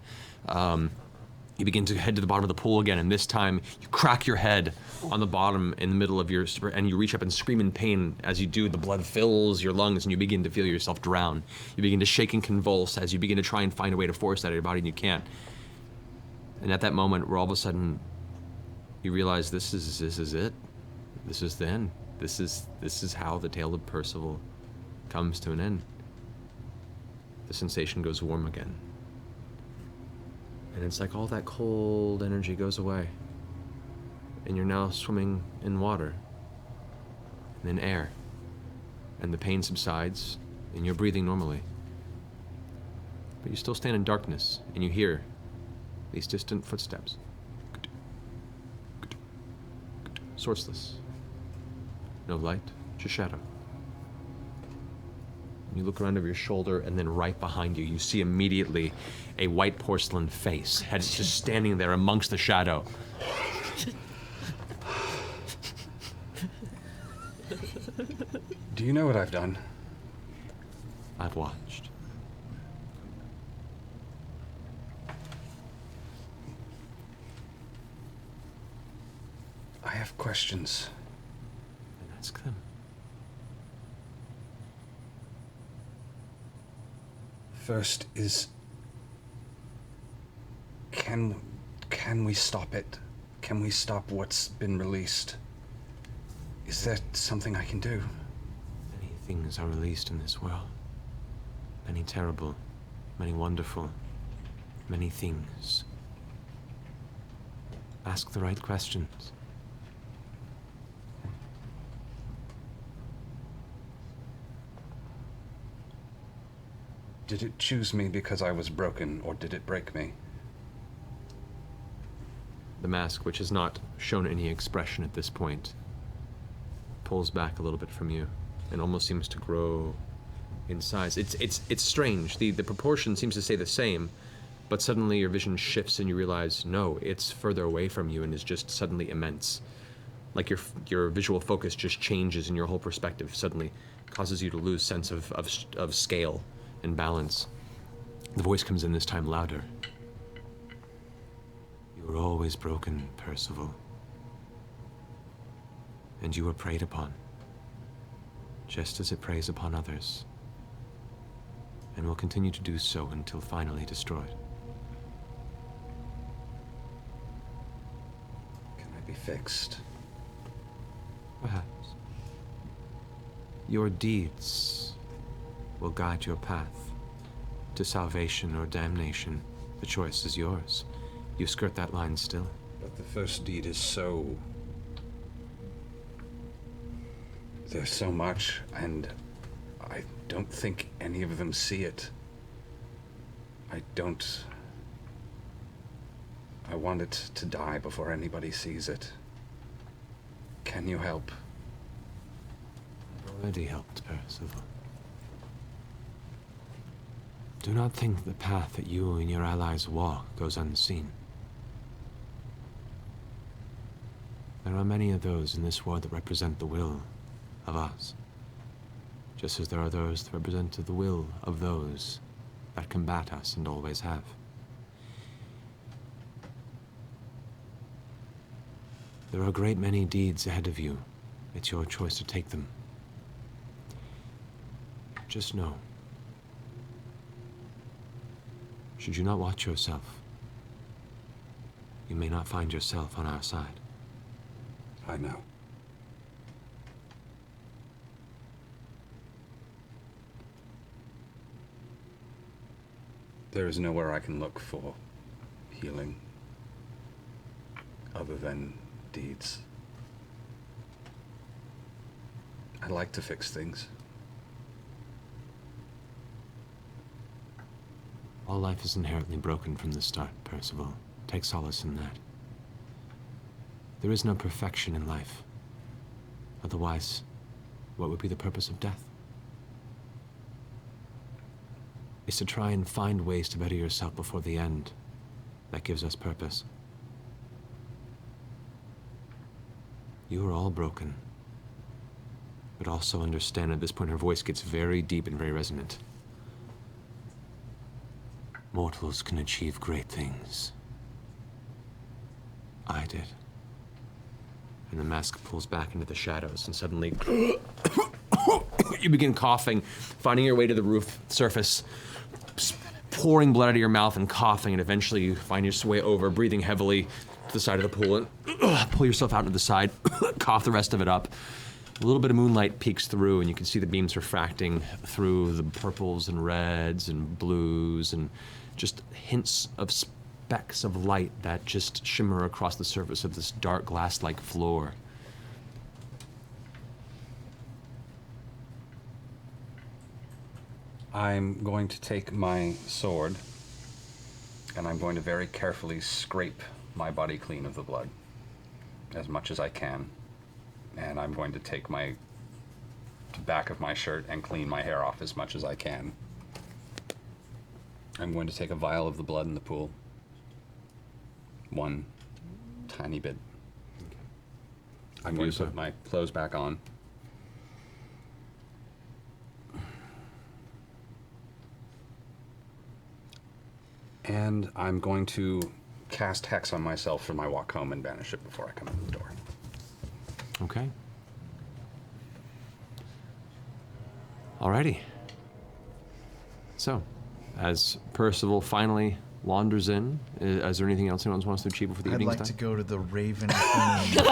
You begin to head to the bottom of the pool again, and this time you crack your head on the bottom in the middle of your, and you reach up and scream in pain. As you do, the blood fills your lungs and you begin to feel yourself drown. You begin to shake and convulse as you begin to try and find a way to force that out of your body, and you can't. And at that moment where all of a sudden you realize this is it. This is the end. This is how the tale of Percival comes to an end. The sensation goes warm again. And it's like all that cold energy goes away. And you're now swimming in water and in air. And the pain subsides and you're breathing normally. But you still stand in darkness and you hear these distant footsteps. Sourceless. No light, just shadow. You look around over your shoulder, and then right behind you, you see immediately a white porcelain face, head just standing there amongst the shadow. Do you know what I've done? I've watched. I have questions. Then ask them. First is, can we stop it? Can we stop what's been released? Is there something I can do? Many things are released in this world. Many terrible, many wonderful, many things. Ask the right questions. Did it choose me because I was broken, or did it break me? The mask, which has not shown any expression at this point, pulls back a little bit from you and almost seems to grow in size. It's strange. The proportion seems to stay the same, but suddenly your vision shifts and you realize, no, it's further away from you and is just suddenly immense. Like your visual focus just changes and your whole perspective suddenly causes you to lose sense of scale and balance. The voice comes in this time louder. You were always broken, Percival. And you were preyed upon, just as it preys upon others, and will continue to do so until finally destroyed. Can I be fixed? Perhaps. Your deeds will guide your path to salvation or damnation. The choice is yours. You skirt that line still. But the first deed is so... There's so much, and I don't think any of them see it. I want it to die before anybody sees it. Can you help? I've already helped, Percival. Do not think the path that you and your allies walk goes unseen. There are many of those in this world that represent the will of us, just as there are those that represent the will of those that combat us and always have. There are a great many deeds ahead of you. It's your choice to take them. Just know, should you not watch yourself, you may not find yourself on our side. I know. There is nowhere I can look for healing other than deeds. I like to fix things. All life is inherently broken from the start, Percival. Take solace in that. There is no perfection in life. Otherwise, what would be the purpose of death? It's to try and find ways to better yourself before the end. That gives us purpose. You are all broken. But also understand, at this point her voice gets very deep and very resonant. Mortals can achieve great things. I did. And the mask pulls back into the shadows, and suddenly you begin coughing, finding your way to the roof surface, pouring blood out of your mouth and coughing, and eventually you find your way over, breathing heavily to the side of the pool, and pull yourself out to the side, cough the rest of it up. A little bit of moonlight peeks through, and you can see the beams refracting through the purples and reds and blues, and just hints of specks of light that just shimmer across the surface of this dark glass-like floor. I'm going to take my sword, and I'm going to very carefully scrape my body clean of the blood, as much as I can. And I'm going to take the back of my shirt and clean my hair off as much as I can. I'm going to take a vial of the blood in the pool. One tiny bit. I'm going to put my clothes back on. And I'm going to cast Hex on myself for my walk home and banish it before I come in the door. Okay. Alrighty. So, as Percival finally wanders in, is there anything else anyone wants to achieve before the I'd evening's like done? to go to the Raven Queen.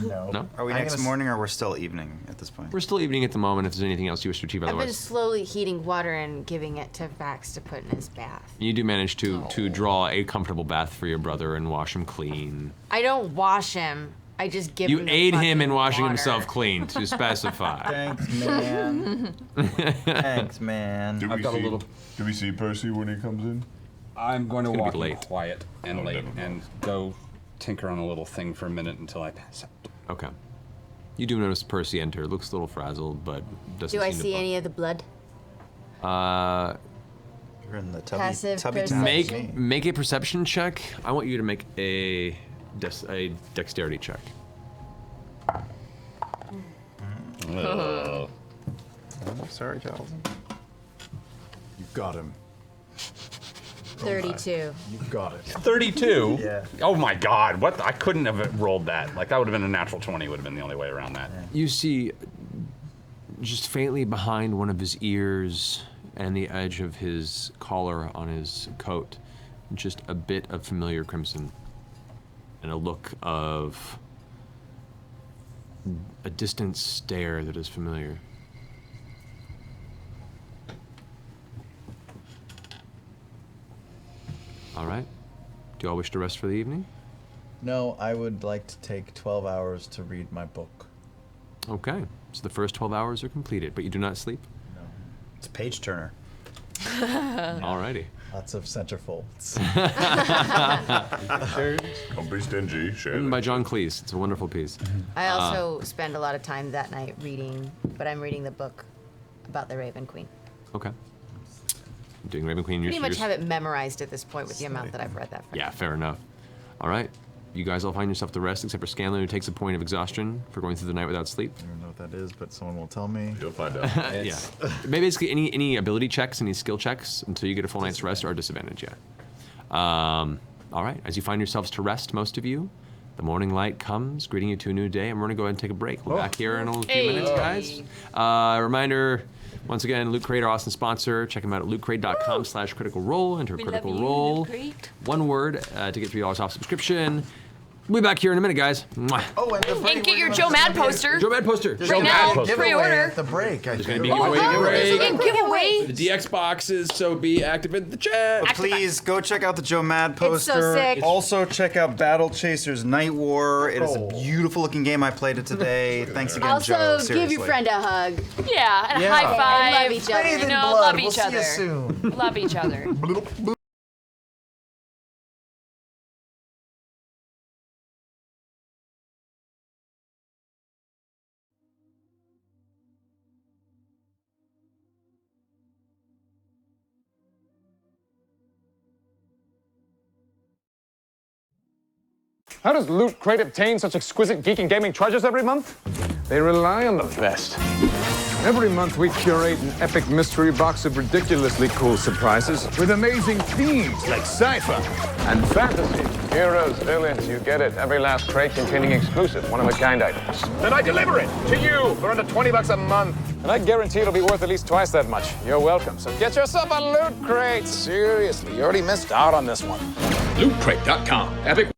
No. Are we next morning, or we're still evening at this point? We're still evening at the moment if there's anything else you wish to achieve I've been otherwise. slowly heating water and giving it to Vax to put in his bath. You do manage to draw a comfortable bath for your brother and wash him clean. I don't wash him. I just give You him the aid him in fucking washing water. himself clean, to specify. Thanks, man. Thanks, man. Do we see Percy when he comes in? I'm going to It's gonna walk be in late. quiet and late and go tinker on a little thing for a minute until I pass out. Okay. You do notice Percy enter. Looks a little frazzled, but doesn't Do I seem see to any of the blood? You're in the Passive tubby perception. Make a perception check. I want you to make a dexterity check. Oh, sorry, Charles. You got him. 32. You got it. 32? Yeah. Oh my god, what? I couldn't have rolled that. Like, that would have been a natural 20, would have been the only way around that. You see, just faintly behind one of his ears and the edge of his collar on his coat, just a bit of familiar crimson and a look of a distant stare that is familiar. All right. Do you all wish to rest for the evening? No, I would like to take 12 hours to read my book. Okay. So the first 12 hours are completed, but you do not sleep? No. It's a page turner. Alrighty. Lots of centerfolds. Don't be stingy. Share Written by John Cleese. It's a wonderful piece. I also spend a lot of time that night reading, but I'm reading the book about the Raven Queen. Okay. Doing Raven Queen. Pretty much have it memorized at this point with the amount that I've read that for. Yeah, fair enough. All right. You guys all find yourself to rest, except for Scanlan, who takes a point of exhaustion for going through the night without sleep. I don't know what that is, but someone will tell me. You'll find out. Yeah. Basically, any ability checks, any skill checks until you get a full night's rest are a disadvantage, yeah. All right. As you find yourselves to rest, most of you, the morning light comes, greeting you to a new day, and we're going to go ahead and take a break. We'll be back here in a few minutes, guys. Reminder, once again, Loot Crate, our awesome sponsor. Check them out at lootcrate.com/critical role. Enter We critical love you, role. Loot Crate. One word to get $3 off subscription. We'll be back here in a minute, guys. Mwah. Oh, And get your Joe Mad poster. Joe Mad poster. There's Right gonna now, be a giveaway pre-order. at the break. There's going to be Oh, a giveaway. there's a giveaway. The DX boxes, so be active in the chat. But please go check out the Joe Mad poster. so sick. Also check out Battle Chasers Night War. It is a beautiful looking game. I played it today. Thanks again, Also, Joe. give Seriously. your friend a hug. Yeah, and a Yeah. high five. And love each other. Bathe in No, blood. love We'll each see other. you soon. Love each other. How does Loot Crate obtain such exquisite geek and gaming treasures every month? They rely on the best. Every month we curate an epic mystery box of ridiculously cool surprises with amazing themes like sci-fi and fantasy. Heroes, villains, you get it. Every last crate containing exclusive, one-of-a-kind items. Then I deliver it to you for under $20 a month. And I guarantee it'll be worth at least twice that much. You're welcome. So get yourself a Loot Crate. Seriously, you already missed out on this one. LootCrate.com. Epic.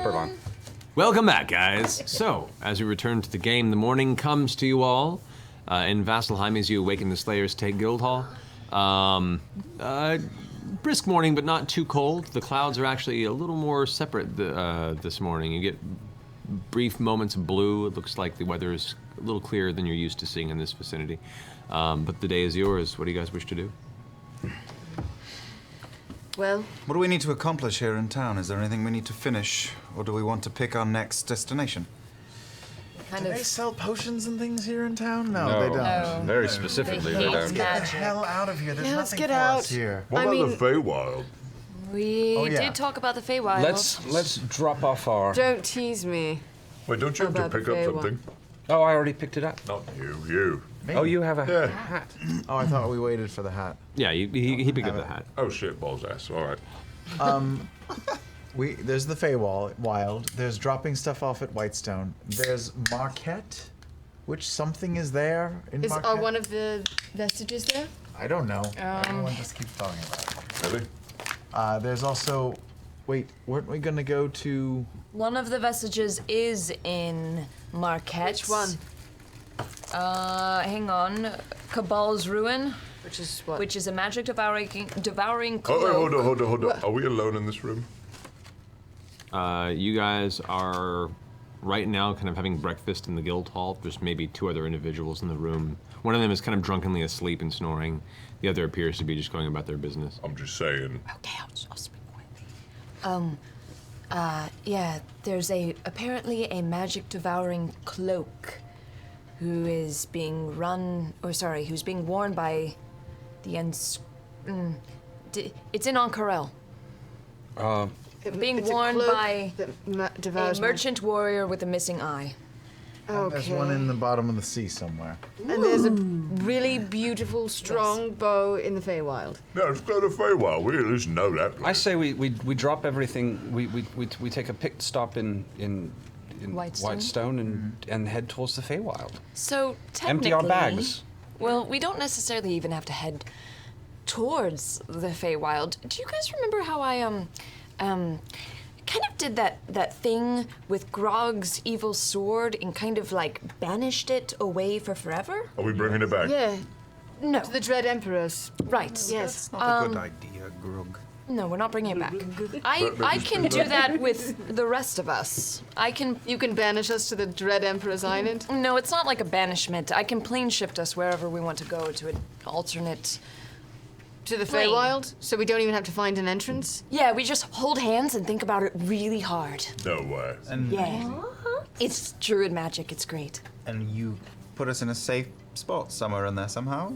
leopard on. Welcome back, guys. So, as we return to the game, the morning comes to you all in Vasselheim as you awaken the Slayers Take Guildhall. Brisk morning, but not too cold. The clouds are actually a little more separate this morning. You get brief moments of blue. It looks like the weather is a little clearer than you're used to seeing in this vicinity. But the day is yours. What do you guys wish to do? Well, what do we need to accomplish here in town? Is there anything we need to finish, or do we want to pick our next destination? Do they sell potions and things here in town? No, No, they don't. no. Very specifically, they don't. Let's get the hell out of here. There's Yeah, let's nothing get for out. us here. What about the Feywild? We yeah. did talk about the Feywild. Let's drop off our. Don't tease me. Wait, don't you have to About the pick up Feywild. something? Oh, I already picked it up. Not you, you. Oh, you have a Yeah. hat. Oh, I thought we waited for the hat. Yeah, he picked up the hat. Oh shit, balls ass. All right. There's the Feywild. There's dropping stuff off at Whitestone. There's Marquette, which something is there in Is Marquette. one of the vestiges there? I don't know. Everyone just keeps talking about it. Really? There's also, wait, weren't we gonna go to? One of the vestiges is in Marquette. Which one? Hang on. Cabal's Ruin. Which is what? Which is a magic devouring Oh, cloak. wait, hold on. Are we alone in this room? You guys are right now kind of having breakfast in the guild hall. There's maybe two other individuals in the room. One of them is kind of drunkenly asleep and snoring. The other appears to be just going about their business. I'm just saying. Okay, I'll speak quietly. Yeah, there's apparently a magic devouring cloak who is being who's being worn by the it's in Ankarel. Being It's a worn cloak by that a devours merchant warrior with a missing eye. There's one in the bottom of the sea somewhere. And there's a really beautiful, strong bow in the Feywild. No, let's go to Feywild. We at least know that. I say we drop everything. We take a picked stop in Whitestone? and head towards the Feywild. So technically, Empty our bags. Well, we don't necessarily even have to head towards the Feywild. Do you guys remember how I kind of did that thing with Grog's evil sword and kind of like banished it away for forever? Are we bringing it back? Yeah. No. To the Dread Emperors. Right. Yes. That's not a good idea, Grog. No, we're not bringing it back. I can do that with the rest of us. You can banish us to the Dread Emperor's Island? No, it's not like a banishment. I can plane shift us wherever we want to go to an alternate. To the plane. Feywild? So we don't even have to find an entrance? Yeah, we just hold hands and think about it really hard. No way. Yeah. It's druid magic. It's great. And you put us in a safe spot somewhere in there somehow?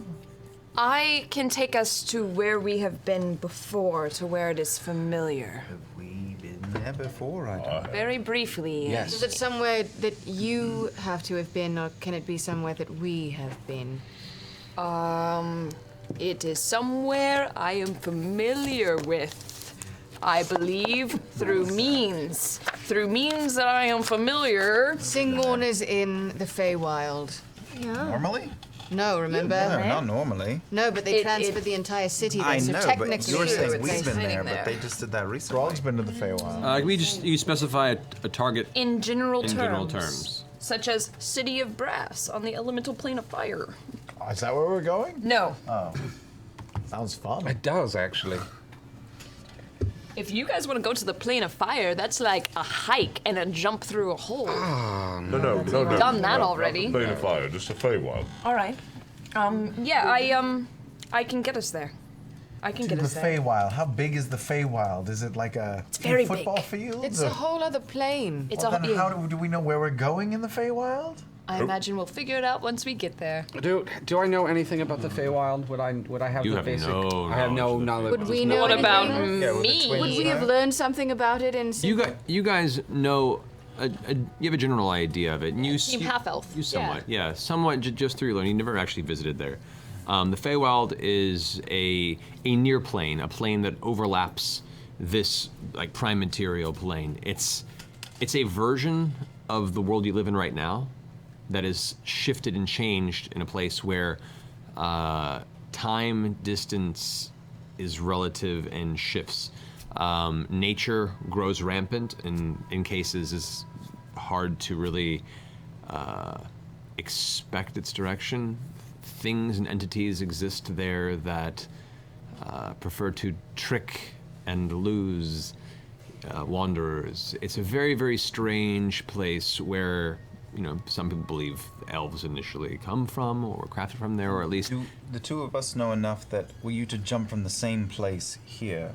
I can take us to where we have been before, to where it is familiar. Have we been there before? I don't know. Very briefly. Yes. Is it somewhere that you have to have been, or can it be somewhere that we have been? It is somewhere I am familiar with. I believe through means. Through means that I am familiar. Singorn is in the Feywild. Normally? No, remember? No, not normally. No, but they transferred the entire city there, I so know, technically but you're saying it's we've been sitting there, but they just did that recently. Grog's been to the Feywild. You specify a target In general in terms. general terms. Such as City of Brass on the elemental plane of fire. Is that where we're going? No. Oh. Sounds fun. It does, actually. If you guys want to go to the plane of fire, that's like a hike and a jump through a hole. No. Done that no, already. Not the Plane of Fire, just a Feywild. All right. Yeah, I can get us there. I can To get the us there. Feywild. How big is the Feywild? Is it like a very football big. field? It's a whole other plane. It's Well, a then how do we know where we're going in the Feywild? I imagine we'll figure it out once we get there. Do I know anything about the Feywild? Would I have You the have basic? no I have no knowledge. Would we know What anything? about Yeah, with the me? twins, Would we have learned something about it in You guys know, you have a general idea of it. And Team half-elf. You somewhat, yeah, somewhat just through learning. You never actually visited there. The Feywild is a near plane, a plane that overlaps this like prime material plane. It's a version of the world you live in right now that is shifted and changed in a place where time, distance is relative and shifts. Nature grows rampant, and in cases is hard to really expect its direction. Things and entities exist there that prefer to trick and lose wanderers. It's a very, very strange place where, some people believe elves initially come from or were crafted from there, or at least... Do the two of us know enough that were you to jump from the same place here,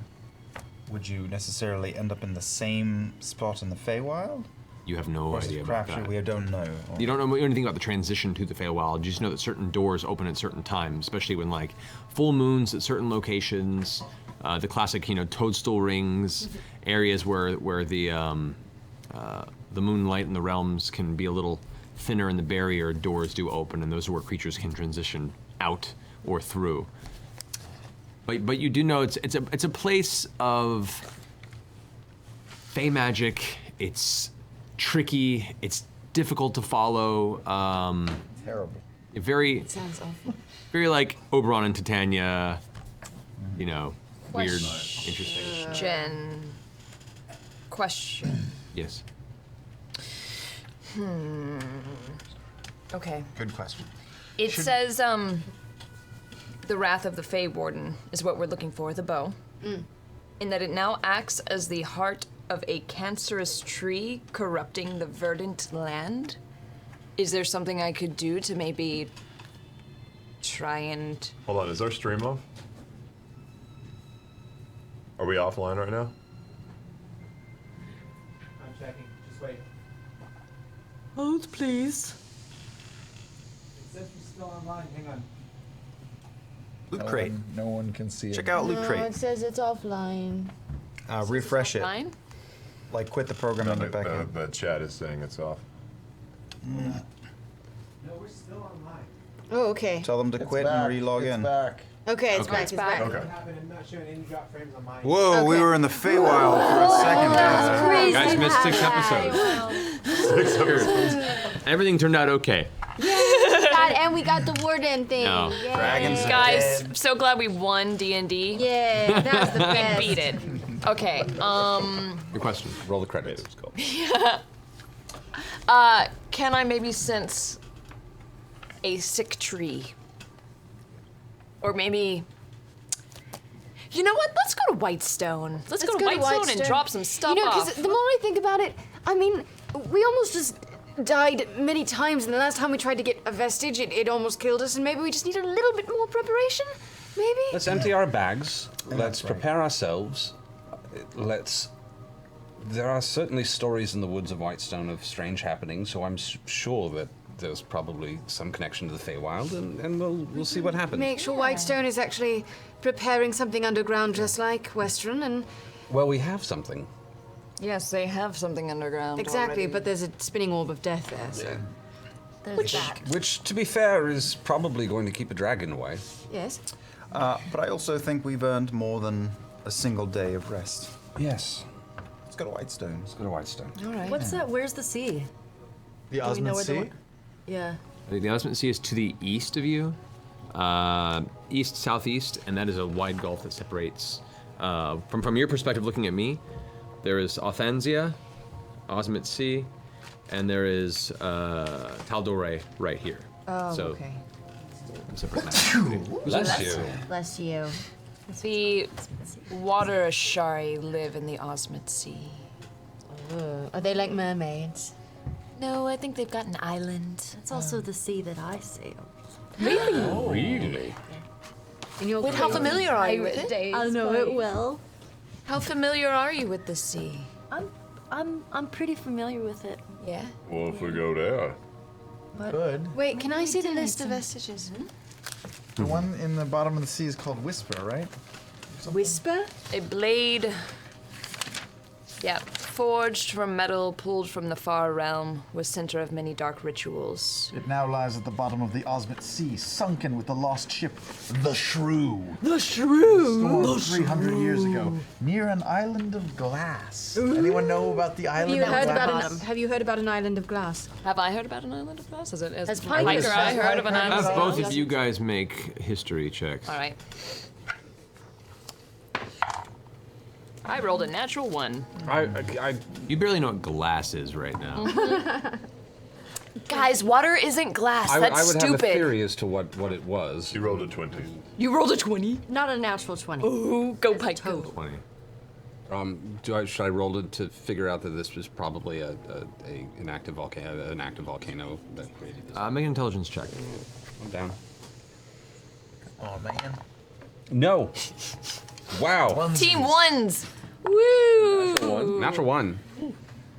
would you necessarily end up in the same spot in the Feywild? You have no idea about that. We don't know. You don't know anything about the transition to the Feywild. You just know that certain doors open at certain times, especially when, like, full moons at certain locations, the classic, toadstool rings, areas where the moonlight and the realms can be a little thinner and the barrier doors do open, and those are where creatures can transition out or through. But you do know it's a place of Fey magic. It's tricky. It's difficult to follow. Terrible. Very. Sounds awful. Very like Oberon and Titania. Weird, interesting. Question. Yes. Okay. Good question. It says, the Wrath of the Fey Warden is what we're looking for, the bow. In that it now acts as the heart of a cancerous tree corrupting the verdant land. Is there something I could do to maybe try and... Hold on, is our stream off? Are we offline right now? I'm checking. Just wait. Hold, please. It says you're still online. Hang on. Loot crate. No one can see it. Check out Loot No, Crate. it says it's offline. Refresh it. Fine? Like quit the program and get back in. The chat is saying it's off. No, we're still online. Oh, okay. Tell them to quit and re-log in. Back. Okay, it's back. It's back. Okay. What happened? I'm not showing any drop frames on mine. Whoa, we were in the Feywild for a second. You guys missed 6 episodes. 6 episodes. Everything turned out okay. God, and we got the warden thing. No. Yay. Dragons are Guys, dead. I'm so glad we won D&D. Yeah, that was the best. We beat it. Okay, Your question. Roll the credits. can I maybe sense a sick tree? Or maybe... You know what? Let's go to Whitestone. Let's go to Whitestone and drop some stuff because off. the more I think about it, I mean, we almost just died many times, and the last time we tried to get a vestige, it almost killed us, and maybe we just need a little bit more preparation? Maybe? Let's empty our bags. Let's prepare ourselves. There are certainly stories in the woods of Whitestone of strange happenings, so I'm sure that there's probably some connection to the Feywild, and we'll see what happens. Make sure Whitestone is actually preparing something underground just like Western, and... Well, we have something. Yes, they have something underground Exactly, already. but there's a spinning orb of death there, so... Which, to be fair, is probably going to keep a dragon away. Yes. But I also think we've earned more than a single day of rest. Yes. Let's go to Whitestone. Let's go to Whitestone. All right. What's that? Where's the sea? The Do we know Osmond where the Sea? one- Yeah. The Osmond Sea is to the east of you, east southeast, and that is a wide gulf that separates. From your perspective, looking at me, there is Othanzia, Osmond Sea, and there is Taldore right here. Oh, so, okay. I'm separating that. Bless you. Bless you. The water Ashari live in the Osmond Sea. Are they like mermaids? No, I think they've got an island. It's also the sea that I sailed. Really? Oh, really? Wait, how familiar are you with it? I know it well. How familiar are you with the sea? I'm pretty familiar with it. Yeah. Well, if we go there. Good. Wait, can I see the list of vestiges? The one in the bottom of the sea is called Whisper, right? Whisper? A blade. Yeah, forged from metal, pulled from the far realm, was center of many dark rituals. It now lies at the bottom of the Osmond Sea, sunken with the lost ship, the Shrew. The Shrew! Stormed 300 years ago, near an island of glass. Anyone know about the island of glass? Have you heard about an island of glass? Have I heard about an island of glass? As Piker, I heard of an island of Have glass. both of you guys make history checks. All right. I rolled a natural 1. You barely know what glass is right now. Guys, water isn't glass. That's I would stupid. have a theory as to what it was. You rolled a 20. You rolled a 20? Not a natural 20. Ooh, go Pike, go. 20. Should I roll it to figure out that this was probably an active volcano that created this? Make an intelligence check. I'm down. Oh man. No. Wow. Team ones. Woo! Natural 1.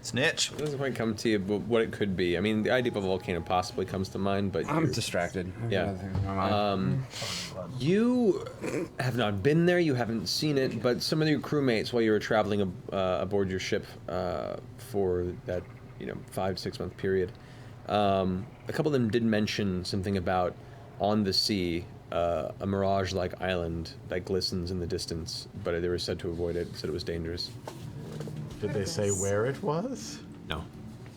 Snitch. It doesn't quite come to you, but what it could be. I mean, the idea of a volcano possibly comes to mind, but I'm distracted. Yeah. You have not been there. You haven't seen it, but some of your crewmates, while you were traveling aboard your ship for that, 5 to 6 month period, a couple of them did mention something about on the sea. A mirage-like island that glistens in the distance, but they were said to avoid it. Said it was dangerous. Did they say where it was? No.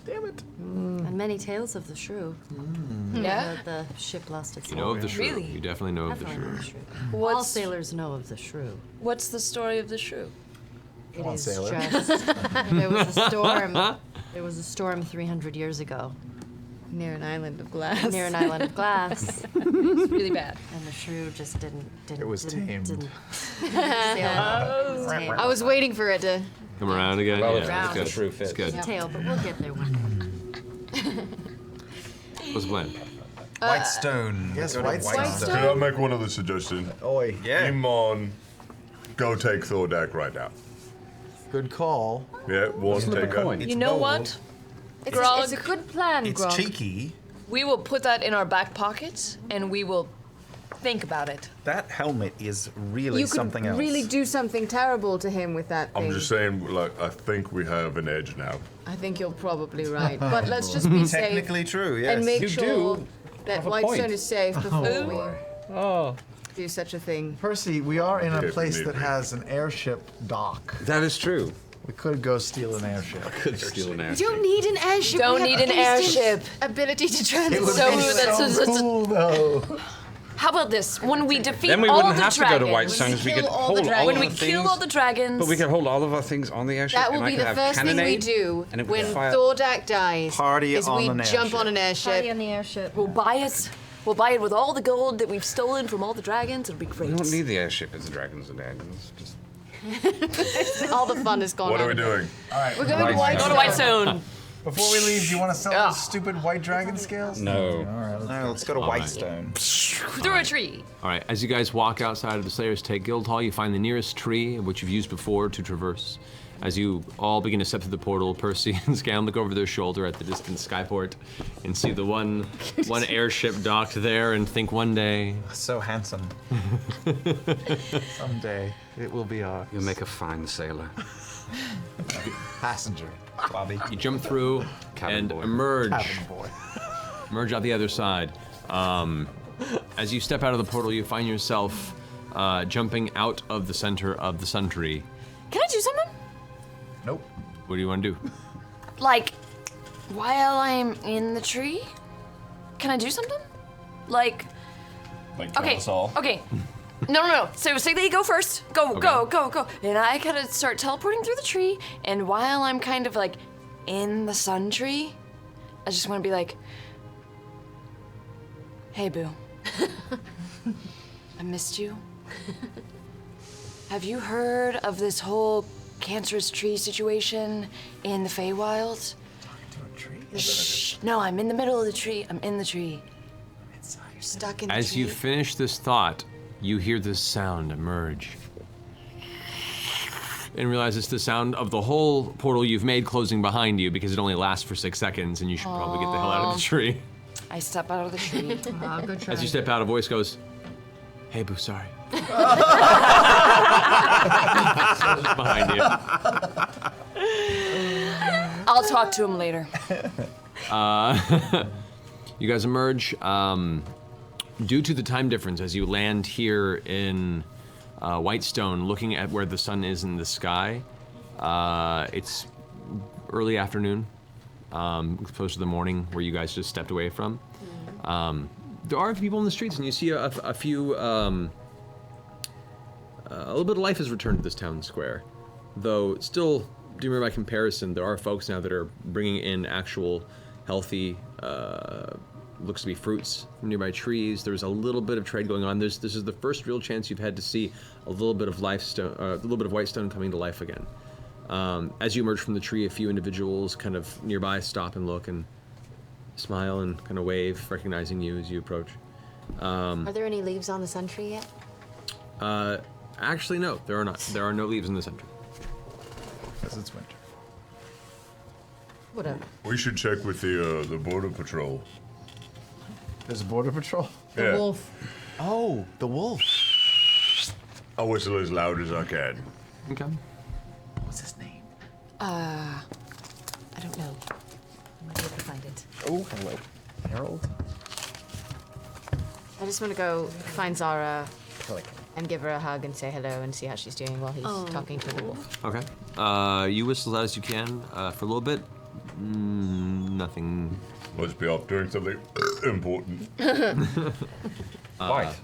Damn it. And many tales of the shrew. Yeah? The ship lost its You know of the shrew. Really? You definitely know of the Definitely shrew. know the shrew. All sailors know of the shrew. What's the story of the shrew? It on, is sailor. just there was a storm. There was a storm 300 years ago. Near an island of glass. Near an island of glass. It's really bad. And the shrew just didn't It was tamed. sail. I was waiting for it to. Come around again. Well, Yeah, it's it's good. good. It's good. It's a tail, but we'll get there one day. What's the plan? White stone. Yes, Go to white stone. Can I make one other suggestion? Oi. Yeah. Imon, go take Thordak right now. Good call. Yeah, one Flip a take coin. You know what? Grog, It's a good plan, It's Grog. cheeky. we will put that in our back pockets and we will think about it. That helmet is really You could something else. really do something terrible to him with that thing. I'm just saying, I think we have an edge now. I think you're probably right. But let's just be safe Technically true, yes. and make You sure do that have a Whitestone point. is safe before we Oh. do such a thing. Percy, we are in a Okay, place need that me. has an airship dock. That is true. We could go steal an airship. Could steal an You airship. don't need an airship. Don't we have need an instant airship. Ability to It transport. would So be that's- so cool, though. How about this? When we defeat Then we all wouldn't the have to dragons, go to Whitestone, because we could kill all hold the all dragons. of when we the kill things. all the dragons, But we could hold all of our things on the airship. That will and I be could the have first thing we cannonade, do and it would when fire. Thordak dies. Party is on we an jump airship. on an airship. Party on the airship. we'll buy it. We'll buy it with all the gold that we've stolen from all the dragons. It'll be great. We don't need the airship as the dragons and dragons. Just All the fun is gone. What are out we of it. doing? All right. We're going to Go to Whitestone. Whitestone. Before we leave, do you want to sell those stupid white dragon scales? No. All right. No, let's go to All right. Whitestone. Through a tree. All right. As you guys walk outside of the Slayer's Take Guildhall, you find the nearest tree, which you've used before to traverse. As you all begin to step through the portal, Percy and Scan look over their shoulder at the distant skyport and see the one airship docked there and think one day. So handsome. Someday it will be ours. You'll make a fine sailor. Passenger. Bobby. You jump through and boy. emerge. Cabin boy. Emerge out the other side. As you step out of the portal, you find yourself jumping out of the center of the Sundry. Can I do something? Nope. What do you want to do? Like, while I'm in the tree? Can I do something? Like, Like okay, us all. okay. No. So say they go first. Go. And I kind of start teleporting through the tree, and while I'm kind of like in the sun tree, I just want to be like, hey, boo. I missed you. Have you heard of this whole cancerous tree situation in the Feywild? Talking to a tree? Shh. No, I'm in the middle of the tree. I'm in the tree. You're stuck in the As tree. you finish this thought, you hear this sound emerge. And realize it's the sound of the whole portal you've made closing behind you because it only lasts for 6 seconds and you should probably get the hell out of the tree. I step out of the tree. Good try. As you step out, a voice goes, "Hey, boo, sorry." Behind you. I'll talk to him later. You guys emerge. Due to the time difference, as you land here in Whitestone, looking at where the sun is in the sky, it's early afternoon, close to the morning where you guys just stepped away from. There are people in the streets, and you see a few. A little bit of life has returned to this town square. though still, by comparison, there are folks now that are bringing in actual healthy, looks to be fruits from nearby trees. There's a little bit of trade going on. This is the first real chance you've had to see a little bit of white stone coming to life again. As you emerge from the tree, a few individuals kind of nearby stop and look and smile and kind of wave, recognizing you as you approach. Are there any leaves on the Sundry yet? Actually, no, there are not. There are no leaves in the center. Because it's winter. Whatever. We should check with the border patrol. There's a border patrol? The wolf. Oh, the wolf. I'll whistle as loud as I can. Okay. What's his name? I don't know. I might be able to find it. Oh, hello. Harold? I just want to go find Zara and give her a hug and say hello and see how she's doing while he's talking to the wolf. Okay. You whistle as loud as you can for a little bit. Nothing. Must be off doing something important. Right.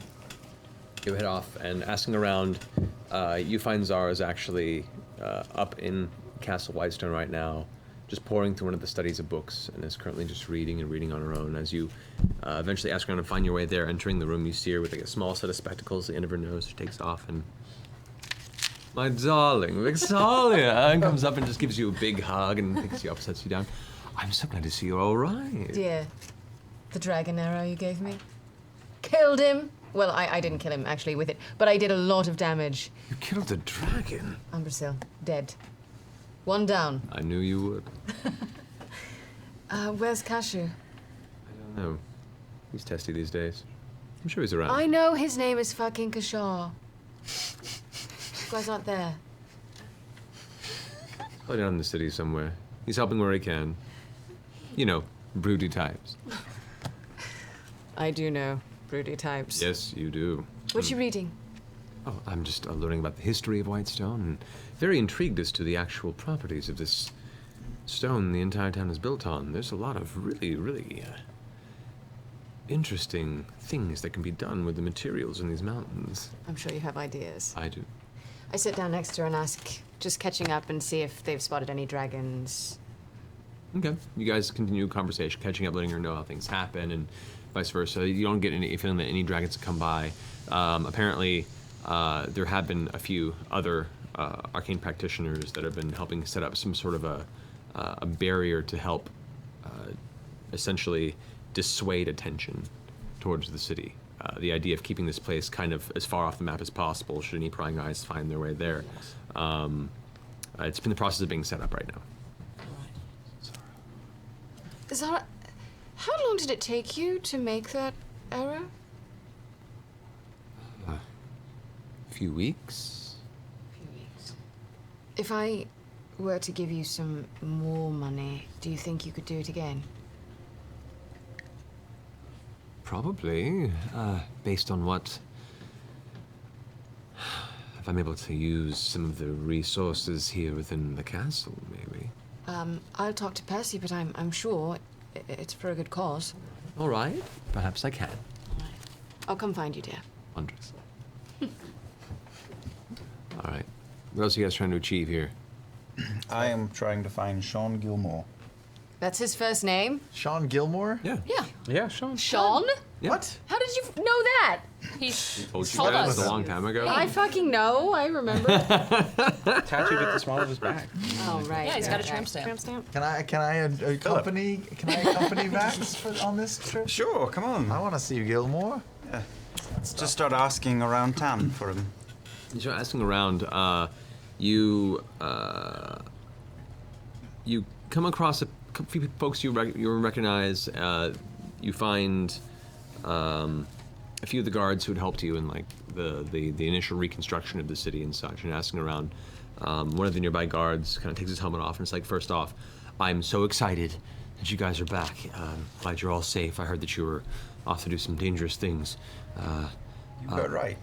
You head off and asking around, you find Zara's actually up in Castle Whitestone right now, just poring through one of the studies of books, and is currently just reading on her own. As you eventually ask around and find your way there, entering the room, you see her with like a small set of spectacles at the end of her nose. She takes off and, my darling, Vixalia, and comes up and just gives you a big hug and picks you up, sets you down. I'm so glad to see you're all right. Dear, the dragon arrow you gave me. Killed him. Well, I didn't kill him, actually, with it, but I did a lot of damage. You killed a dragon? Umbrasil, dead. One down. I knew you would. Where's Cashew? I don't know. He's testy these days. I'm sure he's around. I know his name is fucking Kashaw. You guys aren't there. Probably down in the city somewhere. He's helping where he can. You know, broody types. I do know broody types. Yes, you do. What you reading? Oh, I'm just learning about the history of Whitestone and very intrigued as to the actual properties of this stone the entire town is built on. There's a lot of really, really interesting things that can be done with the materials in these mountains. I'm sure you have ideas. I do. I sit down next to her and ask, just catching up and see if they've spotted any dragons. Okay. You guys continue conversation, catching up, letting her know how things happen, and vice versa. You don't get any feeling that any dragons have come by. Apparently, there have been a few other arcane practitioners that have been helping set up some sort of a barrier to help essentially dissuade attention towards the city. The idea of keeping this place kind of as far off the map as possible should any prying eyes find their way there. It's in the process of being set up right now. Zara, how long did it take you to make that arrow? A few weeks. If I were to give you some more money, do you think you could do it again? Probably, based on what... If I'm able to use some of the resources here within the castle, maybe. I'll talk to Percy, but I'm sure it's for a good cause. All right, perhaps I can. I'll come find you, dear. Wondrous. All right. What else are you guys trying to achieve here? I am trying to find Sean Gilmore. That's his first name? Sean Gilmore? Yeah. Yeah. Yeah, Sean. Sean? Yeah. What? How did you know that? He told you guys a long time ago. I fucking know. I remember. Tattooed at the small of his back. Oh, right. Yeah, he's got a tramp stamp. Can I accompany Vax on this trip? Sure, come on. I want to see Gilmore. Yeah. Let's just start asking around town for him. You start asking around. You come across a few folks you recognize. You find a few of the guards who had helped you in like the initial reconstruction of the city and such, and asking around. One of the nearby guards kind of takes his helmet off and it's like, first off, I'm so excited that you guys are back. Glad you're all safe. I heard that you were off to do some dangerous things. You got right.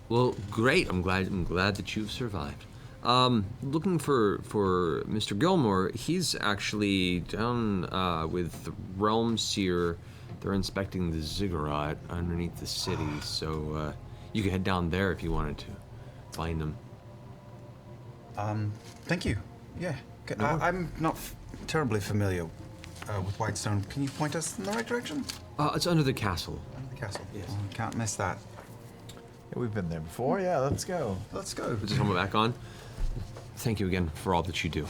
Well, great. I'm glad that you've survived. Looking for Mr. Gilmore. He's actually down with the Realm Seer. They're inspecting the ziggurat underneath the city, so you can head down there if you wanted to find them. Thank you. Yeah. I'm not terribly familiar with Whitestone. Can you point us in the right direction? It's under the castle. Under the castle. Yes. Can't miss that. Yeah, we've been there before. Yeah, let's go. Let's go. Put his helmet back on. Thank you again for all that you do.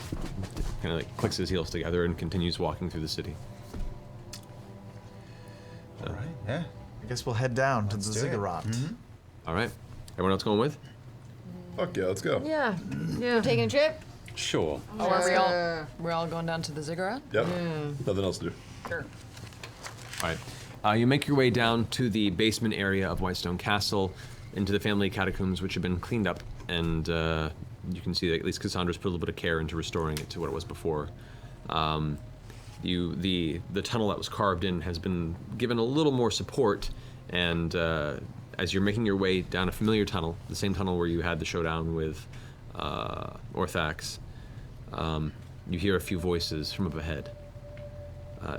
Kind of like clicks his heels together and continues walking through the city. All right. Yeah. I guess we'll head down to the do it. ziggurat. All right. Everyone else going with? Fuck yeah, let's go. Yeah. We're taking a trip? Sure. Oh, are we're all going down to the ziggurat? Yep. Nothing else to do. Sure. All right. You make your way down to the basement area of Whitestone Castle, into the family catacombs, which have been cleaned up, and you can see that at least Cassandra's put a little bit of care into restoring it to what it was before. The tunnel that was carved in has been given a little more support, and as you're making your way down a familiar tunnel, the same tunnel where you had the showdown with Orthax, you hear a few voices from up ahead.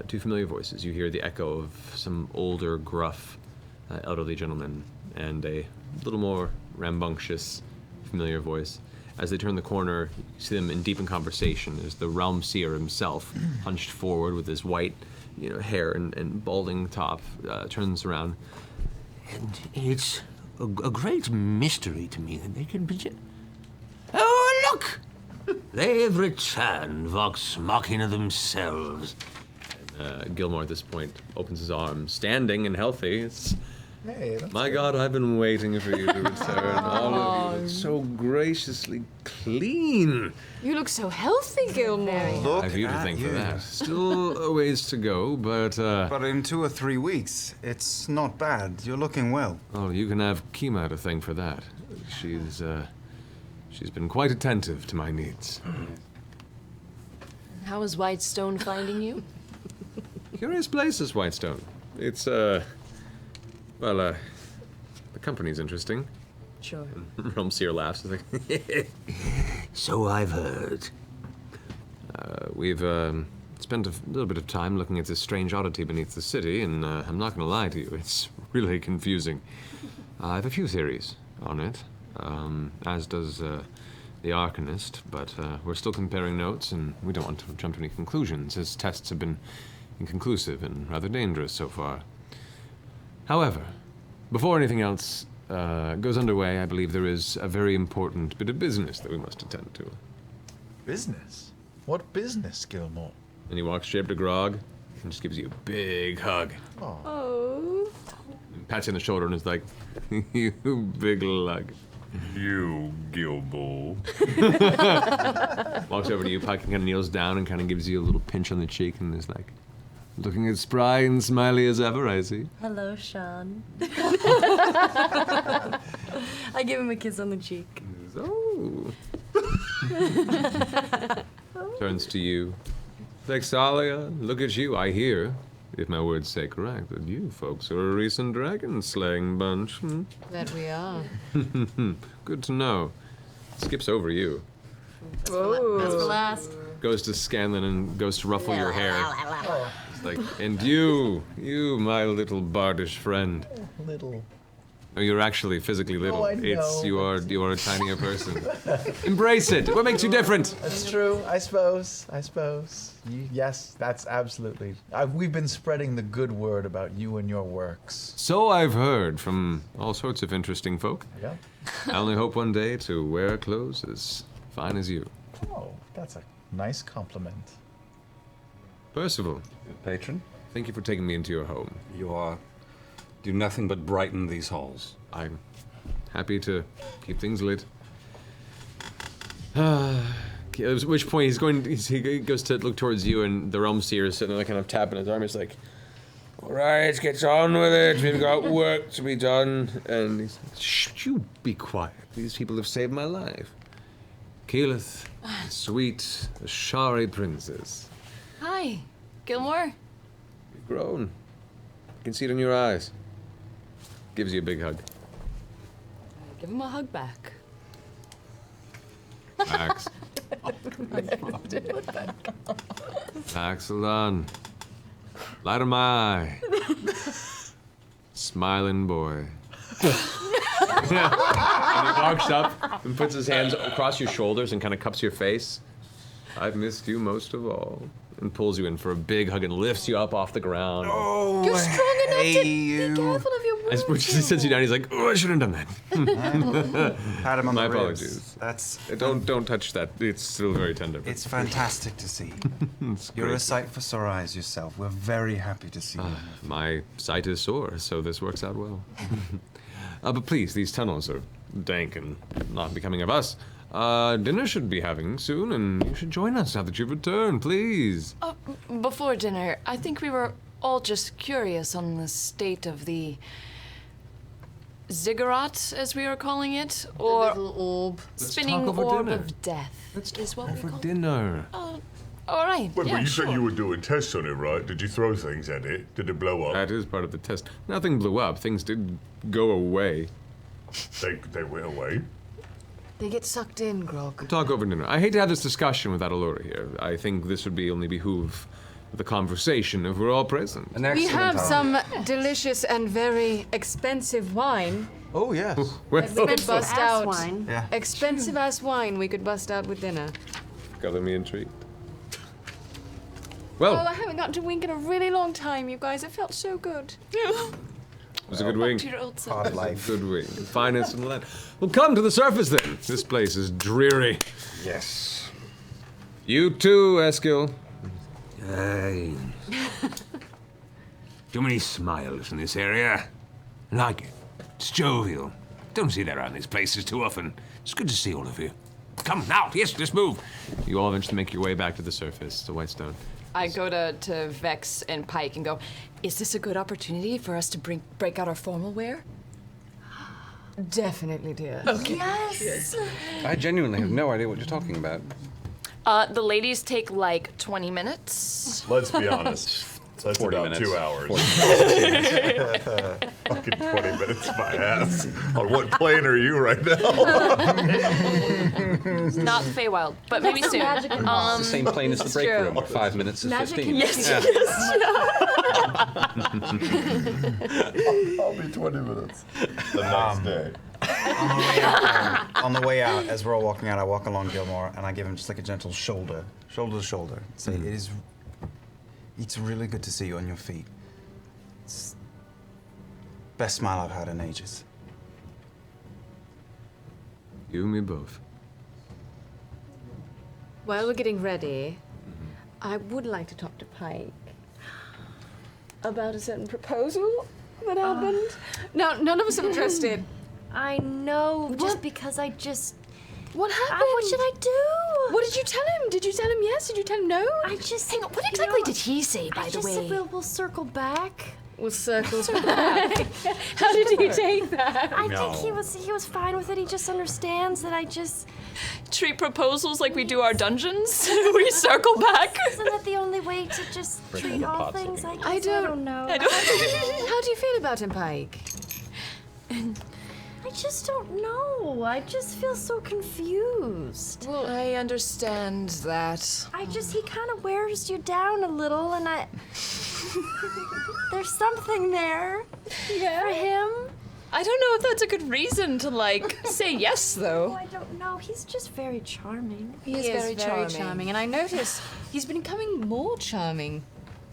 Two familiar voices. You hear the echo of some older, gruff, elderly gentleman, and a little more rambunctious, familiar voice. As they turn the corner, you see them in deep in conversation as the Realm Seer himself, hunched forward with his white hair and balding top, turns around. And it's a great mystery to me that they can be... Oh, look! They've returned, Vox MACHINA themselves. And Gilmore, at this point, opens his arms, standing and healthy. Hey, that's My God, I've been waiting for you to return. All of you look so graciously clean. You look so healthy, Gilmore. I have you to thank for that. Still a ways to go, but... But in 2 or 3 weeks, it's not bad. You're looking well. Oh, you can have Kima to thank for that. She's been quite attentive to my needs. How is Whitestone finding you? Curious place is Whitestone. It's, well, the company's interesting. Sure. Realm Seer laughs. He's like, So I've heard. We've spent a little bit of time looking at this strange oddity beneath the city, and I'm not going to lie to you, it's really confusing. I have a few theories on it, as does the Arcanist, but we're still comparing notes, and we don't want to jump to any conclusions, as tests have been inconclusive and rather dangerous so far. However, before anything else goes underway, I believe there is a very important bit of business that we must attend to. Business? What business, Gilmore? And he walks straight up to Grog and just gives you a big hug. Oh. And pats you on the shoulder and is like, you big lug. You, Gilbo. Walks over to you, Puck, and kind of kneels down and kind of gives you a little pinch on the cheek and is like, looking as spry and smiley as ever, I see. Hello, Sean. I give him a kiss on the cheek. Oh. Turns to you. Vexalia, look at you. I hear, if my words say correct, that you folks are a recent dragon-slaying bunch. Hmm? That we are. Good to know. Skips over you. That's for last. Goes to Scanlan and goes to ruffle your hair. It's like, and you, my little bardish friend. Little. No, you're actually physically little. Oh, I know. You are a tinier person. Embrace it. What makes you different? That's true. I suppose. Yes, that's absolutely. We've been spreading the good word about you and your works. So I've heard from all sorts of interesting folk. Yeah. I only hope one day to wear clothes as fine as you. Oh, that's a nice compliment. Percival. Patron? Thank you for taking me into your home. You do nothing but brighten these halls. I'm happy to keep things lit. At which point he goes to look towards you, and the Realm Seer is sitting there kind of tapping his arm. He's like, all right, get on with it. We've got work to be done. And he's like, shh, you be quiet. These people have saved my life. Keyleth, sweet Ashari princess. Hi, Gilmore. You've grown. I can see it in your eyes. Gives you a big hug. Give him a hug back. Max. Axelon. Light of my eye. Smiling boy. And he walks up and puts his hands across your shoulders and kind of cups your face. I've missed you most of all. And pulls you in for a big hug and lifts you up off the ground. Oh, You're strong enough to be careful of your wounds. As much as he sets you down, he's like, "Oh, I shouldn't have done that." Pat him on My the ribs. apologies. That's don't touch that. It's still very tender. It's fantastic to see. You're great. a sight for sore eyes yourself. We're very happy to see you. My sight is sore, so this works out well. But please, these tunnels are dank and not becoming of us. Dinner should be having soon, and you should join us now that you've returned, please. Before dinner, I think we were all just curious on the state of the ziggurat, as we are calling it, or little orb. spinning talk over orb dinner. of death. Is what we For call it. dinner. All right. Wait, yeah, but you sure. said you were doing tests on it, right? Did you throw things at it? Did it blow up? That is part of the test. Nothing blew up. Things did go away. They went away. They get sucked in, Grog. Talk over dinner. I hate to have this discussion without Allura here. I think this would be only behoove the conversation if we're all present. We have some delicious and very expensive wine. Oh, yes. Well, that we could bust out. wine. Yeah. Expensive ass wine we could bust out with dinner. Got me intrigued. Oh, Well, I haven't gotten to wink in a really long time, you guys. It felt so good. it was a good wink. To your old self. Hard life. Good wink. Finest in the land. Well, come to the surface then. This place is dreary. Yes. You too, Eskil. Aye. Too many smiles in this area. Like it. It's jovial. Don't see that around these places too often. It's good to see all of you. Come now, yes, let's move. You all eventually make your way back to the surface, to Whitestone. I go to Vex and Pike and go, is this a good opportunity for us to break out our formal wear? Definitely, dear. Okay. Yes. I genuinely have no idea what you're talking about. The ladies take like 20 minutes. Let's be honest. That's 40 about minutes. 2 hours. Fucking 20 minutes, my ass. On what plane are you right now? Not Feywild, but maybe soon. It's the same plane as the break true. room. 5 minutes is Magic 15. can Yes, Yeah. yes. I'll be 20 minutes. The next day. On the way out, as we're all walking out, I walk along Gilmore and I give him just like a gentle shoulder to shoulder. Say, it's really good to see you on your feet. It's best smile I've had in ages. You and me both. While we're getting ready, I would like to talk to Pike about a certain proposal that happened. No, none of us are interested. I know, just because I just. What happened? What should I do? What did you tell him? Did you tell him yes? Did you tell him no? I just. Hang on, what exactly did he say, by the way? We'll circle back. We'll circle back. How did he take that? I think he was fine with it. He just understands that I just. Treat proposals like we do our dungeons? We circle back? Isn't that the only way to just treat all things? I don't know. How do you feel about him, Pike? I just don't know. I just feel so confused. Well, I understand that. He kind of wears you down a little, and there's something there for him. I don't know if that's a good reason to, say yes, though. Oh, I don't know. He's just very charming. He is very charming. And I notice he's becoming more charming.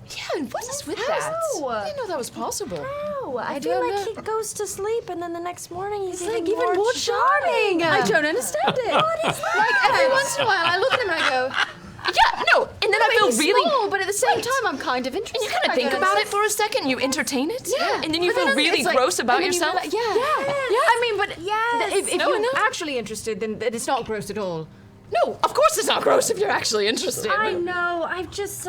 Yeah, and what is with How? that? I didn't know that was possible. How? I feel don't like know. he goes to sleep, and then the next morning he's Like even more charming. I don't understand it. What is that? Like every once in a while, I look at him and I go, Yeah, no, and then I feel he's really... small, but at the same time, I'm kind of interested. And you kind of think about it for a second, you entertain it, Yeah. and then you But feel really it's like- gross about and then you yourself. realize- yeah. I mean, but Yes. if No, you're no. actually interested, then it's not gross at all. No, of course it's not gross if you're actually interested. I know. I've just.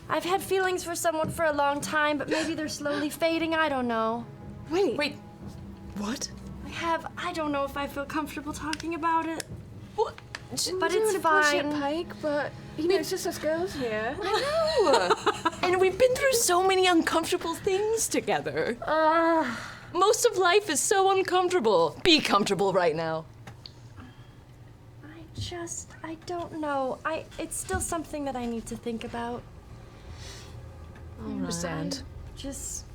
I've had feelings for someone for a long time, but maybe they're slowly fading. I don't know. Wait, what? I don't know if I feel comfortable talking about it. What? But You it's don't wanna push it, fine. Pike, but it's just us girls here. I know. And we've been through so many uncomfortable things together. Most of life is so uncomfortable. Be comfortable right now. I don't know. It's still something that I need to think about. I understand. Just.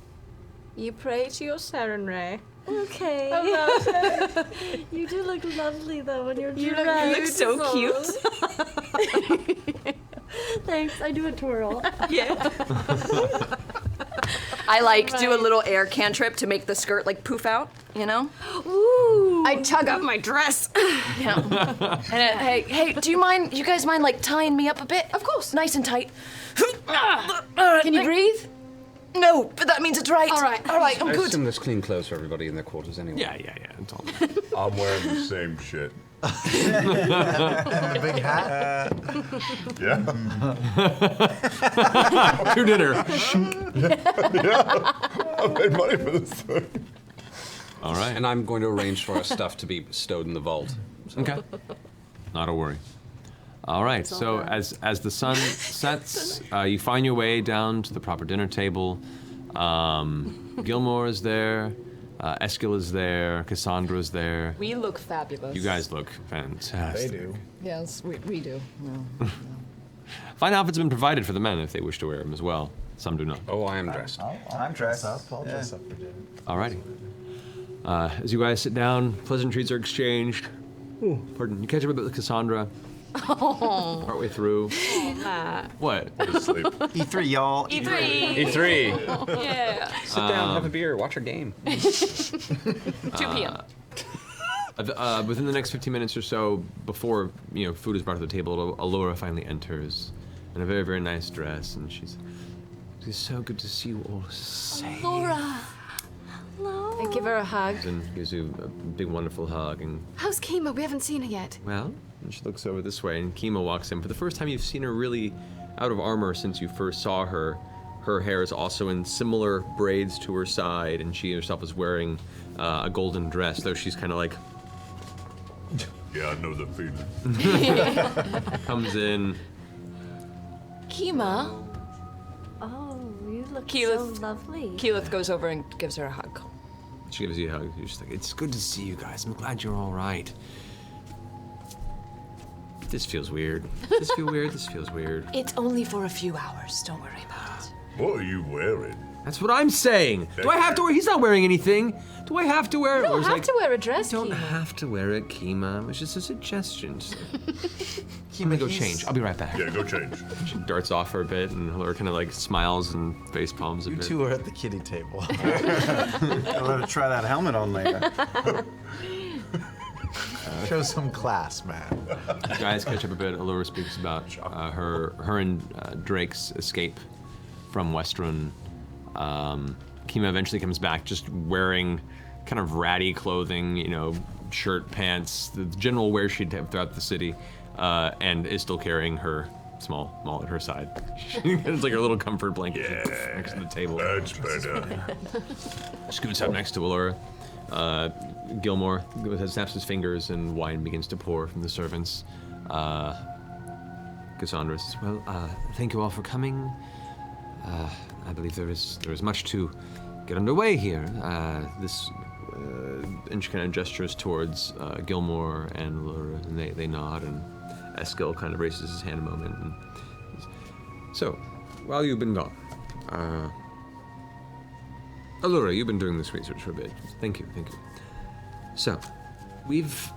You pray to your Saren Ray. Okay. You do look lovely though when you're You dressed. look so cute. Thanks. I do a twirl. Yeah. I like do a little air cantrip to make the skirt like poof out, you know? Ooh. I tug up my dress. Yeah. And hey, do you guys mind like tying me up a bit? Of course. Nice and tight. Can you breathe? No, but that means it's right. All right. I'm I good. assume there's clean clothes for everybody in their quarters anyway. Yeah, it's all. I'm wearing the same shit. And the big hat. Yeah. To dinner. Yeah. I paid money for this thing. All right. And I'm going to arrange for our stuff to be stowed in the vault. So. Okay. Not a worry. All right. So as the sun sets, you find your way down to the proper dinner table. Gilmore is there. Eskil is there. Cassandra's there. We look fabulous. You guys look fantastic. They do. Yes, we do. No. Fine outfits have been provided for the men if they wish to wear them as well. Some do not. Oh, I am dressed. I'm dressed. I'll dress up for dinner. Alrighty. As you guys sit down, pleasantries are exchanged. Ooh, pardon. You catch up a bit with Cassandra. Oh. Partway through. What? Asleep. E3, y'all. E3. Yeah. Sit down, have a beer, watch a game. 2 p.m. Within the next 15 minutes or so, before food is brought to the table, Allura finally enters in a very, very nice dress, and she's so good to see you all safe. Laura. Hello. I give her a hug. And gives you a big, wonderful hug, and How's Kima? We haven't seen her yet. well, and she looks over this way, and Kima walks in. For the first time you've seen her really out of armor since you first saw her. Her hair is also in similar braids to her side, and she herself is wearing a golden dress, though she's kind of like Yeah, I know the feeling. comes in. Kima. Oh, you look Keyleth- so lovely. Keyleth goes over and gives her a hug. She gives you a hug. You're just like, it's good to see you guys. I'm glad you're all right. This feels weird. This feels weird. This feels weird. It's only for a few hours. Don't worry about it. What are you wearing? That's what I'm saying. Do I have to wear? He's not wearing anything. Do I have to wear it? You don't Laura's have like, to wear a dress, don't Kima. have to wear it, Kima. It's just a suggestion. I'm gonna go change. I'll be right back. Yeah, go change. She darts off for a bit, and Laura kind of like smiles and face palms a You bit. two are at the kiddie table. I'll let her try that helmet on later. Show some class, man. You guys catch up a bit. Allura speaks about her and Drake's escape from Westruun. Kima eventually comes back just wearing kind of ratty clothing, shirt, pants, the general wear she'd have throughout the city, and is still carrying her small maul at her side. It's like her little comfort blanket next to the table. That's better. Scoots up next to Allura. Gilmore snaps his fingers and wine begins to pour from the servants. Cassandra says, well, thank you all for coming. I believe there is much to get underway here. And she kind of gestures towards Gilmore and Allura, and they nod, and Eskil kind of raises his hand a moment. And so, while you've been gone, Allura, you've been doing this research for a bit. Thank you. So, we've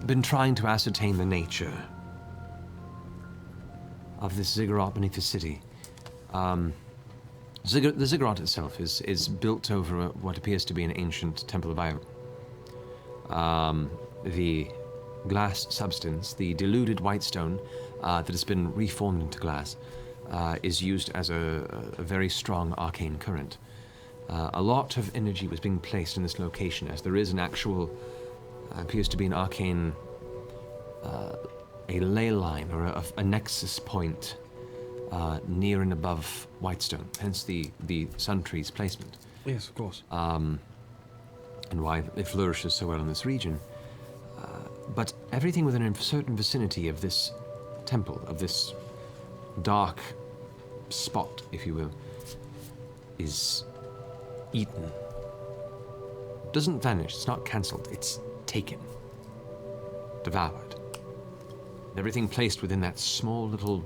been trying to ascertain the nature of this ziggurat beneath the city. The ziggurat itself is built over what appears to be an ancient temple of iron. The glass substance, the diluted white stone that has been reformed into glass, is used as a very strong arcane current. A lot of energy was being placed in this location, as there is an actual, appears to be an arcane, a ley line or a nexus point near and above Whitestone, hence the Sundry's placement. Yes, of course. And why it flourishes so well in this region. But everything within a certain vicinity of this temple, of this dark spot, if you will, is eaten. Doesn't vanish, it's not cancelled, it's taken. Devoured. Everything placed within that small little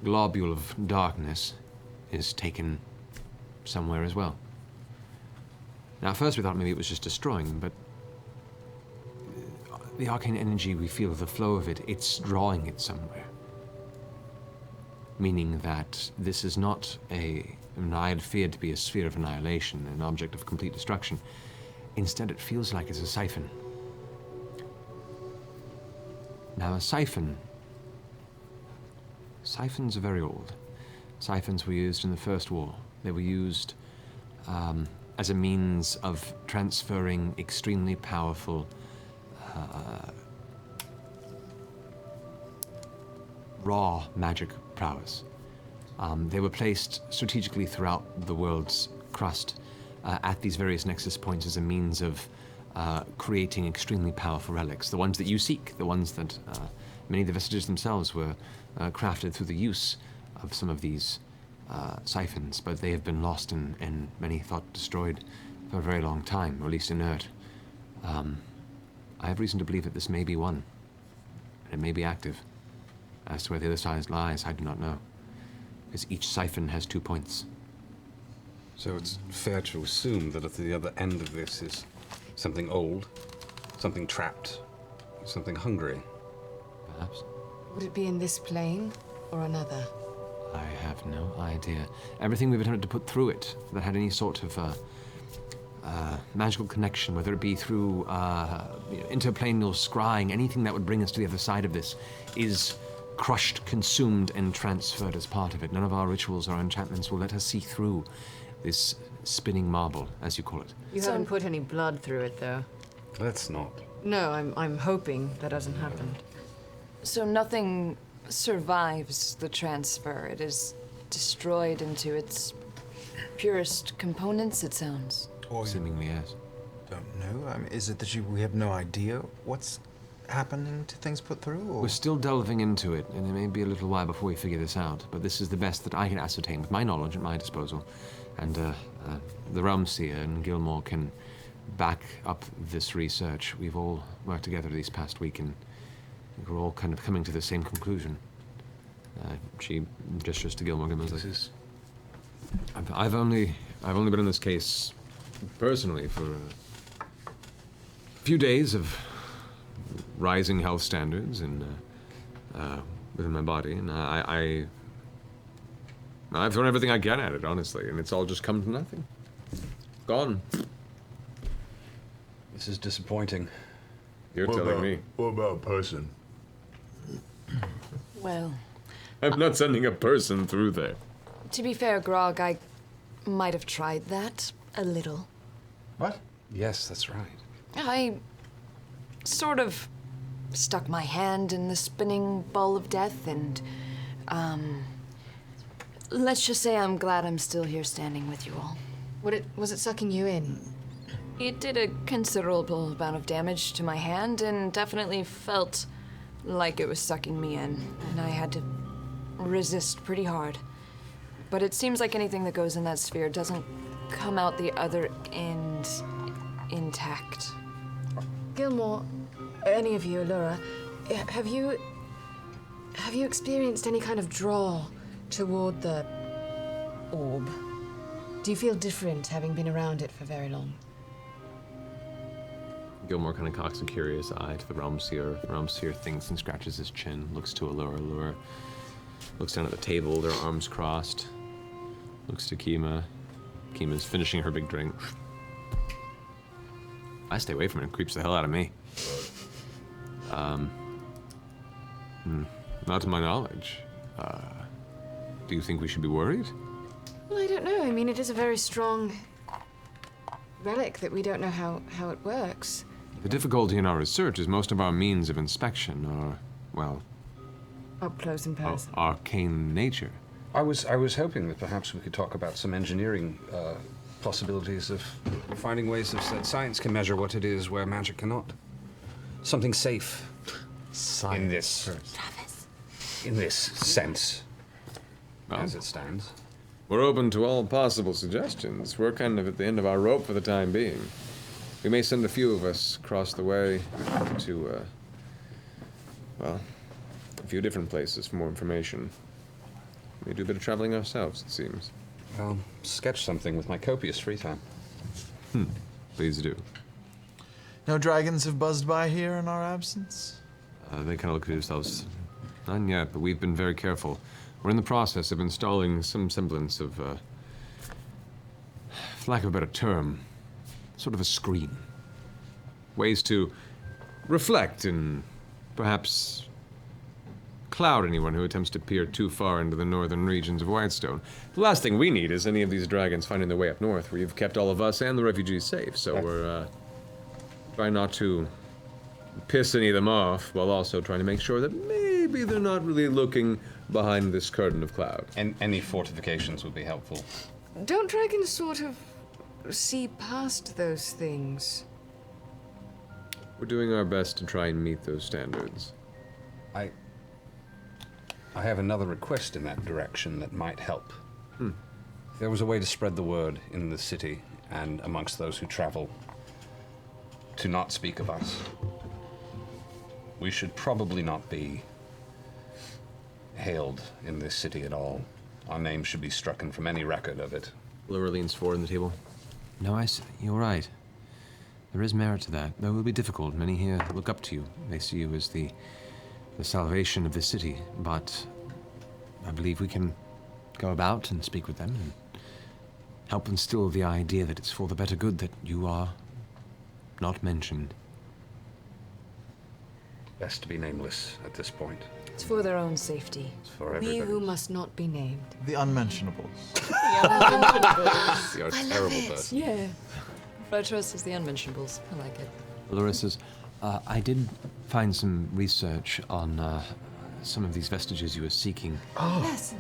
globule of darkness is taken somewhere as well. Now, at first we thought maybe it was just destroying, but the arcane energy we feel, the flow of it, it's drawing it somewhere. Meaning that this is not I had feared to be a sphere of annihilation, an object of complete destruction. Instead, it feels like it's a siphon. Now, a siphons are very old. Siphons were used in the First War. They were used as a means of transferring extremely powerful raw magic prowess. They were placed strategically throughout the world's crust at these various nexus points as a means of creating extremely powerful relics. The ones that you seek, the ones that many of the vestiges themselves were crafted through the use of some of these siphons, but they have been lost and many thought destroyed for a very long time, or at least inert. I have reason to believe that this may be one, and it may be active. As to where the other side lies, I do not know. Because each siphon has 2 points. So it's fair to assume that at the other end of this is something old, something trapped, something hungry. Perhaps. Would it be in this plane or another? I have no idea. Everything we've attempted to put through it that had any sort of magical connection, whether it be through interplanar scrying, anything that would bring us to the other side of this, is crushed, consumed, and transferred as part of it. None of our rituals or enchantments will let us see through this spinning marble, as you call it. You haven't put any blood through it, though. Let's not. No, I'm hoping that hasn't happened. So nothing survives the transfer. It is destroyed into its purest components, it sounds. Or seemingly, yes. Don't know. I mean, is it that we have no idea what's happening to things put through? Or? We're still delving into it, and it may be a little while before we figure this out, but this is the best that I can ascertain with my knowledge at my disposal. And the Realm Seer and Gilmore can back up this research. We've all worked together these past week, and we're all kind of coming to the same conclusion. She gestures to Gilmore. Gilmore's like, I've only been in this case personally for a few days of rising health standards and within my body, and I've thrown everything I can at it, honestly, and it's all just come to nothing. Gone. This is disappointing. You're telling me. What about a person? Well, I'm not sending a person through there. to be fair, Grog, I might have tried that a little. What? Yes, that's right. I sort of stuck my hand in the spinning ball of death, and let's just say I'm glad I'm still here standing with you all. Was it sucking you in? It did a considerable amount of damage to my hand, and definitely felt like it was sucking me in, and I had to resist pretty hard. But it seems like anything that goes in that sphere doesn't come out the other end intact. Gilmore, any of you, Laura, have you experienced any kind of draw toward the orb? Do you feel different having been around it for very long? Gilmore kind of cocks a curious eye to the Realm Seer. The Realm Seer thinks and scratches his chin, looks to Allura. Allura looks down at the table, their arms crossed. Looks to Kima. Kima's finishing her big drink. I stay away from it. It creeps the hell out of me. Not to my knowledge. Do you think we should be worried? Well, I don't know. I mean, it is a very strong relic that we don't know how it works. The difficulty in our research is most of our means of inspection are, well, Up close and personal. arcane nature. I was hoping that perhaps we could talk about some engineering possibilities of finding ways that science can measure what it is where magic cannot. Something safe. In this sense, as it stands. We're open to all possible suggestions. We're kind of at the end of our rope for the time being. We may send a few of us across the way to, a few different places for more information. We do a bit of traveling ourselves, it seems. I'll sketch something with my copious free time. Please do. No dragons have buzzed by here in our absence? They kind of look at themselves. None yet, but we've been very careful. We're in the process of installing some semblance of, for lack of a better term, sort of a screen. Ways to reflect and perhaps cloud anyone who attempts to peer too far into the northern regions of Whitestone. The last thing we need is any of these dragons finding their way up north, where you've kept all of us and the refugees safe, so we're trying not to piss any of them off, while also trying to make sure that maybe they're not really looking behind this curtain of cloud. And any fortifications would be helpful. Don't dragons sort of see past those things? We're doing our best to try and meet those standards. I have another request in that direction that might help. If there was a way to spread the word in the city and amongst those who travel to not speak of us, we should probably not be hailed in this city at all. Our name should be stricken from any record of it. Laura leans forward on the table. No, you're right. There is merit to that, though it will be difficult. Many here look up to you. They see you as the salvation of the city, but I believe we can go about and speak with them and help instill the idea that it's for the better good that you are not mentioned. Best to be nameless at this point. It's for their own safety. It's for We everybody. who must not be named. The unmentionables. The terrible person. Yeah. Refer to us as the unmentionables. I like it. Laura says, I did find some research on some of these vestiges you were seeking. Oh. Yes.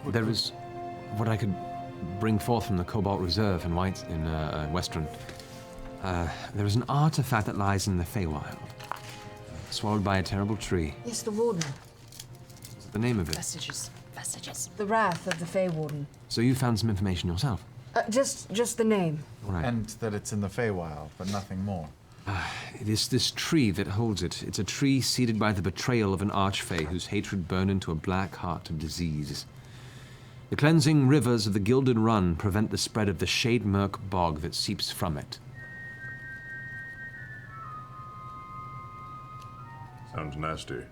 There was what I could bring forth from the Cobalt Reserve in Western. There is an artifact that lies in the Feywild, swallowed by a terrible tree. Yes, the Warden. What's the name of it? Vestiges. Vestiges. The Wrath of the Fey Warden. So you found some information yourself? Just the name. Right. And that it's in the Feywild, but nothing more. It is this tree that holds it. It's a tree seeded by the betrayal of an archfey whose hatred burned into a black heart of disease. The cleansing rivers of the Gilded Run prevent the spread of the shade murk bog that seeps from it. Sounds nasty.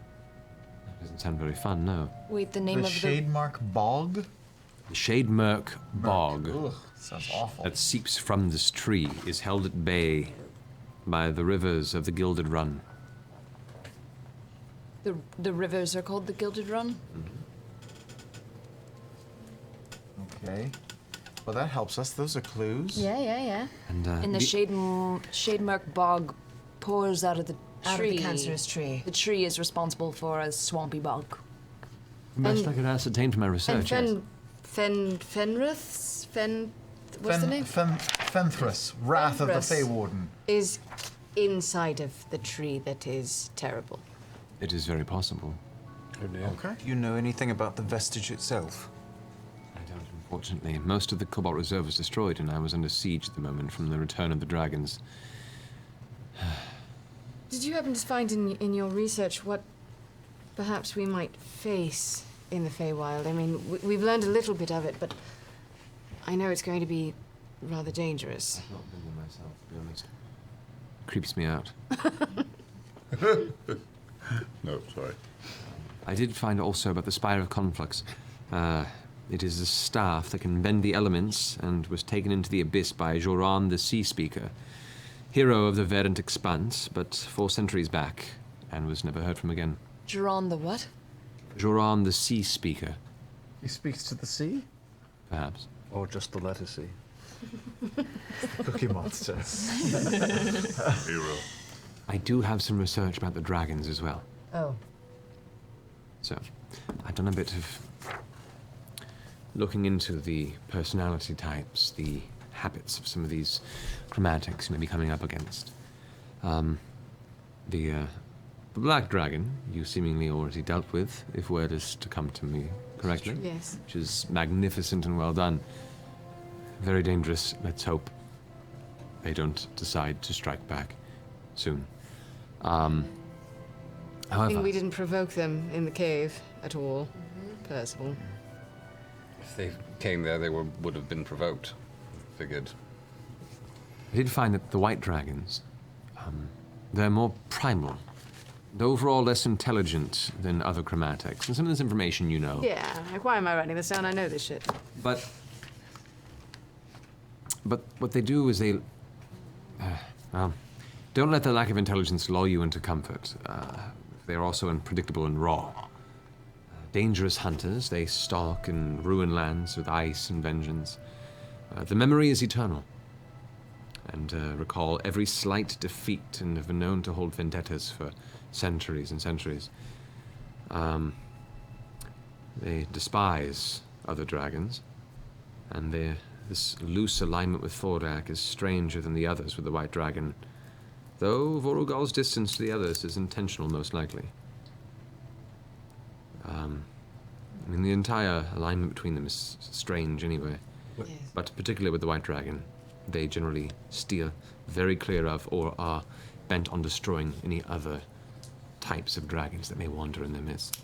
Doesn't sound very fun, no. Wait, the name of the... Shademark Bog? The shade murk bog Ugh, sounds awful. that seeps from this tree is held at bay by the rivers of the Gilded Run. The rivers are called the Gilded Run? Okay. Well, that helps us. Those are clues. Yeah. And And the shade mark bog pours out of the tree. Out of the cancerous tree. The tree is responsible for a swampy bog. Best I could ascertain from my research, yes. Fenrith's? What's the name? Fenthrus, Wrath of the Fenris Fey Warden. Is inside of the tree that is terrible. It is very possible. Okay. Do you know anything about the vestige itself? I don't, unfortunately. Most of the Cobalt Reserve was destroyed, and I was under siege at the moment from the return of the dragons. Did you happen to find in your research what perhaps we might face in the Feywild? I mean, we've learned a little bit of it, but I know it's going to be rather dangerous. I've not been there myself, to be honest. Creeps me out. No, sorry. I did find also about the Spire of Conflux. It is a staff that can bend the elements and was taken into the abyss by Joran the Sea Speaker, hero of the Verdant Expanse, but 4 centuries back, and was never heard from again. Duran the what? Joran the Sea Speaker. He speaks to the sea? Perhaps. Or just the letter C. Cookie Monster. Hero. I do have some research about the dragons as well. Oh. So, I've done a bit of looking into the personality types, the habits of some of these chromatics you may be coming up against. The black dragon you seemingly already dealt with, if word is to come to me correctly. Yes. Which is magnificent and well done. Very dangerous. Let's hope they don't decide to strike back soon. I However, think we didn't provoke them in the cave at all, Percival. If they came there, they would have been provoked. Figured. I did find that the white dragons, they're more primal. They're overall less intelligent than other chromatics. And some of this information you know. Yeah, like, why am I writing this down? I know this shit. But what they do is they, well, don't let their lack of intelligence lull you into comfort. They're also unpredictable and raw. Dangerous hunters, they stalk and ruin lands with ice and vengeance. The memory is eternal, and recall every slight defeat and have been known to hold vendettas for centuries and centuries. They despise other dragons, and this loose alignment with Thordak is stranger than the others with the White Dragon, though Vorulgal's distance to the others is intentional, most likely. I mean, the entire alignment between them is strange anyway. Yes. But particularly with the White Dragon, they generally steer very clear of or are bent on destroying any other types of dragons that may wander in their midst.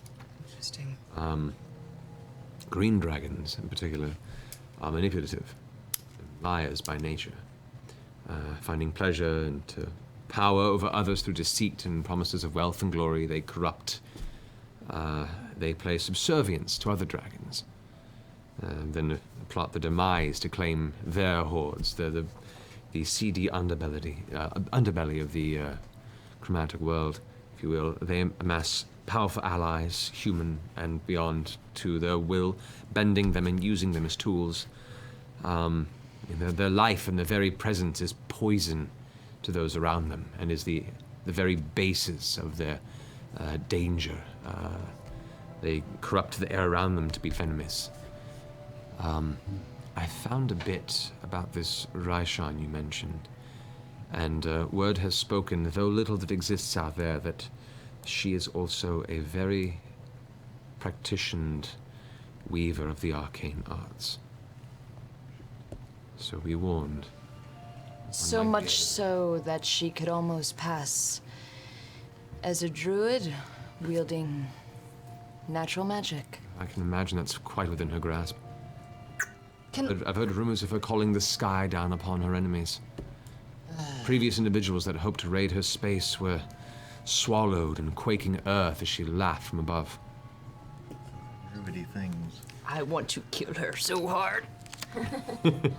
Interesting. Green dragons, in particular, are manipulative, liars by nature, finding pleasure and power over others through deceit and promises of wealth and glory. They corrupt. They play subservience to other dragons, then plot the demise to claim their hordes, the seedy underbelly of the chromatic world, if you will. They amass powerful allies, human and beyond, to their will, bending them and using them as tools. Their life and their very presence is poison to those around them, and is the very basis of their danger. They corrupt the air around them to be venomous. I found a bit about this Raishan you mentioned, and word has spoken, though little that exists out there, that she is also a very practitioned weaver of the arcane arts. So be warned. So much so that she could almost pass as a druid wielding natural magic. I can imagine that's quite within her grasp. I've heard rumors of her calling the sky down upon her enemies. Previous individuals that hoped to raid her space were swallowed in quaking earth as she laughed from above. Druidy things. I want to kill her so hard.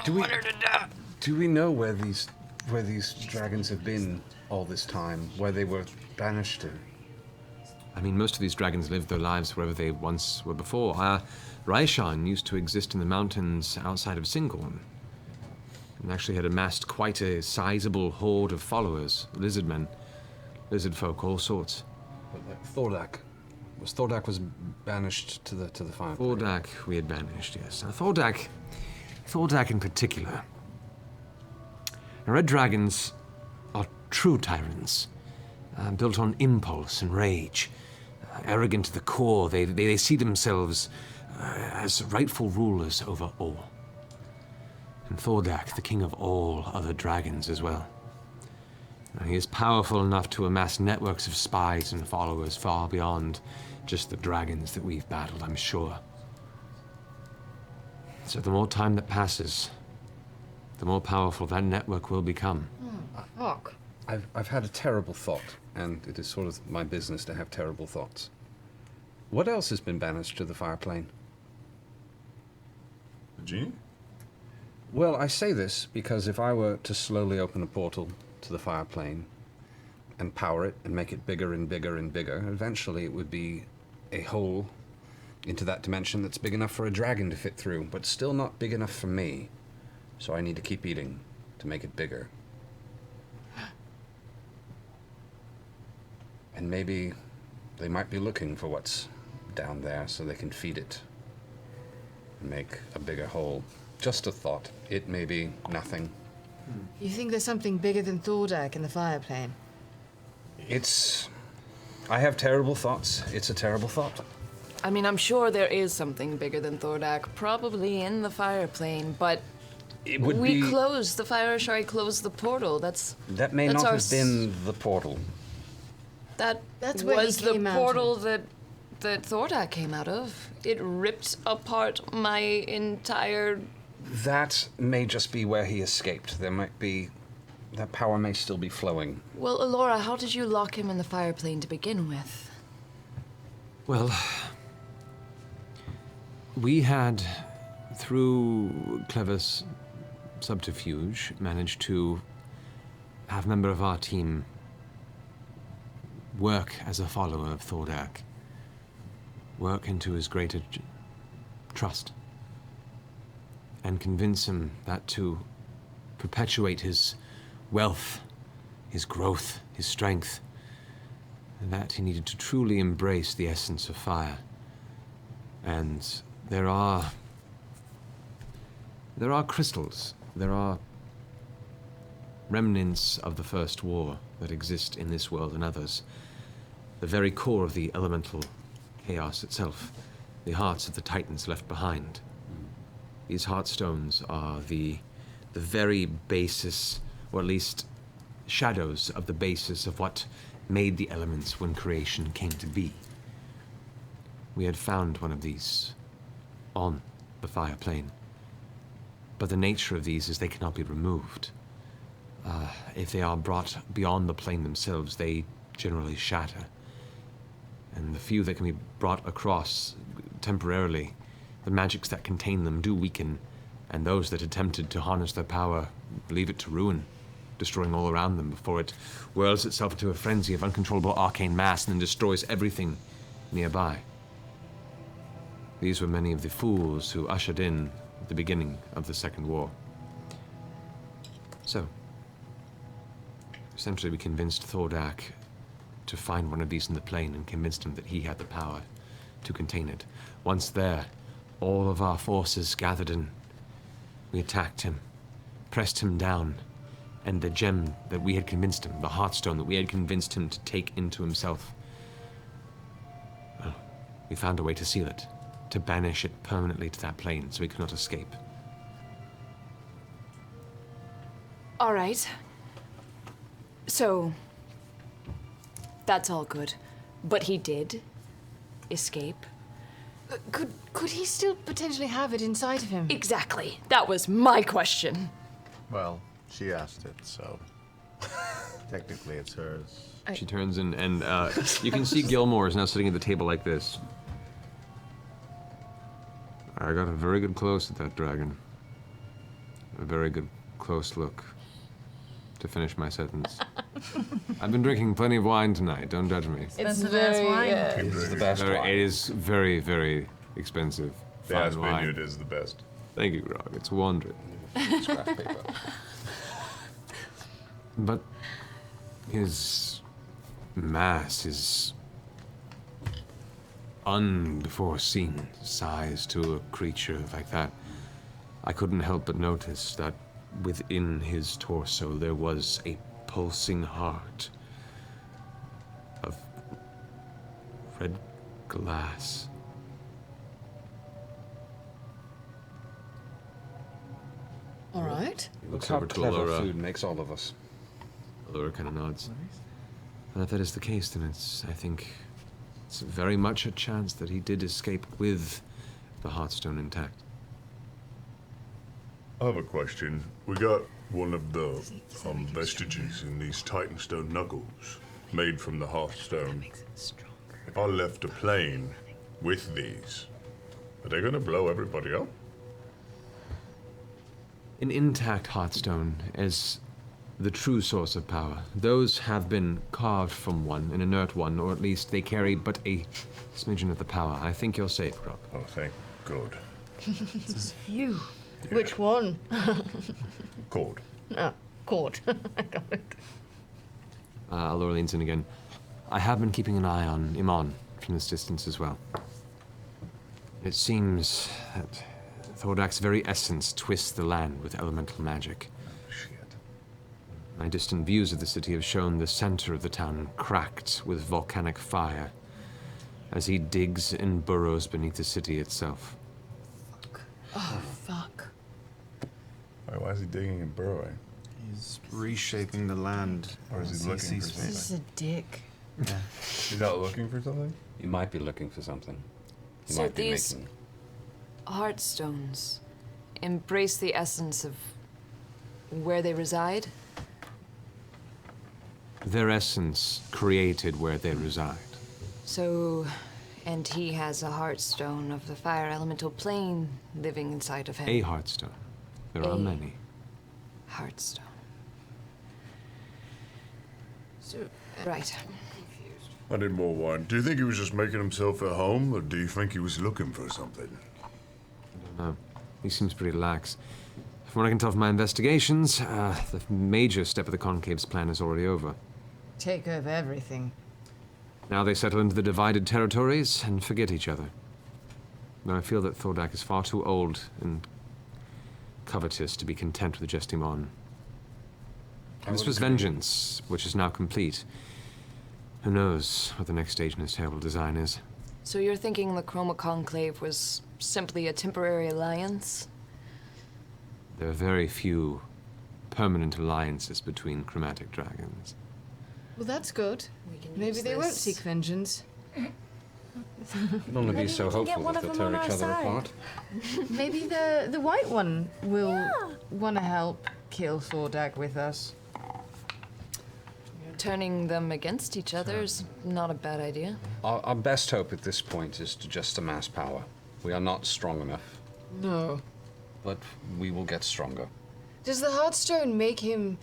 Do we know where these dragons have been all this time? Where they were banished to? I mean, most of these dragons lived their lives wherever they once were before. Raishan used to exist in the mountains outside of Singorn, and actually had amassed quite a sizable horde of followers, lizard men, lizard folk, all sorts. But like Thordak was banished to the fire. Thordak we had banished, yes. Now, Thordak in particular. Now, red dragons are true tyrants, built on impulse and rage. Arrogant to the core, they see themselves as rightful rulers over all. And Thordak, the king of all other dragons as well. Now, he is powerful enough to amass networks of spies and followers far beyond just the dragons that we've battled, I'm sure. So the more time that passes, the more powerful that network will become. Fuck. I've had a terrible thought, and it is sort of my business to have terrible thoughts. What else has been banished to the fire plane? The genie? Well, I say this because if I were to slowly open a portal to the fire plane and power it and make it bigger and bigger and bigger, eventually it would be a hole into that dimension that's big enough for a dragon to fit through, but still not big enough for me. So I need to keep eating to make it bigger. And maybe they might be looking for what's down there so they can feed it and make a bigger hole. Just a thought. It may be nothing. You think there's something bigger than Thordak in the fire plane? I have terrible thoughts. It's a terrible thought. I mean, I'm sure there is something bigger than Thordak, probably in the fire plane, but we closed the fire. Sorry, closed the portal. That may not have been the portal. That's where was he the came out portal of. that Thordak came out of. It ripped apart my entire. That may just be where he escaped. There might be that power may still be flowing. Well, Alora, how did you lock him in the fire plane to begin with? Well, we had, through clever subterfuge, managed to have a member of our team work as a follower of Thordak, work into his greater trust, and convince him that to perpetuate his wealth, his growth, his strength, that he needed to truly embrace the essence of fire. And there are crystals, there are remnants of the First War that exist in this world and others. The very core of the elemental chaos itself, the hearts of the Titans left behind. These heartstones are the very basis, or at least shadows of the basis of what made the elements when creation came to be. We had found one of these on the fire plane, but the nature of these is they cannot be removed. If they are brought beyond the plane themselves, they generally shatter. And the few that can be brought across temporarily, the magics that contain them do weaken, and those that attempted to harness their power leave it to ruin, destroying all around them before it whirls itself into a frenzy of uncontrollable arcane mass and then destroys everything nearby. These were many of the fools who ushered in the beginning of the Second War. So, essentially we convinced Thordak to find one of these in the plane and convinced him that he had the power to contain it. Once there, all of our forces gathered in. We attacked him, pressed him down, and the gem that we had convinced him, the heartstone that we had convinced him to take into himself, well, we found a way to seal it, to banish it permanently to that plane so he could not escape. All right. So, that's all good. But he did escape. Could he still potentially have it inside of him? Exactly. That was my question. Well, she asked it, so technically it's hers. She turns in, and you can see Gilmore is now sitting at the table like this. I got a very good close at that dragon. A very good close look. To finish my sentence. I've been drinking plenty of wine tonight, don't judge me. It's the best wine. It is the best wine. It is very, very expensive. The fine Ass wine. Vineyard is the best. Thank you, Grog. It's wonderful. But his mass, his unforeseen size to a creature like that, I couldn't help but notice that within his torso there was a pulsing heart of red glass. All right. He looks Look how over to clever Allura. food makes all of us. Allura kind of nods. And if that is the case, then I think it's very much a chance that he did escape with the Heartstone intact. I have a question. We got one of the vestiges in these Titanstone knuckles, made from the Hearthstone. If I left a plane with these, are they gonna blow everybody up? An intact Heartstone is the true source of power. Those have been carved from one, an inert one, or at least they carry but a smidgen of the power. I think you're safe, Grog. Oh, thank God. Phew. Which one? Cord. Oh, cord. I got it. Allura leans in again. I have been keeping an eye on Iman from this distance as well. It seems that Thordak's very essence twists the land with elemental magic. My distant views of the city have shown the center of the town cracked with volcanic fire as he digs and burrows beneath the city itself. Oh, fuck. Why is he digging and burrowing? He's reshaping the land. Or is he looking for something? This is a dick. Yeah. He's not looking for something? You might be looking for something. You So might be these making... Heartstones embrace the essence of where they reside? their essence created where they reside. So, and he has a heartstone of the fire elemental plane living inside of him. A heartstone. There are many. Heartstone. So, right. I need more wine. Do you think he was just making himself at home, or do you think he was looking for something? I don't know. He seems pretty lax. From what I can tell from my investigations, the major step of the Concave's plan is already over. Take over everything. Now they settle into the divided territories and forget each other. Now I feel that Thordak is far too old and covetous to be content with Jestimon. And this was vengeance, which is now complete. Who knows what the next stage in his terrible design is? So you're thinking the Chroma Conclave was simply a temporary alliance? There are very few permanent alliances between chromatic dragons. Well, that's good. Maybe they won't seek vengeance. Can only be so hopeful that they'll tear each other apart. Maybe the white one will want to help kill Thordak with us. Turning them against each other is not a bad idea. Our best hope at this point is to just amass power. We are not strong enough, No. but we will get stronger. Does the Heartstone make him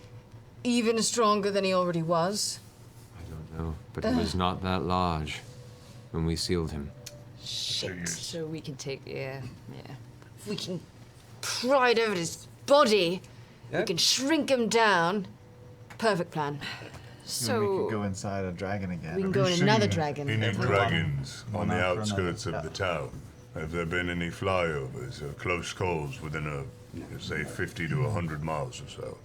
even stronger than he already was? No, but he was not that large when we sealed him. Shit. So we can take, yeah. If we can pry it over his body, we can shrink him down. Perfect plan. Then we could go inside a dragon again. We can go in another dragon. Any if we dragons One on the after outskirts another. of the town? Have there been any flyovers or close calls within say, 50 to 100 miles or so?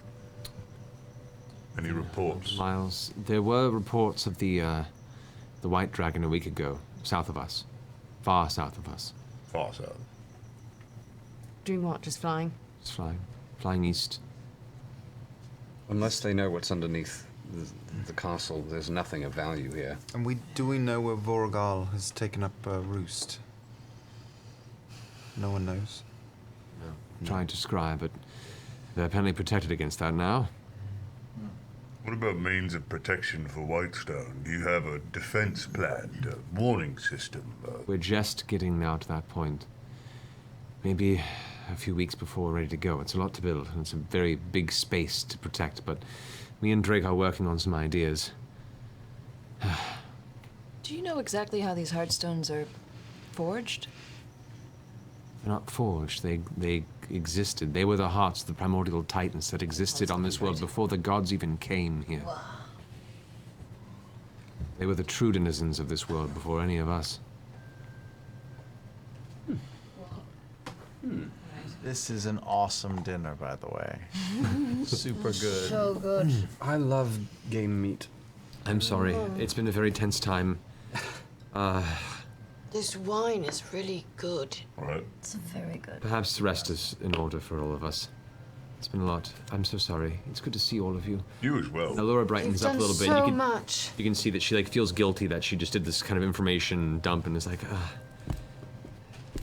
Any reports? Miles, there were reports of the White Dragon a week ago, south of us. Far south of us. Far south? Doing what? Just flying? It's flying east. Unless they know what's underneath the castle, there's nothing of value here. And do we know where Vorgal has taken up a roost? No one knows. No. Trying to scry, but they're apparently protected against that now. What about means of protection for Whitestone? Do you have a defense plan, a warning system? We're just getting now to that point. Maybe a few weeks before we're ready to go. It's a lot to build, and it's a very big space to protect, but me and Drake are working on some ideas. Do you know exactly how these Heartstones are forged? They're not forged. They existed. They were the hearts of the primordial titans that existed on this world before the gods even came here. They were the true denizens of this world before any of us. This is an awesome dinner, by the way. Super good. So good. I love game meat. I'm sorry. It's been a very tense time. This wine is really good. Right. It's very good. Perhaps the rest is in order for all of us. It's been a lot. I'm so sorry. It's good to see all of you. You as well. Laura brightens up a little bit. So You can, much. you can see that she feels guilty that she just did this kind of information dump and is like,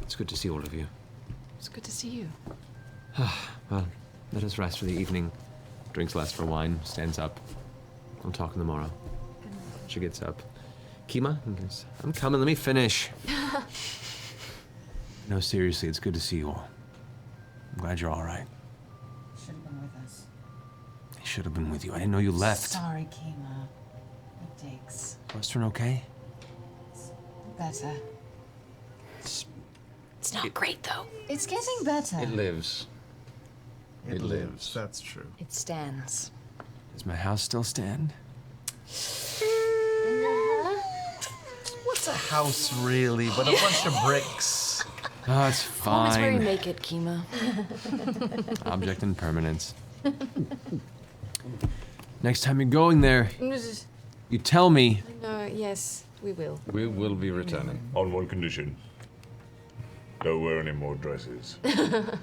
it's good to see all of you. It's good to see you. Well, let us rest for the evening. Drinks last for wine. Stands up. We'll talk in the morrow. She gets up. Kima? I'm coming. Let me finish. No, seriously, it's good to see you all. I'm glad you're all right. Should have been with us. I should have been with you. I didn't know you left. Sorry, Kima. It takes. Western okay? Better. It's not great, though. It's getting better. It lives. It lives. That's true. It stands. Does my house still stand? What's a house really but a bunch of bricks? Oh, it's Home is where you fine. make it, Kima. Object impermanence. Next time you're going there, you tell me. No, yes, we will. We will be returning. On one condition. Don't wear any more dresses. You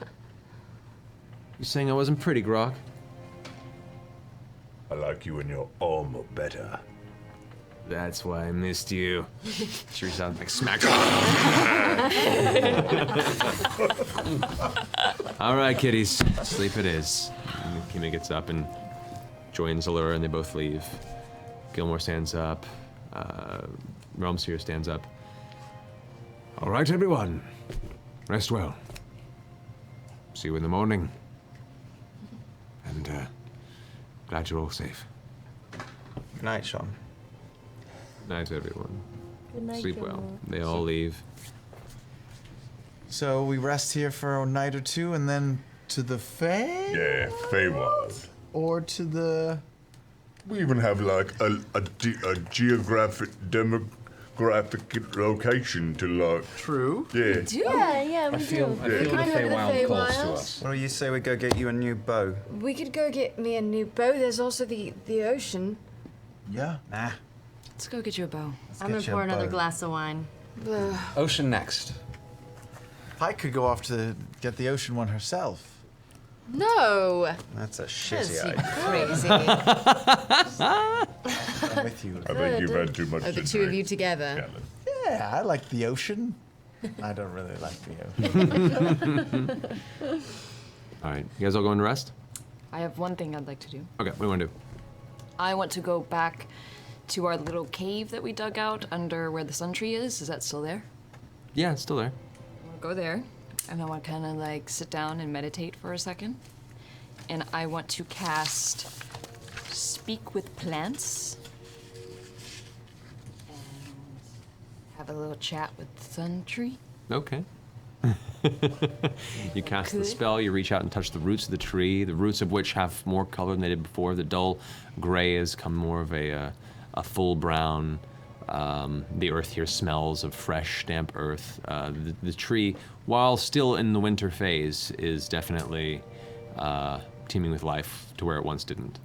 saying I wasn't pretty, Grog? I like you in your armor better. That's why I missed you. She reached out like smack. All right, kiddies, sleep it is. And Kima gets up and joins Allura, and they both leave. Gilmore stands up. Realmseer stands up. All right, everyone. Rest well. See you in the morning. And glad you're all safe. Good night, Sean. Night, everyone. Good night, Sleep well. Gilmore. They all leave. So we rest here for a night or two and then to the Fae? Yeah, Feywild. Or to the... We even have like a geographic, demographic location to like. True. Yeah. Yeah, we do. I feel the Kind of the Feywild calls to Feywild. us. What do you say we go get you a new bow? We could go get me a new bow. There's also the ocean. Yeah. Nah. Let's go get you a bow. I'm gonna pour another glass of wine. Ocean next. Pike could go off to get the ocean one herself. No. That's a That's shitty idea. crazy. I'm with you. I think you've had too much Oh, to the two of drink. you together. Yeah, I like the ocean. I don't really like the ocean. All right, you guys all going to rest? I have one thing I'd like to do. Okay, what do you want to do? I want to go back to our little cave that we dug out under where the Sundry is. Is that still there? Yeah, it's still there. I want to go there, and I want to kind of like sit down and meditate for a second. And I want to cast Speak with Plants. And have a little chat with Sundry. Okay. You cast the Could. spell, you reach out and touch the roots of the tree, the roots of which have more color than they did before. The dull gray has come more of a full brown. The earth here smells of fresh, damp earth. The tree, while still in the winter phase, is definitely teeming with life to where it once didn't.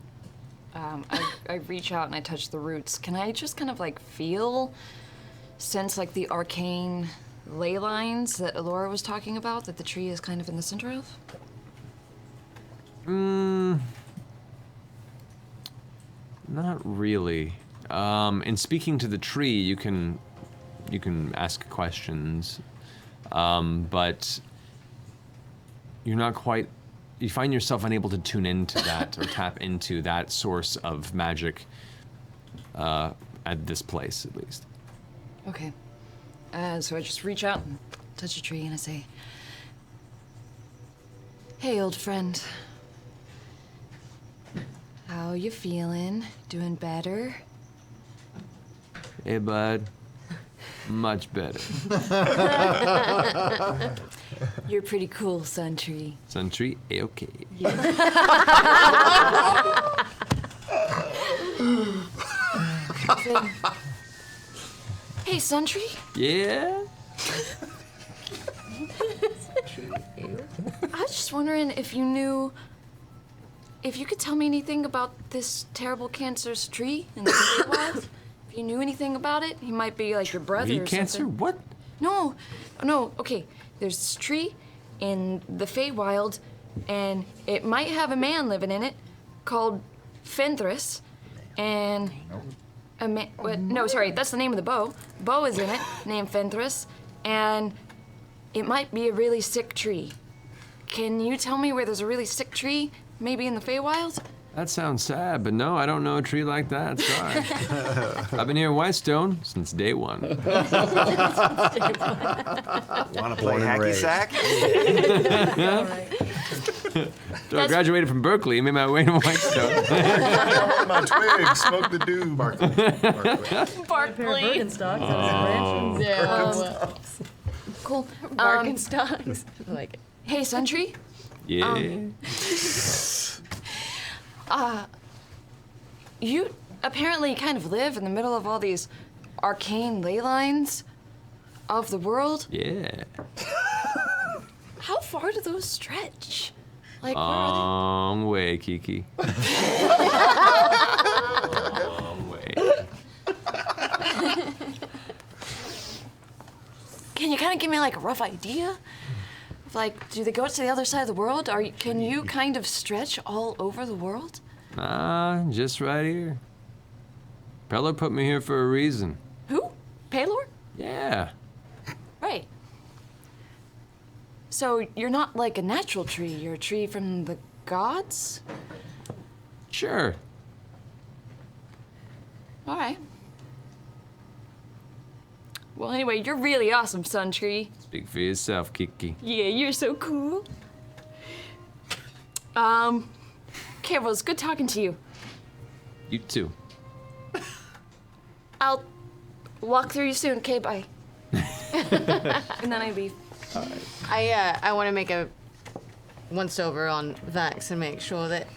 I reach out and I touch the roots. Can I just kind of like sense like the arcane ley lines that Alora was talking about, that the tree is kind of in the center of? Not really. In speaking to the tree, you can ask questions, but you're not quite. You find yourself unable to tune into that or tap into that source of magic at this place, at least. Okay. So I just reach out and touch a tree and I say, "Hey, old friend. How you feeling? Doing better?" Hey, bud. Much better. You're pretty cool, Sundry. Sundry, okay. Hey, Sundry. Yeah? I was just wondering if you could tell me anything about this terrible cancerous tree in the Feywild. If you knew anything about it, he might be like your brother Tree or cancer? something. What? No, okay. There's this tree in the Feywild, and it might have a man living in it called Fenthras, and no, sorry, that's the name of the bow. Bow is in it, named Fenthras, and it might be a really sick tree. Can you tell me where there's a really sick tree, maybe in the Feywild? That sounds sad, but no, I don't know a tree like that. Sorry. I've been here in Whitestone since day one. Want to play hacky sack? So I graduated from Berkeley, made my way to Whitestone. My twig, smoke the dude. Barkley. Birkenstocks. Yeah. Cool. Birkenstocks. I like it. Hey, Sundry. Yeah. You apparently kind of live in the middle of all these arcane ley lines of the world. Yeah. How far do those stretch? Like, where Long way, Kiki. Long way. Can you kind of give me like a rough idea? Of like, do they go to the other side of the world? Can you kind of stretch all over the world? Nah, just right here. Pelor put me here for a reason. Who? Paylor? Yeah. Right. So you're not like a natural tree. You're a tree from the gods? Sure. All right. Well, anyway, you're really awesome, Sundry. Speak for yourself, Kiki. Yeah, you're so cool. Okay, well, it's good talking to you. You too. I'll walk through you soon. Okay, bye. And then I leave. I want to make a once over on Vax and make sure that.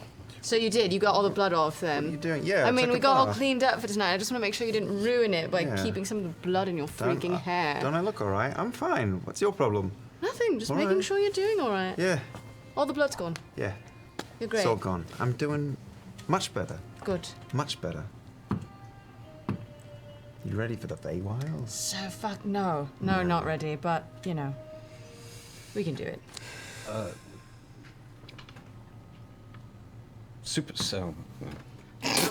So you did. You got all the blood off them. What are you doing? Yeah. I I mean, took we a got all bath. cleaned up for tonight. I just want to make sure you didn't ruin it by Yeah. keeping some of the blood in your freaking hair. Don't I look all right? I'm fine. What's your problem? Nothing. Just All making right. sure you're doing all right. Yeah. All the blood's gone. Yeah. You're great. It's all gone. I'm doing much better. Good. Much better. You ready for the Feywilds? So fuck no. No, not ready. But you know, we can do it. So,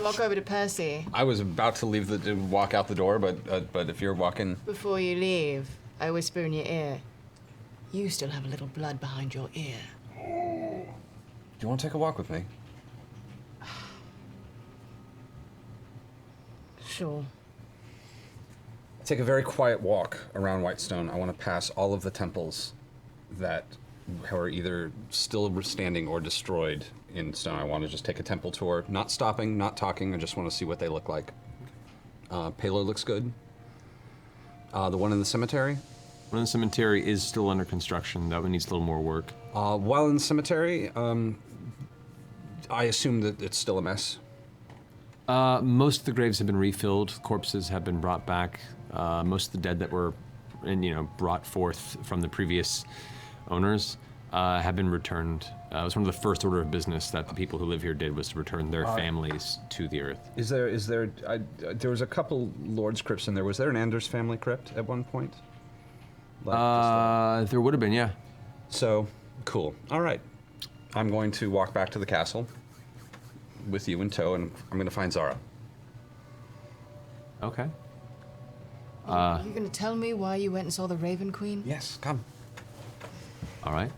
Walk over to Percy. I was about to walk out the door, but if you're walking, Before you leave, I whisper in your ear. You still have a little blood behind your ear. do you want to take a walk with me? Sure. Take a very quiet walk around Whitestone. I want to pass all of the temples that are either still standing or destroyed in stone. I want to just take a temple tour, not stopping, not talking. I just want to see what they look like. Palo looks good. The one in the cemetery? One in the cemetery is still under construction. That one needs a little more work. While in the cemetery, I assume that it's still a mess. Most of the graves have been refilled. Corpses have been brought back. Most of the dead that were, brought forth from the previous owners have been returned. It was one of the first order of business that the people who live here did was to return their families to the earth. There was a couple Lord's crypts in there. Was there an Anders family crypt at one point? There would have been, yeah. So, cool. All right. I'm going to walk back to the castle with you in tow, and I'm going to find Zara. Okay. Are you going to tell me why you went and saw the Raven Queen? Yes, come. All right.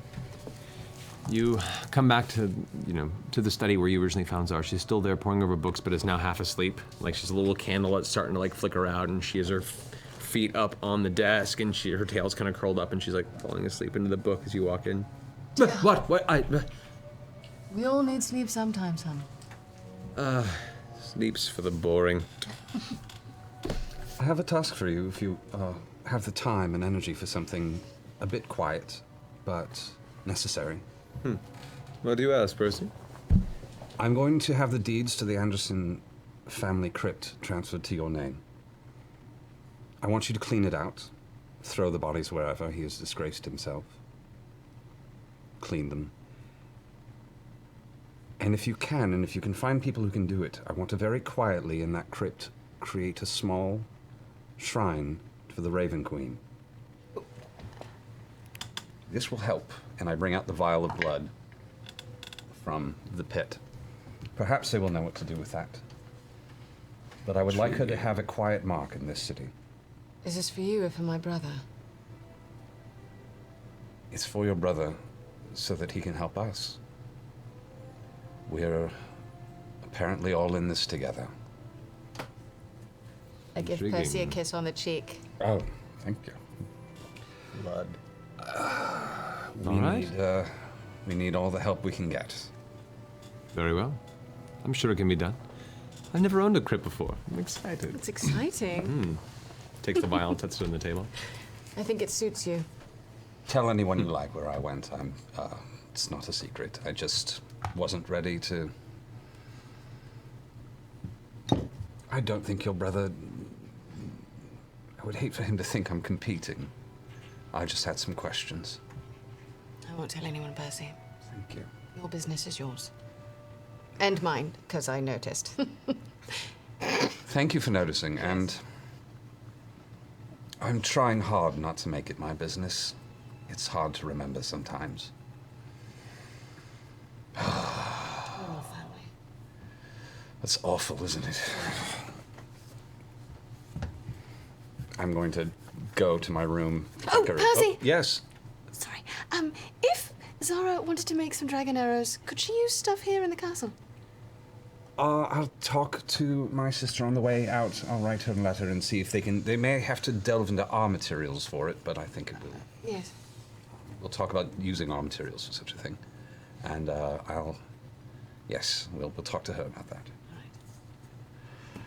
You come back to, to the study where you originally found Zara. She's still there poring over books, but is now half asleep. Like, she's a little candle that's starting to, flicker out, and she has her feet up on the desk, and her tail's kind of curled up, and she's, falling asleep into the book as you walk in. What? We all need sleep sometimes, hon. Sleep's for the boring. I have a task for you if you have the time and energy for something a bit quiet, but necessary. What do you ask, Percy? I'm going to have the deeds to the Anderson family crypt transferred to your name. I want you to clean it out, throw the bodies wherever he has disgraced himself, clean them. And if you can, and if you can find people who can do it, I want to very quietly in that crypt create a small shrine for the Raven Queen. This will help, and I bring out the vial of blood from the pit. Perhaps they will know what to do with that. But I would like her to have a quiet mark in this city. Is this for you or for my brother? It's for your brother, so that he can help us. We're apparently all in this together. I give Percy a kiss on the cheek. Oh, thank you. Blood. We need all the help we can get. Very well. I'm sure it can be done. I've never owned a crypt before. I'm excited. It's exciting. Takes the vial, sets it on the table. I think it suits you. Tell anyone you like where I went. It's not a secret. I just wasn't ready to. I don't think your brother. I would hate for him to think I'm competing. I just had some questions. I won't tell anyone, Percy. Thank you. Your business is yours. And mine, because I noticed. Thank you for noticing, and I'm trying hard not to make it my business. It's hard to remember sometimes. That's awful, isn't it? I'm going to go to my room. Oh, Percy! Yes. Sorry. If Zara wanted to make some dragon arrows, could she use stuff here in the castle? I'll talk to my sister on the way out. I'll write her a letter and see if they can. They may have to delve into our materials for it, but I think it will. Yes. We'll talk about using our materials for such a thing, and yes, we'll talk to her about that. I'm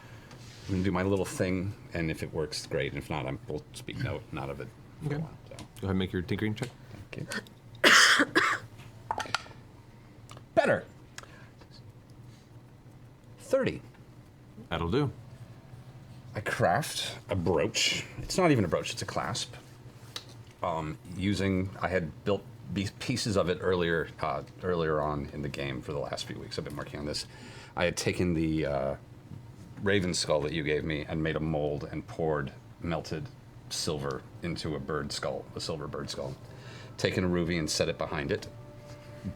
gonna do my little thing, and if it works, great. And if not, we'll speak not of it. Okay. Go ahead and make your tinkering check. Thank you. Better. 30. That'll do. I craft a brooch. It's not even a brooch, it's a clasp. I had built pieces of it earlier on in the game for the last few weeks. I've been working on this. I had taken the raven skull that you gave me and made a mold and poured melted silver into a silver bird skull. Taken a ruby and set it behind it.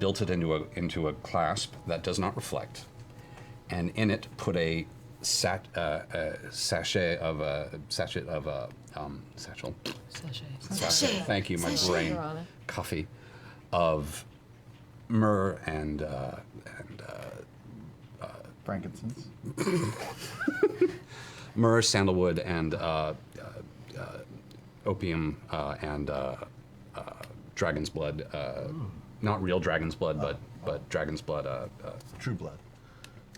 Built it into a clasp that does not reflect. And in it put a satchel. Thank you, my brain. Coffee of myrrh and frankincense. Myrrh, sandalwood, and opium and dragon's blood. Not real dragon's blood, but dragon's blood. True blood.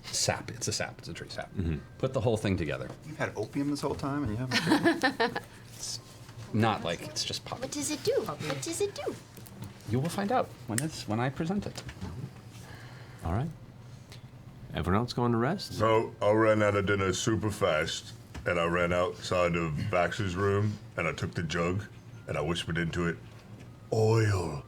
Sap. It's a sap. It's a tree sap. Put the whole thing together. You've had opium this whole time, and you haven't. It's not like it's just pop. What does it do? What does it do? You will find out when I present it. All right. Everyone else going to rest? So I ran out of dinner super fast, and I ran outside of Vax's room, and I took the jug, and I whispered into it, oil.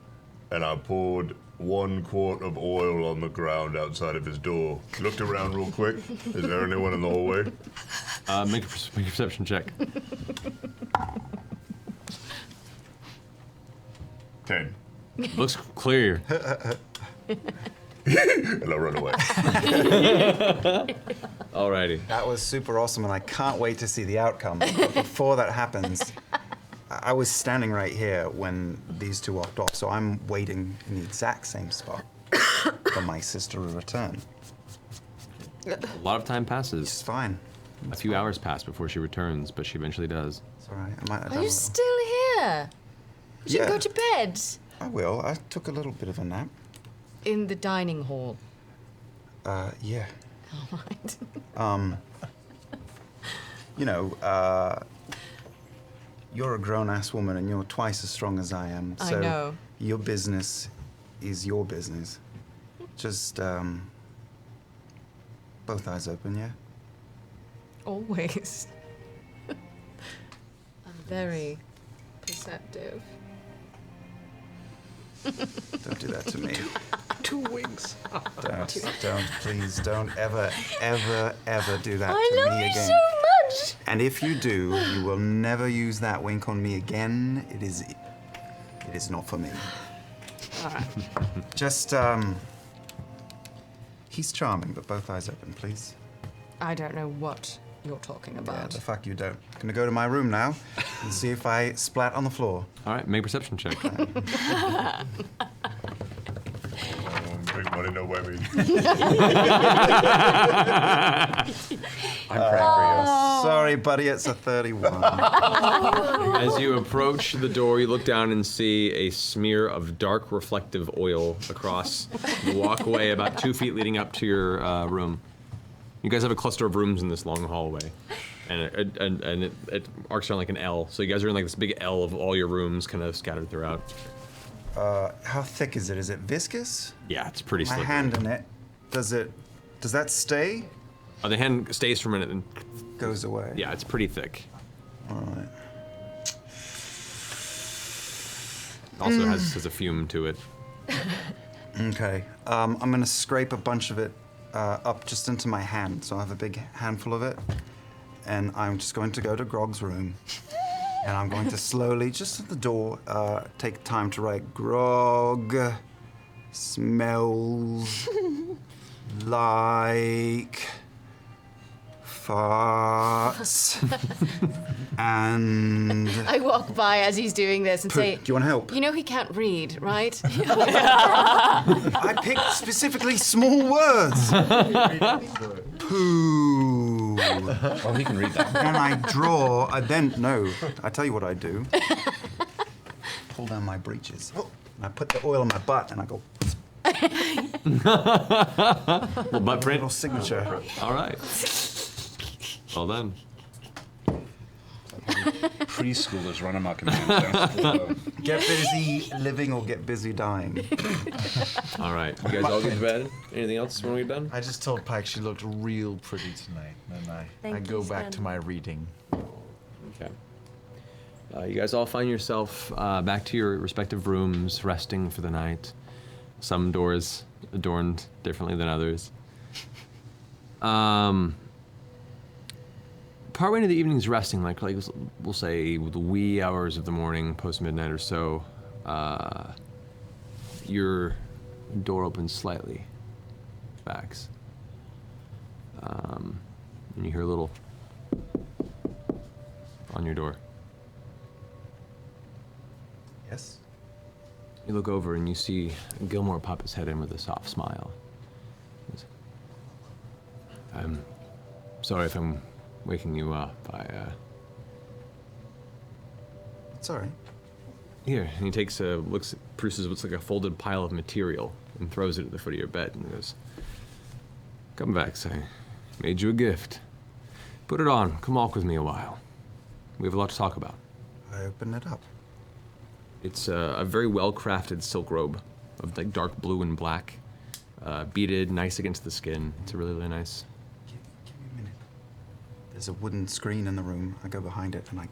And I poured 1 quart of oil on the ground outside of his door. Looked around real quick. Is there anyone in the hallway? Make a perception check. 10. Looks clear. And I run away. Alrighty. That was super awesome, and I can't wait to see the outcome. But before that happens, I was standing right here when these two walked off, so I'm waiting in the exact same spot for my sister to return. A lot of time passes. It's fine. A few hours pass before she returns, but she eventually does. It's all right. I might have Are done you a little. still here? You should Yeah. go to bed. I will. I took a little bit of a nap. In the dining hall. Yeah. All right. You're a grown-ass woman and you're twice as strong as I am. I So know. your business is your business. Just, both eyes open, yeah? Always. I'm very perceptive. Don't do that to me. 2 wings. Please don't ever do that I to love me you again. so much. And if you do, you will never use that wink on me again. It is not for me. All right. Just, he's charming, but both eyes open, please. I don't know what you're talking Yeah, about. the fuck you don't. Gonna go to my room now and see if I splat on the floor. All right, make a perception check. Big money, no whammy. I'm praying for you. Sorry, buddy, it's a 31. As you approach the door, you look down and see a smear of dark reflective oil across the walkway about 2 feet leading up to your room. You guys have a cluster of rooms in this long hallway, and it arcs around like an L. So you guys are in like this big L of all your rooms kind of scattered throughout. How thick is it? Is it viscous? Yeah, it's pretty My slippery. hand in it. Does that stay? Oh, the hand stays for a minute and goes away. Yeah, it's pretty thick. All right. Also has a fume to it. Okay. I'm gonna scrape a bunch of it up just into my hand, so I have a big handful of it, and I'm just going to go to Grog's room, and I'm going to slowly, just at the door, take time to write, Grog smells like farts. And I walk by as he's doing this and say, do you want help? You know he can't read, right? I picked specifically small words. Poo. Well, he can read that. Then I draw. I tell you what I do. Pull down my breeches. And I put the oil on my butt and I go. Little butt print. Little signature. All right. Well done. Preschoolers run amok in the Get busy living or get busy dying. All right. You guys all get to bed? Anything else when we're done? I just told Pike she looked real pretty tonight, and I Thank go you, back Stan. to my reading. Okay. You guys all find yourself back to your respective rooms, resting for the night. Some doors adorned differently than others. Partway into the evening's resting, like we'll say the wee hours of the morning, post midnight or so, your door opens slightly, Vax. And you hear a little on your door. Yes? You look over and you see Gilmore pop his head in with a soft smile. He goes, I'm sorry if I'm waking you up. It's all right. Here, and he takes produces what's like a folded pile of material and throws it at the foot of your bed and goes, come back, I made you a gift. Put it on, come walk with me a while. We have a lot to talk about. I open it up. It's a very well-crafted silk robe of like dark blue and black, beaded, nice against the skin. It's a really, really nice. Give me a minute. There's a wooden screen in the room. I go behind it and I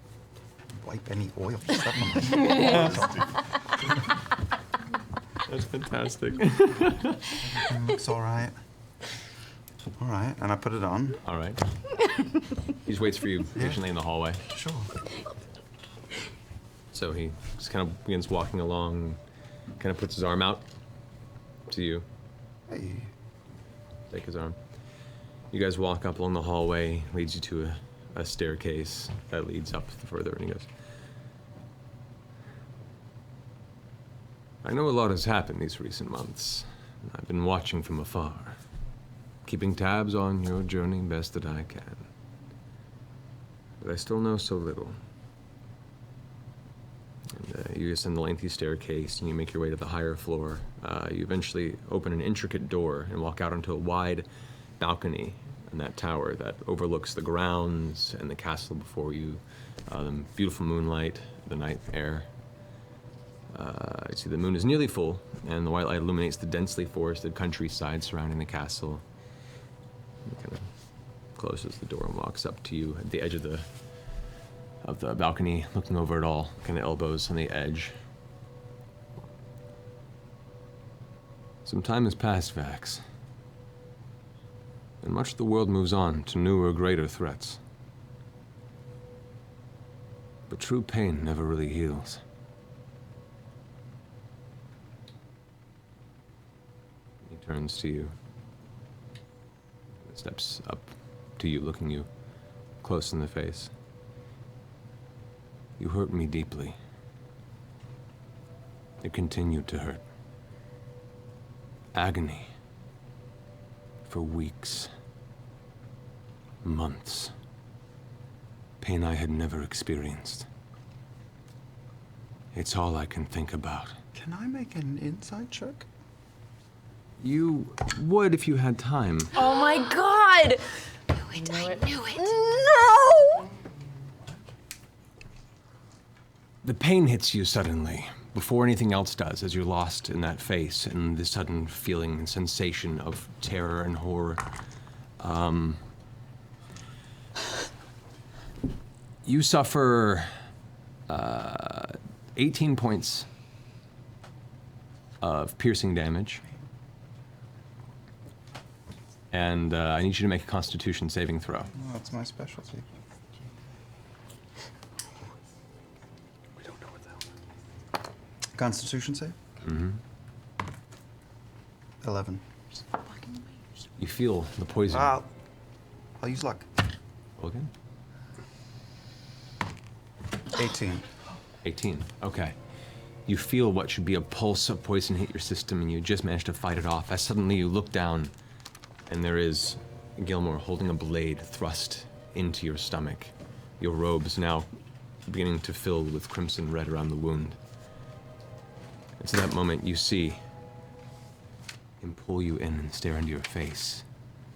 wipe any oil stuff on my That's fantastic. Looks all right. All right, and I put it on. All right. He just waits for you patiently in the hallway. Sure. So he just kind of begins walking along, kind of puts his arm out to you. Hey. Take his arm. You guys walk up along the hallway, leads you to a staircase that leads up further, and he goes, I know a lot has happened these recent months. I've been watching from afar, keeping tabs on your journey best that I can. But I still know so little. And you ascend the lengthy staircase and you make your way to the higher floor. You eventually open an intricate door and walk out onto a wide balcony in that tower that overlooks the grounds and the castle before you. The beautiful moonlight, the night air. You see the moon is nearly full, and the white light illuminates the densely forested countryside surrounding the castle. He kind of closes the door and walks up to you at the edge of the balcony, looking over it all, kind of elbows on the edge. Some time has passed, Vax, and much of the world moves on to newer, greater threats. But true pain never really heals. He turns to you, steps up to you, looking you close in the face. You hurt me deeply. It continued to hurt. Agony. For weeks. Months. Pain I had never experienced. It's all I can think about. Can I make an insight check? You would if you had time. Oh my god! I knew it. No! The pain hits you suddenly, before anything else does, as you're lost in that face and the sudden feeling and sensation of terror and horror. You suffer 18 points of piercing damage. And I need you to make a Constitution saving throw. Oh, that's my specialty. Constitution save? Mm-hmm. 11. You feel the poison. I'll use luck. Roll again. 18. 18. Okay. You feel what should be a pulse of poison hit your system, and you just manage to fight it off. As suddenly you look down, and there is Gilmore holding a blade thrust into your stomach. Your robes now beginning to fill with crimson red around the wound. It's at that moment you see him pull you in and stare into your face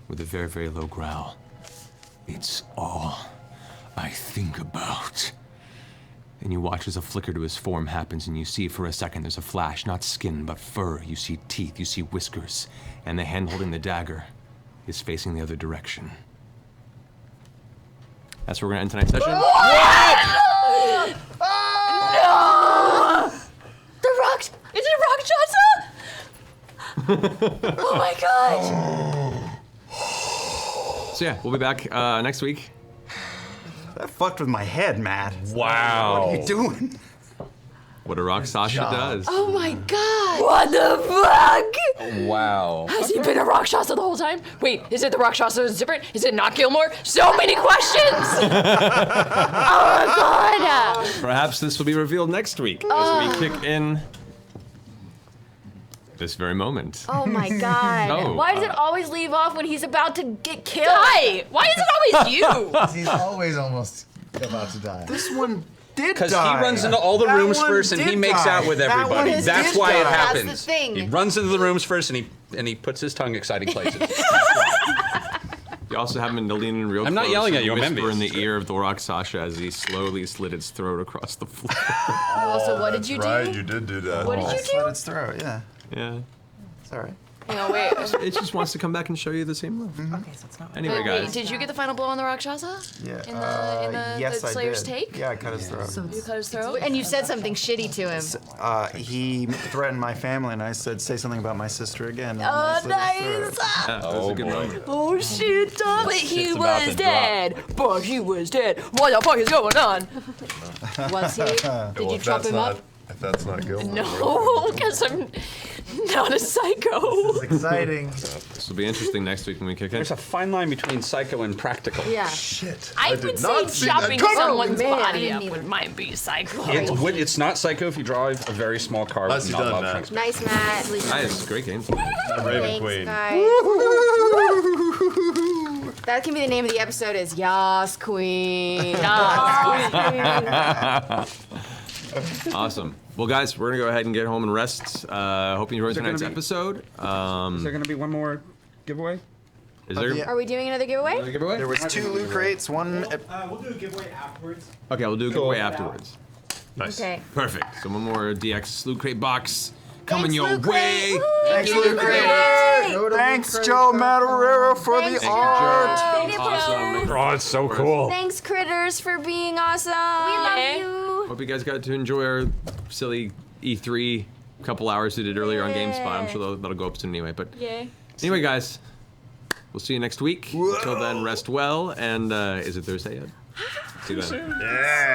with a very, very low growl. It's all I think about. And you watch as a flicker to his form happens, and you see for a second there's a flash, not skin, but fur. You see teeth, you see whiskers, and the hand holding the dagger is facing the other direction. That's where we're gonna end tonight's session. What? No! The rock... Is it Rakshasa? Oh my god! So yeah, we'll be back next week. That fucked with my head, Matt. Wow. What are you doing? What a Rakshasa does. Oh my god! What the fuck? Wow. Has he been a Rakshasa the whole time? Wait, is it the Rakshasa who's different? Is it not Gilmore? So many questions! Oh my god! Perhaps this will be revealed next week as we kick in this very moment. Oh my god. No, Why does it always leave off when he's about to get killed? Die! Why is it always you? He's always almost about to die. This one did Because he die. runs into all the That rooms one first and he did makes die. out with That everybody. one That's did why it die. happens. That's the thing. He runs into the rooms first and he puts his tongue exciting places. You also happen to lean in real I'm not close yelling and at you, I'm whisper in envious. the ear of the Rakshasa as he slowly slit its throat across the floor. Oh, so what did you do? Right, you did do that. What did you Slit do? its throat, yeah. Yeah. It's alright. No, wait. It just wants to come back and show you the same love. Okay, so it's not. Anyway, Wait, guys. did you get the final blow on the Rakshasa? Yeah. In the yes, the I Slayer's did. take? Yeah, I cut his throat. You cut his throat? And you said something shitty to him. He threatened my family, and I said, "Say something about my sister again." And Oh, I slit his nice. throat. Yeah, that was a good moment. Oh shit, but he Shit's about was to dead. But he was dead. What the fuck is going on? Was he? Did you chop him up? If that's not Gilmore. No, because I'm not a psycho. This is exciting. This will be interesting next week when we kick in. There's a fine line between psycho and practical. Yeah. Shit. I did would not say see that chopping coming. someone's Oh, man, I body didn't up would might be psycho. It's not psycho if you drive a very small car with Nicely not a done, lot of Matt. transport. Nice, Matt. Nice, great game. Raven Thanks, Queen. guys. That can be the name of the episode is Yas Queen. Awesome. Well, guys, we're going to go ahead and get home and rest. Hope you enjoyed Is there gonna tonight's be- episode. Is there going to be one more giveaway? Is there Are we doing another giveaway? a giveaway? There was 2 loot crates, one. We'll do a giveaway afterwards. Okay, we'll do a giveaway afterwards. Nice. Okay. Perfect. So one more DX Loot Crate box coming your Loot way. Crate. Thanks, Loot Loot Crate. Crate. Thanks, Joe Matarera, for Thanks, the Joe. art. Thank you, Awesome. Oh, it's so cool. Thanks, Critters, for being awesome. We love you. Hope you guys got to enjoy our silly E3 couple hours we did earlier on GameSpot. I'm sure that'll go up soon anyway. But Yay. anyway, guys, we'll see you next week. Until then, rest well. And is it Thursday yet? See you then. Yeah.